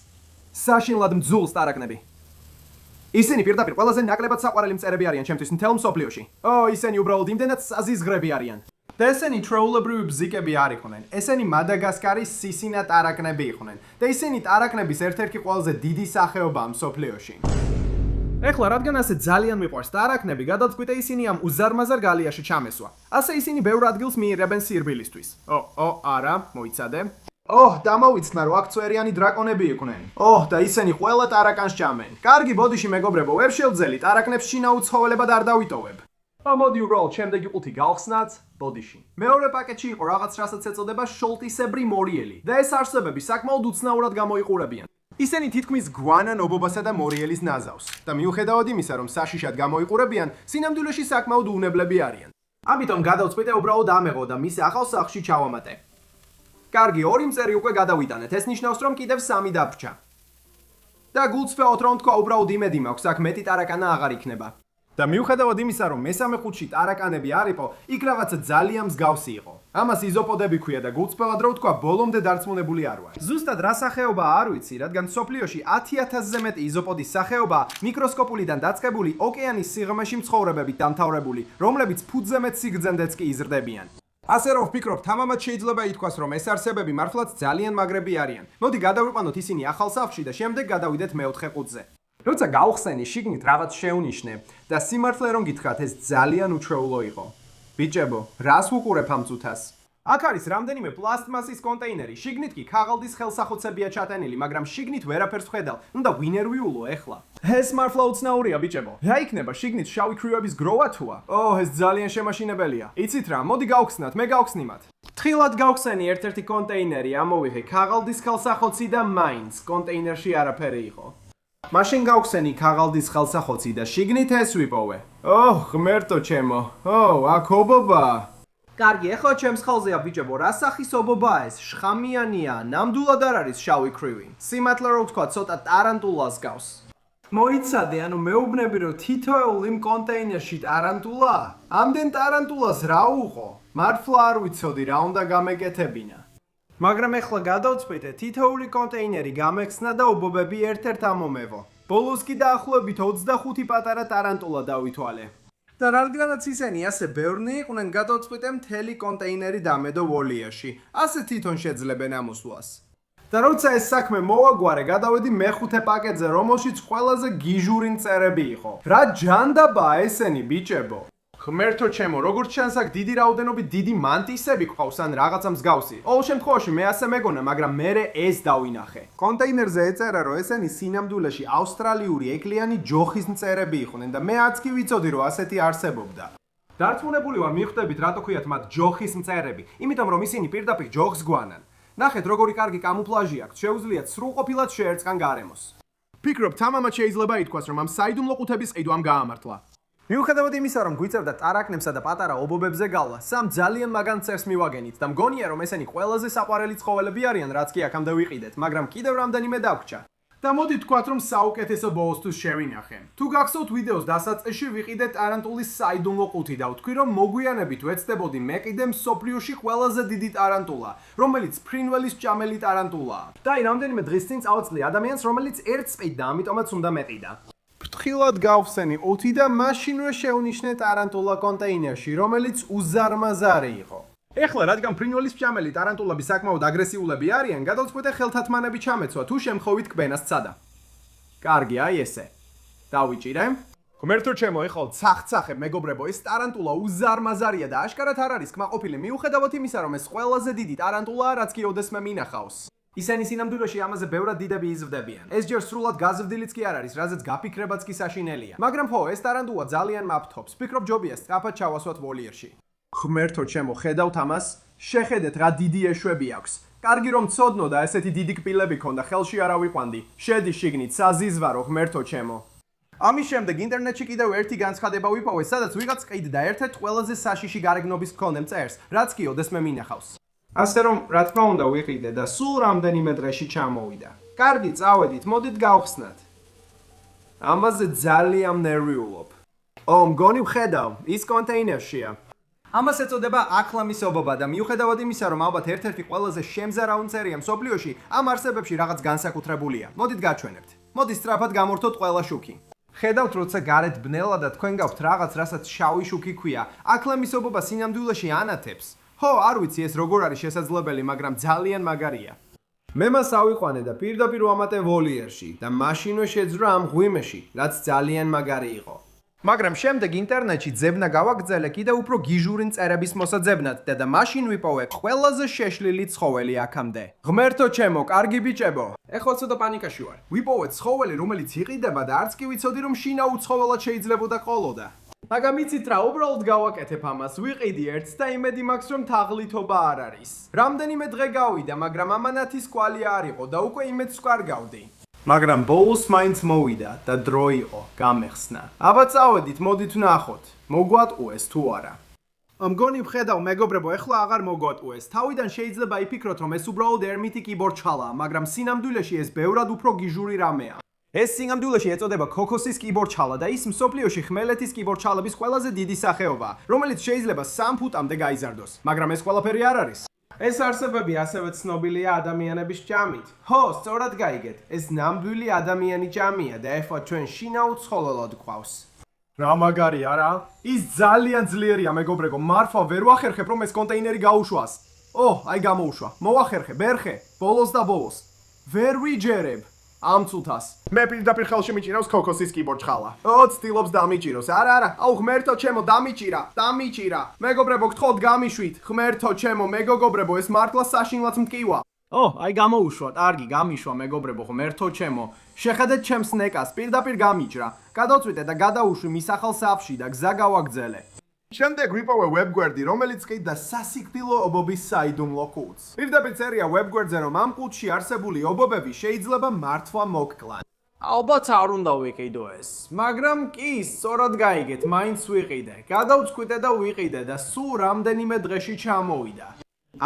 საშინლად მძულს ტარაკნები. ისინი პირდაპირ ყველაზე ნაკლებად საყვარელი მწერები არიან ჩემთვის მთელ მსოფლიოში. ისინი უბრალოდ იმდენად საზიზღრები არიან. და ესენი ჩვეულებრივი ბზიკები არ იყვნენ. ესენი მადაგასკარის სისინა ტარაკნები იყვნენ. და ისინი ტარაკნების ერთ-ერთი ყველაზე დიდი სახეობაა მსოფლიოში. ეხლა რადგან ასე ძალიან მიყვარს ტარაკნები, გადავწყვიტე ისინი ამ უზარმაზარ გალიაში ჩამესვა. ასე ისინი ბევრ ადგილს მიიღებენ სირბილისთვის. არა, მოიცადე. დამოვიცნა, რომ აქ წვერიანი დრაკონები იყვნენ. და ისინი ყველა ტარაკანს ჭამენ. კარგი, ბოდიში მეგობრებო, ვერ შევძელი, ტარაკნებს შინაურ ცხოველებად არ დავიტოვებ. მოდი უბრალოდ შემდეგი ყუთი გავხსნათ, ბოდიში. მეორე პაკეტში იყო რაღაც, რასაც ეწოდება შოლტისებრი მორიელი და ეს არსებები საკმაოდ უცნაურად გამოიყურებიან. ისინი თითქმის გვანან ობობასა და მორიელის ნაზავს და მიუხედავად იმისა, რომ საშიშად გამოიყურებიან, სინამდვილეში საკმაოდ უვნებლები არიან. ამიტომ გადავწყვიტე უბრალოდ ამეღო და მის ახალ სახლში ჩავამატე. კარგი, 2 მწერი უკვე გადავიტანეთ, ეს ნიშნავს, რომ კიდევ 3 დარჩა. და გულწრფელად რომ თქვა, უბრალოდ იმედი მაქვს, აქ მეტი ტარაკანა აღარ იქნება. და მიუხედავად იმისა, რომ მესამე ყუთში ტარაკანები არ იყო, იქ რაღაცა ძალიან მსგავსი იყო. ამას იზოპოდები ქვია და გულწრფელად რომ თქვა, ბოლომდე დარწმუნებული არ ვარ. ზუსტად რა სახეობაა არ ვიცი, რადგან მსოფლიოში 10,000-ზე მეტი იზოპოდის სახეობაა მიკროსკოპულიდან დაწყებული ოკეანის სიღრმეში მცხოვრებებით დამთავრებული, რომლებიც ფუტზე მეტ სიგრძემდეც კი იზრდებიან. ასე რომ ვფიქრობ, თამამად შეიძლება ითქვას, რომ ეს არსებები მართლაც ძალიან მაგრები არიან. მოდი გადავიყვანოთ ისინი ახალ სახლში და შემდეგ გადავიდეთ მეოთხე ყუთზე. როცა გავხსენი, შიგნით რაღაც შევნიშნე და სიმართლე რომ გითხრათ, ეს ძალიან უჩვეულო იყო. ბიჭებო, რას ვუყურებ ამ წუთას? აქ არის რამდენიმე პლასტმასის კონტეინერი, შიგნით კი ქაღალდის ხელსახოცებია ჩატენილი, მაგრამ შიგნით ვერაფერს ვხედავ. უნდა ვინერვიულო ეხლა. ეს მართლა უცნაურია, ბიჭებო. რა იქნება შიგნით შავი ქრივების გროვა თუა? ეს ძალიან შემაშინებელია. იცით რა, მოდი გავხსნათ, მე გავხსნიმათ. თხილად გავხსენი ერთ-ერთი კონტეინერი, ამოვიღე ქაღალდის ხელსახოცი და მაინც კონტეინერში არაფერი იყო. მაშინ გავხსენი ქაღალდის ხელსახოცი და შიგნით ეს ვიპოვე. ღმერთო ჩემო. აქ ობობაა. კარგი, ეხლა ჩემს ხელზეა ბიჭებო, რა სახის ობობაა ეს? შხამიანია, ნამდვილად არ არის შავი ქრივი. სიმართლე რომ ვთქვა, ცოტა ტარანტულას გავს. მოიცადე, ანუ მეუბნები, რომ თითოეულ იმ კონტეინერში ტარანტულაა? ამდენ ტარანტულას რა უყო? მართლა არ ვიცოდი რა უნდა გამეკეთებინა. მაგრამ ეხლა გადავწყვიტე, თითოეული კონტეინერი გამეხსნა და ობობები ერთ-ერთ ამომევო. ბოლოს კი დაახლოებით 25 პატარა ტარანტულა დავითვალე. და რადგანაც ისინი ასე ბევრნი იყვნენ, გადავწყვიტე მთელი კონტეინერი დამედო ვოლიაში. ასე თვითონ შეძლებენ ამოსვლას. და როცა ეს საქმე მოვაგვარე, გადავედი მეხუთე პაკეტზე, რომელშიც ყველაზე გიჟური მწერები იყო. რა ჯანდაბაა ესენი, ბიჭებო? ღმერთო ჩემო, როგორც ჩანს, აქ დიდი რაოდენობით დიდი მანტისები ყავს ან რაღაცა მსგავსი. ყოველ შემთხვევაში მე ასე მეგონა, მაგრამ მე ეს დავინახე. კონტეინერზე ეწერა, რომ ესენი სინამდვილეში ავსტრალიური ეკლიანი ჯოხის მწერები იყვნენ და მე არც კი ვიცოდი, რომ ასეთი არსებობდა. დარწმუნებული ვარ, მიხვდებით, რატო ქვიათ მათ ჯოხის მწერები, იმიტომ რომ ისინი პირდაპირ ჯოხს გვანან. ნახეთ, როგორი კარგი კამუფლაჟი აქვს, შეუძლიათ სრულყოფილად შეერწყან გარემოს. ფიქრობ, თამამად შეიძლება ითქვას, რომ ამ საიდუმლო ყუთების ყიდვამ გაამართლა. მიუხედავად იმისა, რომ გვიწევდა ტარაკნებსა და პატარა ობობებზე გავლა, სამ ძალიან მაგან წერს მივაგენით და მგონია, რომ ესენი ყველაზე საყვარელი ცხოველები არიან, რაც კი აქამდე ვიყიდეთ, მაგრამ კიდევ რამდენიმე დაგვრჩა. და მოდი თქვათ, რომ საუკეთესო ბოლოსთვის შევინახე. თუ გახსოვთ ვიდეოს დასაწყისში ვიყიდე ტარანტულის საიდუმლო ყუთი და ვთქვი, რომ მოგვიანებით ვეცდებოდი მეყიდე მსოფლიოში ყველაზე დიდი ტარანტულა, რომელიც ფრინველის ჭამელი ტარანტულაა. და აი რამდენიმე დღის წინ წავაწლი ადამიანს, რომელიც ერთ სპეიდ და ამიტომაც უნდა მეყიდა. ფრთხილად გავხსენი ყუთი და მაშინვე შევნიშნე ტარანტულა კონტეინერში, რომელიც უზარმაზარი იყო. ეხლა რადგან ფრინველის ჭამელი ტარანტულები საკმაოდ აგრესიულები არიან, გადავწყვიტე ხელთათმანები ჩამეცვა თუ შემთხვევით კბენას ცადა. კარგი, აი ესე. დავიჭირე. ღმერთო ჩემო, ეხლა ცახცახებ მეგობრებო, ეს ტარანტულა უზარმაზარია და აშკარად არ არის კმაყოფილი, მიუხედავად იმისა, რომ ეს ყველაზე დიდი ტარანტულაა, რაც კი ოდესმე მინახავს. ისინი სინამდვილეში ამაზე ბევრად დიდები იზრდებიან. ეს ჯერ სრულად გაზრდილიც კი არ არის, რაზეც გაფიქრებაც კი საშინელია. მაგრამ ხო, ეს ტარანტულა ძალიან მაფრთობს. ფიქრობ ჯობია სწრაფად ჩავასვათ ვოლიერში. ღმერთო ჩემო, ხედავთ ამას? შეხედეთ რა დიდი ეშვები აქვს. კარგი რომ ცოდნო და ესეთი დიდი კბილები ქონდა, ხელში არ ავიყვანდი. შედი შიგნით, საზიზვარო ღმერთო ჩემო. ამის შემდეგ ინტერნეტში კიდევ ერთი განცხადება ვიპოვე, სადაც ვიღაც ყიდდა ერთ-ერთ ყველაზე საშიში გარეგნობის მქონე მწერს, რაც კი ოდესმე მინახავს. ასე რომ, რა თქმა უნდა ვიყიდე და სულ რამდენიმე დღეში ჩამოვიდა. კარგი, წავედით, მოდით გავხსნათ. ამაზე ძალიან ნერვიულობ. მგონი ვხედავ, ის კონტეინერშია. ამას ეწოდება აკლამისობობა და მიუხედავად იმისა, რომ ალბათ ერთ-ერთი ყველაზე შემზარავი მწერია მსოფლიოში, ამ არსებებში რაღაც განსაკუთრებულია. მოდით გაჩვენებთ. მოდი სწრაფად გამორთოთ ყველა შუქი. ხედავთ, როცა გარეთ ბნელა და თქვენ გაქვთ რაღაც, რასაც შავი შუქი ქვია. აკლამისობობა სინამდვილეში ანათებს. ხო, არ ვიცი ეს როგორ არის შესაძლებელი, მაგრამ ძალიან მაგარია. მე მას ავიყვანე და პირდაპირ ვამატე ვოლიერში და მაშინვე შეძრა ამ ღვიმეში, რაც ძალიან მაგარი იყო. მაგრამ შემდეგ ინტერნეტში ძებნა გავაგრძელე კიდევ უფრო გიჟური მწერების მოსაძებნად და მაშინ ვიპოვე ყველაზე შეშლილი ცხოველი აქამდე. ღმერთო ჩემო, კარგი ბიჭებო. ეხლა ცოტა პანიკაში ვარ. ვიპოვე ცხოველი, რომელიც იყიდება და არც კი ვიცოდი, რომ შინაურ ცხოველად შეიძლებოდა ყოლოდა. მაგრამ იცით რა, უბრალოდ გავაკეთებ ამას, ვიყიდი ერთს და იმედი მაქვს, რომ თაღლითობა არ არის. რამდენიმე დღე გავიდა, მაგრამ ამანათის კვალი არ იყო და უკვე იმედს ვკარგავდი. მაგრამ ბოლოს მაინც მოვიდა და დრო იყო, გამეხსნა. აბა წავედით, მოდით ვნახოთ. მოგვატყუეს თუ არა. მგონი ვხედავ, მეგობრებო, ეხლა აღარ მოგვატყუეს. თავიდან შეიძლება იფიქროთ, რომ ეს უბრალოდ ერმიტი კიბორჩხალაა, მაგრამ სინამდვილეში ეს ბევრად უფრო გიჟური რამეა. ეს სინამდვილეში ეწოდება ქოქოსის კიბორჩხალა და ის მსოფლიოში ხმელეთის კიბორჩხალების ყველაზე დიდი სახეობაა, რომელიც შეიძლება 3 ფუტამდე გაიზარდოს. მაგრამ ეს ყველაფერი არ არის. ეს არსებები ასევე ცნობილია ადამიანების ჭამით. ხო, სწორად გაიგეთ. ეს ნამდვილი ადამიანი ჭამია და ეხლა ჩვენ შინაურ ცხოველად გვყავს. რა მაგარი არა? ის ძალიან ძლიერია, მეგობრებო. მართლა ვერ ვახერხებ, რომ ეს კონტეინერი გაუშვას. აი გამოუშვა. მოახერხე, ბერხე, ბოლოს და ბოლოს. ვერ ვიჯერებ. ამ წუთას. მე პირდაპირ ხელში მიჭირავს ქოქოსის კიბორჩხალა. ცდილობს დამიჭიროს. არა, აუ ღმერთო ჩემო, დამიჭირა. მეგობრებო, გთხოვთ გამიშვით. ღმერთო ჩემო, მეგობრებო, ეს მართლა საშინლად მტკივა. აი გამოუშვა, კარგი, გამიშვა, მეგობრებო, ღმერთო ჩემო. შეხედეთ ჩემს ნეკას, პირდაპირ გამიჭრა. გადავწვიდე და გადაუშვი მისახალ საფში და გზა გავაგრძელე. შემდეგ ვიპოვე ვებგვერდი, რომელიც ყიდდა სასიკვდილო ობობის საიდუმლო ყუთს. პირდაპირ წერია ვებგვერდზე, რომ ამ ყუთში არსებული ობობები შეიძლება მართლა მოგკლან. ალბათ არ უნდა ვიყიდო ეს, მაგრამ კი, სწორად გაიგეთ, მაინც ვიყიდე. გადავწყვიტე და ვიყიდე და სულ რამდენიმე დღეში ჩამოვიდა.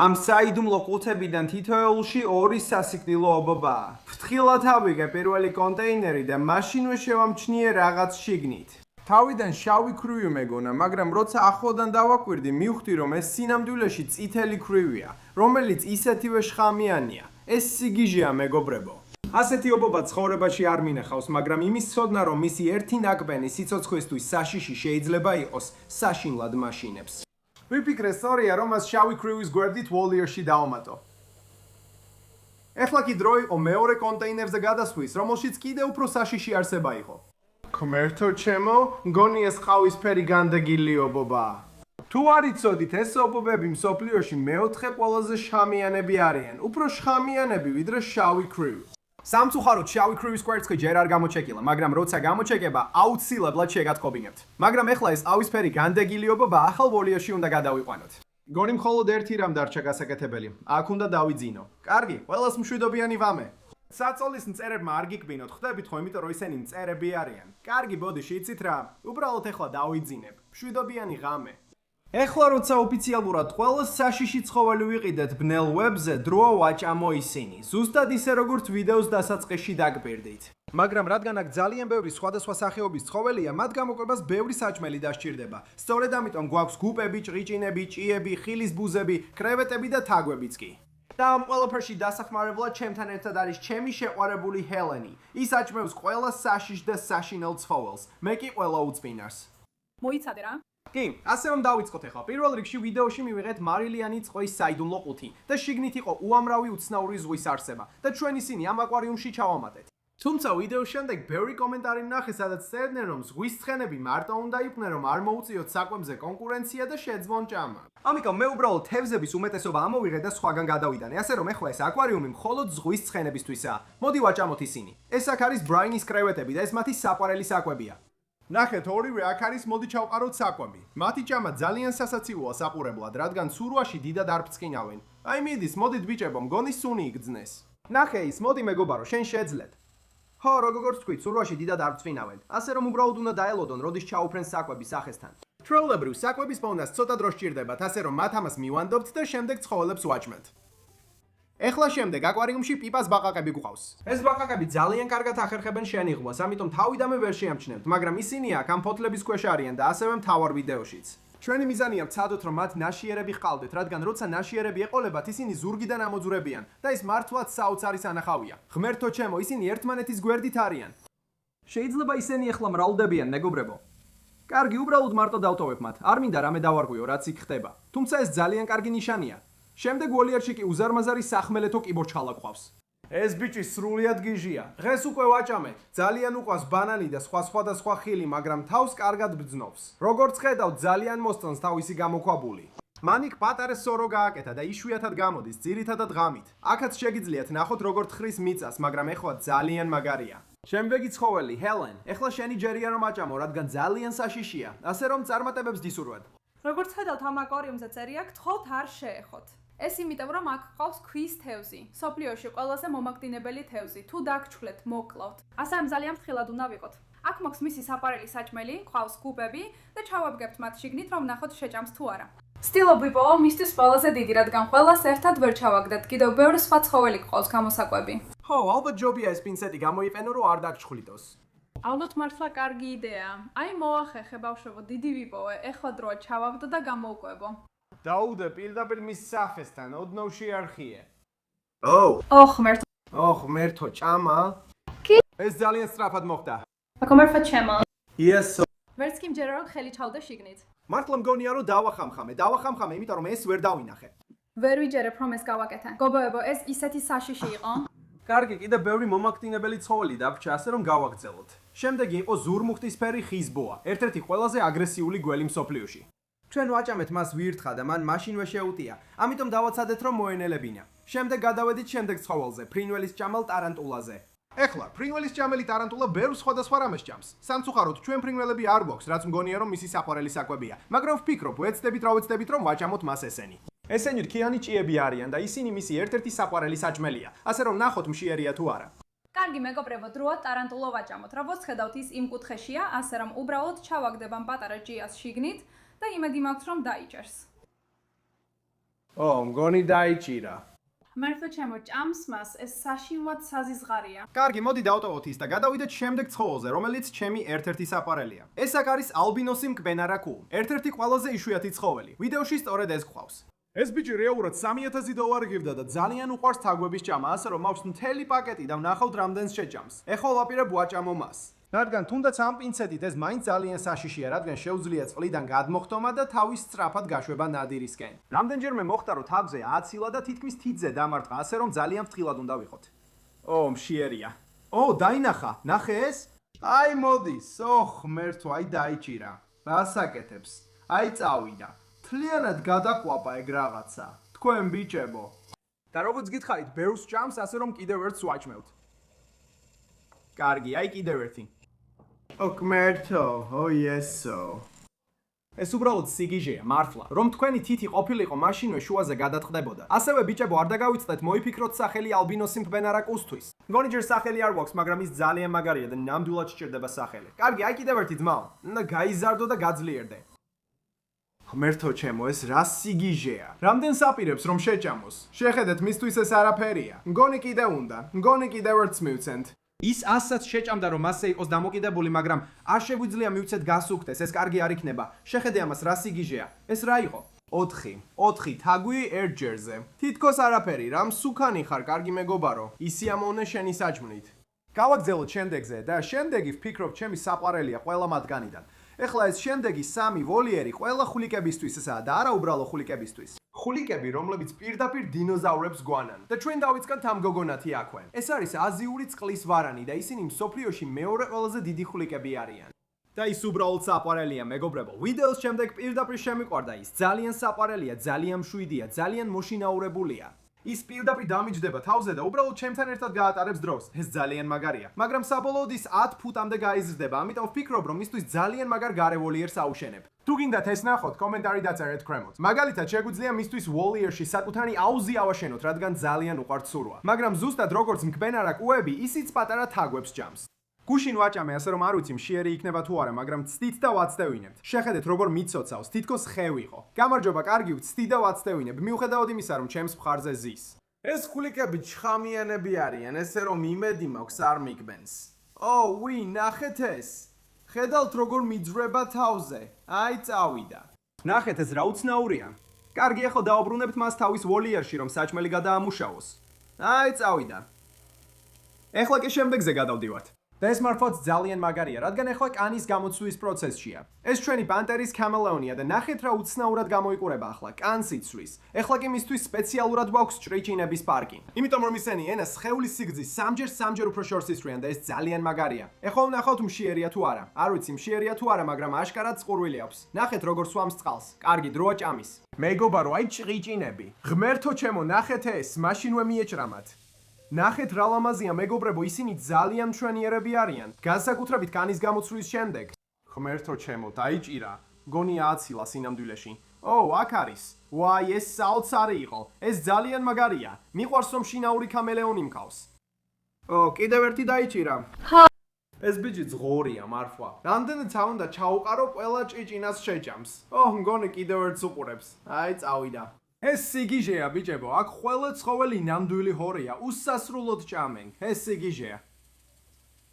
ამ საიდუმლო ყუთებიდან თითოეულში 2 სასიკვდილო ობობაა. ფრთხილად ავიღე პირველი კონტეინერი და მაშინვე შევამჩნიე რაღაც შიგნით. თავიდან შავი ქვრივი მეგონა, მაგრამ როცა ახლოდან დავაკვირდი, მივხვდი, რომ ეს სინამდვილეში წითელი ქვრივია, რომელიც ისეთივე შხამიანია. ეს სიგიჟეა, მეგობრებო. ასეთი ობობა ცხოვრებაში არ მინახავს, მაგრამ იმის ცოდნა, რომ მისი ერთი ნაკბენი სიცოცხლისთვის საშიში შეიძლება იყოს, საშინლად მაშინებს. ვიფიქრე, სწორია, რომ მას შავი ქვრივის გვერდით ვოლიერში დავამატო. ეხლა კი დრო იყო მეორე კონტეინერზე გადასვლის, რომელშიც კიდევ უფრო საშიში არსება იყო. ღმერთო ჩემო, მგონი ეს ყავისფერი განდეგილი ობობაა. თუ არ იცოდით, ეს ობობები მსოფლიოში მეოთხე ყველაზე შხამიანები არიან, უფრო შხამიანები ვიდრე შავი ქვრივი. სამწუხაროდ შავი ქრივის კვერცხი ჯერ არ გამოჩეკილა, მაგრამ როცა გამოჩეკება, აუცილებლად შეგატყობინებთ. მაგრამ ეხლა ეს ყავისფერი განდეგილი ობობა ახალ ვოლიერში უნდა გადავიყვანოთ. გონი მხოლოდ ერთი რამ დარჩა გასაკეთებელი. აქ უნდა დავიძინო. კარგი, ყველას მშვიდობიანი ვამე. საწოლის მწერებმა არ გიკბინოთ, ხვდებით ხო, იმიტომ რომ ისინი მწერები არიან. კარგი, ბოდიში, იცით რა? უბრალოდ ეხლა დავიძინებ. მშვიდობიანი ღამე. ეხლა როცა ოფიციალურად ყველა საშიში ცხოველი ვიყიდეთ ბნელ ვებზე, დროა ვაჭამო ისინი. ზუსტად ისე როგორც ვიდეოს დასაწყისში დაგპირდით. მაგრამ რადგან აქ ძალიან ბევრი სხვადასხვა სახეობის ცხოველია, მათ გამოკვებას ბევრი საჭმელი დასჭირდება. სწორედ ამიტომ გვაქვს გუპები, ჭრიჭინები, ჭიები, ხილის ბუზები, კრევეტები და თაგვებიც კი. და ამ ყველაფერში დასახმარებლად ჩემთან ერთად არის ჩემი შეყვარებული ჰელენი. ის აჭმევს ყველა საშიშ და საშინელ ცხოველს. მე კი ყველა უწმინარს. მოიცადე რა. კი, ასე რომ დავიწყოთ ახლა. პირველ რიგში ვიდეოში მივიღეთ მარილიანი წყლის საიდუმლო ყუთი და შიგნით იყო უამრავი უცნაური ზღვის არსება და ჩვენ ისინი ამ აკვარიუმში ჩავამატეთ. თუმცა ვიდეოს შემდეგ ბევრი კომენტარი ვნახე, სადაც წერდნენ, რომ ზღვის ცხენები მარტო უნდა იყვნენ, რომ არ მოუწიოთ საკვებზე კონკურენცია და შეძლონ ჭამა. ამიტომ მე უბრალოდ თევზების უმეტესობა ამოვიღე და სხვაგან გადავიდანე, ასე რომ ეხლა ეს აკვარიუმი მხოლოდ ზღვის ცხენებისთვისაა. მოდი ვაჭამოთ ისინი. ეს აქ არის ბრაინის კრევეტები და ეს მათი საყვარელი საკვებია. ნახეთ, ორივე აქ არის, მოდი ჩავყაროთ საკვები. მათი ჭამა ძალიან სასაცილოა საყურებლად, რადგან ცურვაში დიდად არ ბრწყინავენ. აი მიდის, მოდით ბიჭებო, მგონი სუნი იგრძნეს. ნახე ის, მოდი მეგობარო, შენ შეძლებ. ხო, როგორც თქვი, ცურვაში დიდად არ ბრწყინავენ. ასე რომ უბრალოდ უნდა დაელოდონ, როდის ჩაუფრენ საკვები სახესთან. ჩვეულებრივ საკვების პოვნას ცოტა დრო სჭირდებათ, ასე რომ მათ ამას მივანდობთ და შემდეგ ცხოველებს ვაჭმევთ. ეხლა შემდეგ აკვარიუმში პიპას ბაყაყები გვყავს. ეს ბაყაყები ძალიან კარგად ახერხებენ შენიღბას, ამიტომ თავიდანვე ვერ შეამჩნევთ, მაგრამ ისინი აქ ამ ფოთლების ქვეშ არიან და ასევე მთავარ ვიდეოშიც. ჩვენი მიზანია ვცადოთ, რომ მათ ნაშიერები ჰყავდეთ, რადგან როცა ნაშიერები ეყოლებათ, ისინი ზურგიდან ამოძვრებიან და ეს მართლაც საოცარი სანახავია. ღმერთო ჩემო, ისინი ერთმანეთის გვერდით არიან. შეიძლება ისინი ახლა მრავლდებიან, მეგობრებო. კარგი, უბრალოდ მარტო დავტოვებ მათ. არ მინდა რამე დავარღვიო, რაც იქ ხდება. თუმცა ეს ძალიან კარგი ნიშანია. შემდეგ ვოლიერში კი უზარმაზარი სახმელეთო კიბორჩხალა გვყავს. ეს ბიჭი სრულიად გიჟია. დღეს უკვე ვაჭამე. ძალიან უყვარს ბანანი და სხვა ხილი, მაგრამ თავს კარგად ბრძნობს. როგორც ხედავთ, ძალიან მოსწონს თავისი გამოქვაბული. მან იქ პატარა სორო გააკეთა და იშვიათად გამოდის, ძირითადად ღამით. აქაც შეგიძლიათ ნახოთ, როგორ თხრის მიწას, მაგრამ ეხლა ძალიან მაგარია. შემდეგი ცხოველი, ჰელენ. ეხლა შენი ჯერია რომ აჭამო, რადგან ძალიან საშიშია. ასე რომ წარმატებებს დისურვებ. როგორც ხედავთ ამ აკვარიუმზე წერია, გთხოვთ არ შეეხოთ. ეს იმიტომ, რომ აქ ყავს ქვის თევზი. სოფლიოში ყველაზე მომაგდინებელი თევზი. თუ დაგჩხლეთ, მოკლავთ. ასე რომ ძალიან ფრთხილად უნდა ვიყოთ. აქ მაქვს მისი საპარელი საჭმელი, ყავს გუბები და ჩავაბგებთ მათ შიგნით, რომ ნახოთ შეჭამს თუ არა. სტილობ ვიპოვა მისთვის ყველაზე დიდი, რადგან ყველას ერთად ვერ ჩავაგდეთ. კიდევ ბევრი სხვა ცხოველი ყავს გამოსაკვები. ხო, ალბათ ჯობია ეს პინცეტი გამოიყენო, რომ არ დაგჩხლიტოს. ალბათ მართლა კარგი იდეაა. აი მოახერხე ბავშვებო, დიდი ვიპოვე. ეხლა დროა ჩავაგდო და გამოვკვებო. დაუდე პირდაპირ მის საფესთან, ოდნავ შეარხიე. ღმერთო, ჭამა? კი. ეს ძალიან სწრაფად მოხდა. აკომერფა ჩემო. Yes. ვერც კი მჯერა რომ ხელი ჩავდა შიგნით. მართლა მგონია რომ დავახამხამე, იმიტომ რომ ეს ვერ დავინახე. ვერ ვიჯერებ რომ ეს გავაკეთე. გობოებო, ეს ისეთი საშიში იყო. კარგი, კიდე ბევრი მომაგდინებელი ცხოველი დაგვრჩა, ასე რომ გავაგრძელოთ. შემდეგი იყო ზურმუხტისფერი ხიზბოა, ერთ-ერთი ყველაზე აგრესიული გველი მსოფლიოში. ჩვენ ვაჭამეთ მას ვირთხა და მან მაშინვე შეუტია, ამიტომ დავაცადეთ რომ მოენელებინა. შემდეგ გადავედით შემდეგ ცხოველზე, ფრინველის ჭამელ ტარანტულაზე. ეხლა, ფრინველის ჭამელი ტარანტულა ბევრ სხვადასხვა რამეს ჭამს. სამწუხაროდ, ჩვენ ფრინველები არ გვაქვს, რაც მგონია რომ მისი საყვარელი საკვებია, მაგრამ ვფიქრობ, ვეცდებით რომ ვაჭამოთ მას ესენი. ესენი რქიანი ჭიები არიან და ისინი მისი ერთ-ერთი საყვარელი საჭმელია, ასე რომ ნახოთ მშიერია თუ არა. კარგი მეგობრებო, დროა ტარანტულო ვაჭამოთ. როგორც ხედავთ, ის იმ კუთხეშია, ასე რომ უბრალოდ ჩავაგდებ ამ პატარა ჭიას შიგნით და იმედი მაქვს რომ დაიჭერს. მგონი დაიჭირა. მართლა ჩემო, ჭამს მას, ეს საშინლად საზიზღარია. კარგი, მოდი დავტოვოთ ის და გადავიდეთ შემდეგ ცხოველზე, რომელიც ჩემი ერთ-ერთი საყვარელია. ეს აქ არის ალბინოსი მკბენარაკუ, ერთ-ერთი ყველაზე იშვიათი ცხოველი. ვიდეოში სწორედ ეს გვყავს. ეს ბიჭი რეალურად $3000 ღირდა და ძალიან უყვარს თაგვების ჭამა, ასე რომ მაქვს მთელი პაკეტი და ვნახავთ რამდენს შეჭამს. ეხლა ვაპირებ ვაჭამო მას. რადგან თუნდაც ამ პინცეტით ეს მაინც ძალიან საშიშია, რადგან შეუძლია წყლიდან გადმოხტომა და თავის სწრაფად გაშვება ნადირისკენ. რამდენჯერმე მოხდა რომ თაგვზე აცილა და თითქმის თითზე დამარტყა, ასე რომ ძალიან ფრთხილად უნდა ვიყოთ. მშიერია. დაინახა, ნახე ეს? აი მოდის, ღმერთო, აი დაიჭირა. რასაკეთებს? აი წავიდა. თლიანად გადაყვაპა ეგ რაღაცა. თქვენ ბიჭებო. და როგორც გითხარით, ბევრს ჭამს, ასე რომ კიდევ ერთს ვაჭმევთ. კარგი, აი კიდევ ერთი. ღმერთო, იესო. ეს უბრალოდ სიგიჟეა, მართლა. რომ თქვენი თითი ყოფილიყო, მაშინვე შუაზე გადაწყდებოდა. ასევე ბიჭებო, არ დაგავიწყდეთ, მოიფიქროთ სახელი ალბინოსი მკბენარაკუსთვის. მგონი ჯერ სახელი არ გვაქვს, მაგრამ ის ძალიან მაგარია და ნამდვილად სჭირდება სახელი. კარგი, აი კიდევ ერთი ძმაო. უნდა გაიზარდო და გაძლიერდე. ღმერთო ჩემო, ეს რა სიგიჟეა. რამდენს აპირებს რომ შეჭამოს? შეხედეთ, მისთვის ეს არაფერია. მგონი კიდევ უნდა. მგონი კიდევ ერთს მივცენთ. ის ასაც შეჭამდა რომ მასზე იყოს დამოკიდებული, მაგრამ არ შეგვიძლია მივცეთ გასუქდეს, ეს კარგი არ იქნება. შეხედე ამას რა სიგიჟეა. ეს რა იყო? 4 თაგვი ერთჯერზე. თითქოს არაფერი, რამ სუქანი ხარ, კარგი მეგობარო. ისი ამოვნე შენი საჭმნით. გავაგზავნოთ შემდეგზე და შემდეგი ვფიქრობ ჩემი საყვარელია ყველა მათგანიდან. ეხლა ეს შემდეგი 3 ვოლიერი ყველა ხულიკებისთვისაა და არა უბრალო ხულიკებისთვის. ხულიკები, რომლებიც პირდაპირ დინოზავრებს გვანან. და ჩვენ დავიწყებთ ამ გოგონათი აქვე. ეს არის აზიური წყლის ვარანი და ისინი მსოფლიოში მეორე ყველაზე დიდი ხულიკები არიან. და ის უბრალოდ საყვარელია, მეგობრებო. ვიდეოს შემდეგ პირდაპირ შემიყვარდა ის. ძალიან საყვარელია, ძალიან მშვიდია, ძალიან მოშინაურებულია. ის პირდაპირ დამიჯდება თავზე და უბრალოდ ჩემთან ერთად გაატარებს დროს. ეს ძალიან მაგარია. მაგრამ საბოლოოდ ის 10 ფუტამდე გაიზრდება, ამიტომ ვფიქრობ, რომ მისთვის ძალიან მაგარ გარევოლიერს აუშენებ. თუ გინდათ ეს ნახოთ, კომენტარი დაწერეთ ქვემოთ. მაგალითად, შეგვიძლია მისთვის ვოლიერში საკუთარი აუზი ავაშენოთ, რადგან ძალიან უყვართ სურვა. მაგრამ ზუსტად როგორც მკბენარა კუები, ისიც პატარა თაგვებს ჭამს. გუშინ ვაჭამე, ასე რომ არ ვიცი მშიერი იქნება თუ არა, მაგრამ ცდით და ვაცდევინებთ. შეხედეთ, როგორ მიცოცავს, თითქოს ხე ვიყო. გამარჯობა, კარგი ვცდით და ვაცდევინებ, მიუხედავად იმისა, რომ ჩემს მხარზე ზის. ეს ხულიკები ჩხამიანები არიან, ესე რომ იმედი მაქვს არ მიგბენს. ვი, ნახეთ ეს. ხედავთ როგორ მიძრება თავზე. აი წავიდა. ნახეთ ეს რა უცნაურია. კარგი, ახლა დაუბრუნებთ მას თავის ვოლიერში, რომ საჭმელი გადაამუშავოს. აი წავიდა. ეხლა კი შემდეგზე გადავდივართ. და ეს მართლაც ძალიან მაგარია, რადგან ახლა კანის გამოცვლის პროცესშია. ეს ჩვენი პანტერის კამელეონია და ნახეთ რა უცნაურად გამოიყურება ახლა კანს იცვლის. ახლა კი მისთვის სპეციალურად გვაქვს ჭრიჭინების პარკი. იმიტომ რომ ისინი ენას სხეულის სიგრძის 3-ჯერ უფრო შორს ისვრიან და ეს ძალიან მაგარია. ახლა ვნახავთ მშიერია თუ არა. არ ვიცი მშიერია თუ არა, მაგრამ აშკარად წყურვილი აქვს. ნახეთ როგორ სვამს წყალს. კარგი დროა ჭამის. მეგობარო, აი ჭრიჭინები. ღმერთო ჩემო, ნახეთ ეს, მაშინვე მიეჭრამათ. ნახეთ რა ლამაზია, მეგობრებო, ისინი ძალიან მშვენიერები არიან. განსაკუთრებით კანის გამოცვლის შემდეგ. ღმერთო ჩემო, დაიჭირა. გონი ააცილა სინამდვილეში. აქ არის. ვაი, ეს საოცარი იყო. ეს ძალიან მაგარია. მიყვარს რომ შინაური კამელეონი მყავს. კიდევ ერთი დაიჭირა. ეს ბიჭი ძღორია, მართლა. რამდენი ცა უნდა ჩაუყარო, ყველა ჭიჭინას შეჭამს. მგონი კიდევ ერთს უყურებს. აი, წავიდა. ეს სიგიჟეა, ბიჭებო, აქ ყველა ცხოველი ნამდვილი ჰორია, უსასრულოდ ჭამენ. ეს სიგიჟეა.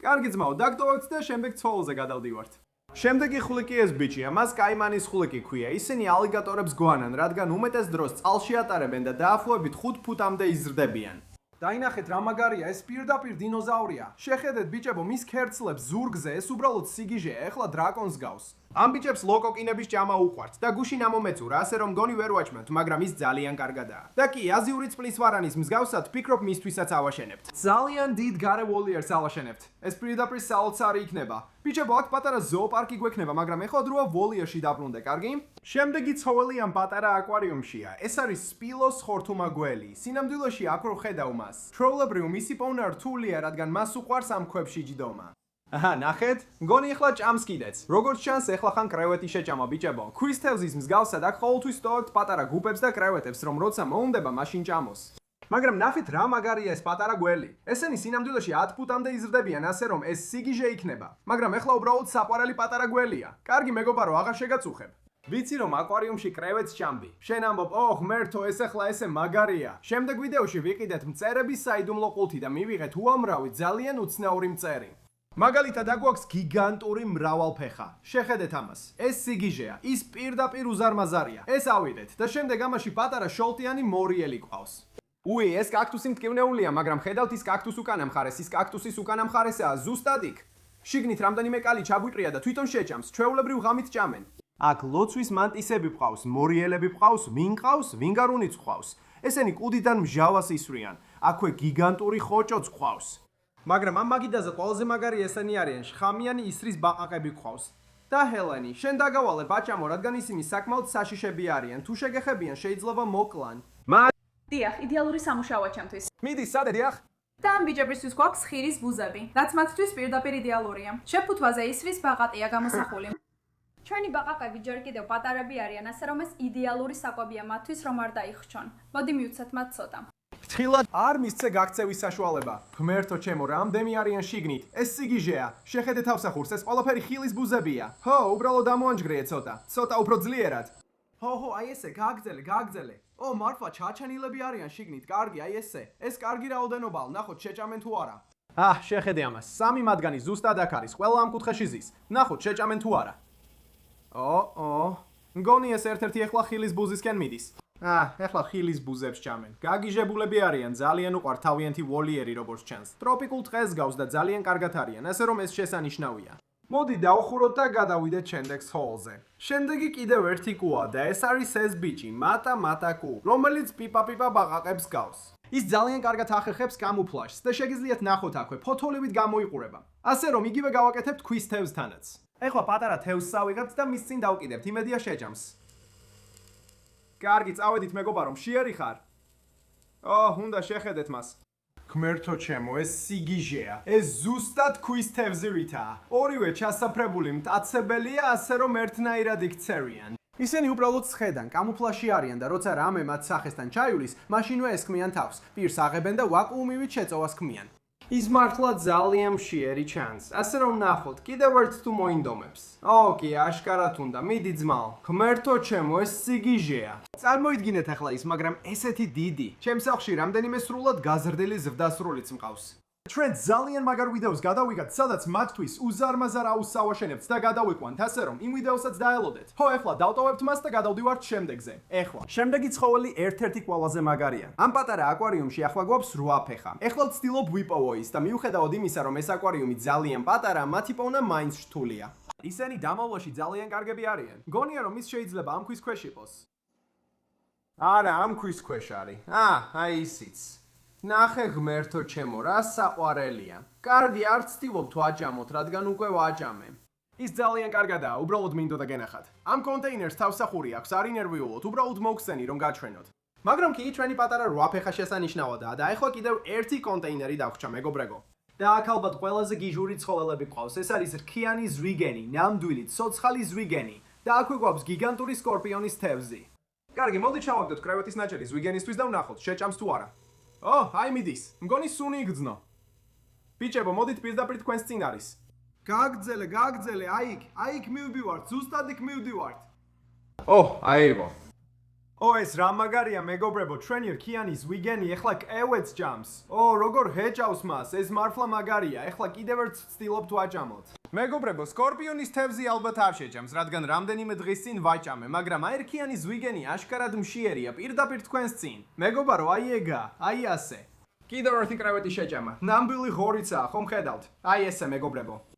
კარგი ძმაო, დაგტოვებთ და შემდეგ ცხოველზე გადავდივართ. შემდეგი ხულიკი ეს ბიჭია, მას კაიმანის ხულიკი ქვია. ისინი ალიგატორებს გვანან, რადგან უმეტეს დროს წყალში ატარებენ და დაახლოებით 5 ფუტამდე იზრდებიან. დაინახეთ რა მაგარია, ეს პირდაპირ დინოზავრია. შეხედეთ, ბიჭებო, მის ქერცლებს ზურგზე, ეს უბრალოდ სიგიჟეა, ეხლა დრაკონს გავს. ამ ბიჭებს ლოკოკინების ჭამა უყვართ და გუშინ ამომეწურა, ასე რომ გონი ვერ ვაჭმევთ, მაგრამ ის ძალიან კარგადაა. და კი, აზიური წყლის ვარანის მსგავსად ვფიქრობ მისთვისაც ავაშენებთ. ძალიან დიდ გარევოლიერს ავაშენებთ. ეს პირდაპირ საოცარი იქნება. ბიჭებო, აქ პატარა ზოოპარკი გვექნება, მაგრამ ეხლა დროა ვოლიერში დაბრუნდე, კარგი? შემდეგი ცხოველი ამ პატარა აკვარიუმშია. ეს არის სპილოს ხორთუმა გველი. სინამდვილეში აქ რო ხედავ მას. ჩვეულებრივ მისი პოვნა რთულია, რადგან მას უყვარს ამ ქვებში ჯდომა. ნახეთ, მგონი ახლა ჭამს კიდეც. როგორც ჩანს, ახლა ხან კრევეტი შეჭამა, ბიჭებო. ქვის თევზის მსგავსად აქ ყოველთვის ტოვებთ პატარა გუბებს და კრევეტებს, რომ როცა მოუნდება, მაშინ ჭამოს. მაგრამ ნახეთ რა მაგარია ეს პატარა გველი. ესენი სინამდვილეში 10 ფუტამდე იზრდებიან, ასე რომ ეს სიგიჟე იქნება. მაგრამ ახლა უბრალოდ საყვარელი პატარა გველია. კარგი მეგობარო, აღარ შეგაწუხებ. ვიცი რომ აკვარიუმში კრევეტს ჭამდი. შენ ამბობ, ღმერთო, ეს ახლა ესე მაგარია. შემდეგ ვიდეოში ვიყიდეთ მწერების საიდუმლო ყუთი და მივიღეთ უამრავი ძალიან უცნაური მწერი. მაგალითად, აქ გვაქვს გიგანტური მრავალფეხა. შეხედეთ ამას. ეს სიგიჟეა, ის პირდაპირ უზარმაზარია. ეს ავიდეთ და შემდეგ ამაში პატარა შოლტიანი მორიელი ყავს. ეს კაქტუსი მტკივნეულია, მაგრამ ხედავთ ის კაქტუს უკანა მხარეს, ის კაქტუსის უკანა მხარესაა ზუსტად იქ. შიგნით რამდენიმე კალი ჩაგვიტრია და თვითონ შეჭამს, ჩვეულებრივ ღამით ჭამენ. აქ ლოცვის მანტისები ყავს, მორიელები ყავს, ვინყავს, ვინგარუნიც ყავს. ესენი კუდიდან მჟავას ისვრიან. აქვე გიგანტური ხოჭოც ყავს. მაგრამ ამ მაგიდაზე ყველაზე მაგარი ესენი არიან შხამიანი ისრის ბაყაყები ყავს. და ჰელენი, შენ დაგავალე ბაჭამო, რადგან ისინი საკმაოდ საშიშები არიან. თუ შეგეხებიან, შეიძლება მოკლან. დიახ, იდეალური სამუშაოა ჩემთვის. მიდი, სადე დიახ? და ამ ბიჭებისთვის გვაქვს ხირის ბუზები, რაც მათთვის პირდაპირ იდეალურია. შეფუთვაზე ისრის ბაყაყია გამოსახული. ჩვენი ბაყაყები ჯერ კიდევ პატარები არიან, ასე რომ ეს იდეალური საკვებია მათთვის, რომ არ დაიხრჩონ. მოდი მივცეთ მათ ცოტა. ფრთხილად არ მისცე გაქცევის საშუალება. ღმერთო ჩემო, რამდენი არიან შიგნით? ეს სიგიჟეა. შეხედე თავსახურს, ეს ყველაფერი ხილის ბუზებია. უბრალოდ ამოანჯგრიე ცოტა. ცოტა უფრო ძლიერად. ჰო, აი ესე, გააგრძელე. ო, მართლა ჩაჩენილები არიან შიგნით, კარგი, აი ესე. ეს კარგი რაოდენობაა, ნახოთ შეჭამენ თუ არა. შეხედე ამას. 3 მათგანი ზუსტად აქ არის, ყველა ამ კუთხეში ზის. ნახოთ შეჭამენ თუ არა. მგონი ეს ერთ-ერთი ეხლა ხილის ბუზისკენ მიდის. ეხლა ხილის ბუზებს ჭამენ. გაგიჟებულები არიან, ძალიან უყვართ თავიანთი ვოლიერი როგორც ჩანს. ტროპიკულ ტყეს გავს და ძალიან კარგად არიან, ასე რომ ეს შესანიშნავია. მოდი დავხუროთ და გადავიდეთ შემდეგ ჰოლზე. შემდეგი კიდევ ერთი კუა და ეს არის ეს ბიჭი, მატა კუ, რომელიც პიპა ბაყაყებს გავს. ის ძალიან კარგად ახერხებს კამუფლაჟს და შეგიძლიათ ნახოთ აქვე, ფოთოლებით გამოიყურება. ასე რომ იგივე გავაკეთებთ ქვის თევზთანაც. ეხლა პატარა თევზს ავიღებთ და მის წინ დავკიდებთ, იმედია შეჭამს. კარგი, წავედით მეგობარო, მშიერი ხარ? უნდა შეხედეთ მას. გმერთო ჩემო, ეს სიგიჟეა. ეს ზუსტად ქვის თევზივითაა. ორივე ჩასაფრებული მტაცებელია, ასე რომ ერთნაირად იქცევიან. ისინი უბრალოდ სხედან, კამუფლაჟში არიან და როცა რამე მათ სახესთან ჩაივლის, მაშინვე ესქმიან თავს. პირს აღებენ და ვაკუუმივით შეწოვას ქმნიან. ის მართლა ძალიან მშიერი ჩანს. ასე რომ ნახოთ, კიდევ ერთ თუ მოინდომებს. კი, აშკარად უნდა, მიდი ძმაო. ღმერთო ჩემო, ეს სიგიჟეა. წარმოიდგინეთ ახლა ის, მაგრამ ესეთი დიდი. ჩემს სახლში რამდენიმე სრულად გაზრდილი ზრდასრულიც მყავს. ჩვენ ძალიან მაგარ ვიდეოს გადავიგათ, სადაც მათთვის უზარმაზარ აუზს ავაშენებთ და გადავიყვანთ, ასე რომ იმ ვიდეოსაც დაელოდეთ. ეხლა დავტოვებთ მას და გადავდივართ შემდეგზე. შემდეგი ცხოველი ერთ-ერთი ყველაზე მაგარია. ამ პატარა აკვარიუმში ახლა გვაქვს 8 ფეხა. ეხლა ვცდილობ ვიპოვო ის და მიუხედავად იმისა, რომ ეს აკვარიუმი ძალიან პატარა, მათი პოვნა მაინც რთულია. ისინი დამავლაში ძალიან კარგები არიან. მგონია რომ ის შეიძლება ამ ქვის ქვეშ იყოს. არა, ამ ქვის ქვეშ არის. აი ისიც. ნახე ღმერთო ჩემო, რა საყვარელია. კარგი, არ ვცდილობ თუ აჭამოთ, რადგან უკვე ვაჭამე. ის ძალიან კარგადაა, უბრალოდ მინდოდა გენახათ. ამ კონტეინერს თავსახური აქვს, არ ინერვიულოთ, უბრალოდ მოგხსენი რომ გაჩვენოთ. მაგრამ კი, ჩვენი პატარა 8 ფეხა შესანიშნავადაა და ეხლა კიდევ ერთი კონტეინერი დავხჭა, მეგობრებო. და აქ ალბათ ყველაზე გიჟური ცხოველები ყავს. ეს არის რქიანი ზვიგენი, ნამდვილი ცოცხალი ზვიგენი და აქვე გვაქვს გიგანტური სკორპიონის თევზი. კარგი, მოდი ჩავაგდოთ კრევეთის ნაჭერი ზვიგენისთვის და ვნახოთ, შეჭამს თუ არა. აი მიდის. მგონი სუნი იგრძნო. ბიჭებო, მოდით პირდაპირ თქვენს წინ არის. გააგრძელე, აიქ მივდივართ, ზუსტად იქ მივდივართ. აიღო. ეს რა მაგარია, მეგობრებო, ჩვენი რქიანი ზვიგენი ეხლა კევეთს ჭამს. როგორ ჰეჭავს მას, ეს მართლა მაგარია. ეხლა კიდევ ერთ ვცდილობ თუ აჭამოთ. მეგობრებო, სკორპიონის თევზი ალბათ არ შეჭამს, რადგან რამდენიმე დღის წინ ვაჭამე, მაგრამ აი რქიანი ზვიგენი აშკარად მშიერია, პირდაპირ თქვენს წინ. მეგობარო, აი ეგა, აი ასე. კიდევ ერთი კრევეთი შეჭამა. ნამდვილი ღორიცაა, ხომ ხედავთ? აი ესე,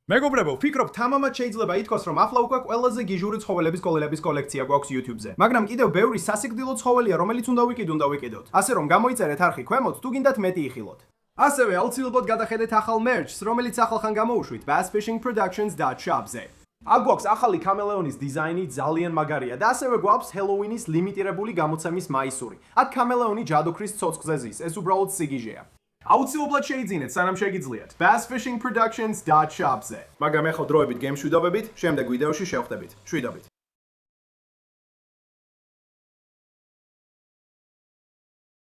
მეგობრებო, ვფიქრობ, თამამად შეიძლება ითქვას, რომ ახლა უკვე ყველაზე გიჟური ცხოველების კოლელების კოლექცია გვაქვს YouTube-ზე. მაგრამ კიდევ ბევრი სასიკვდილო ცხოველია, რომელიც უნდა ვიკიდოთ. ასე რომ გამოიწერეთ არხი ქვემოთ, თუ გინდათ მეტი იხილოთ. ასევე აუცილებლად გადახედეთ ახალ merch-ს, რომელიც ახალხან გამოუშვით bassfishingproductions.shop-ზე. აქ გვაქვს ახალი კამელეონის დიზაინი, ძალიან მაგარია და ასევე გვაქვს Halloween-ის ლიმიტირებული გამოცემის მაისური. აქ კამელეონი ჯადოქრის ცოცხლზე ზის, ეს უბრალოდ სიგიჟეა. აუცილებლად შეიძინეთ, სანამ შეგიძლიათ bassfishingproductions.shop-ზე. მაგრამ ეხლა დროებით გემშვიდობებით, შემდეგ ვიდეოში შევხვდებით. შვიდობით.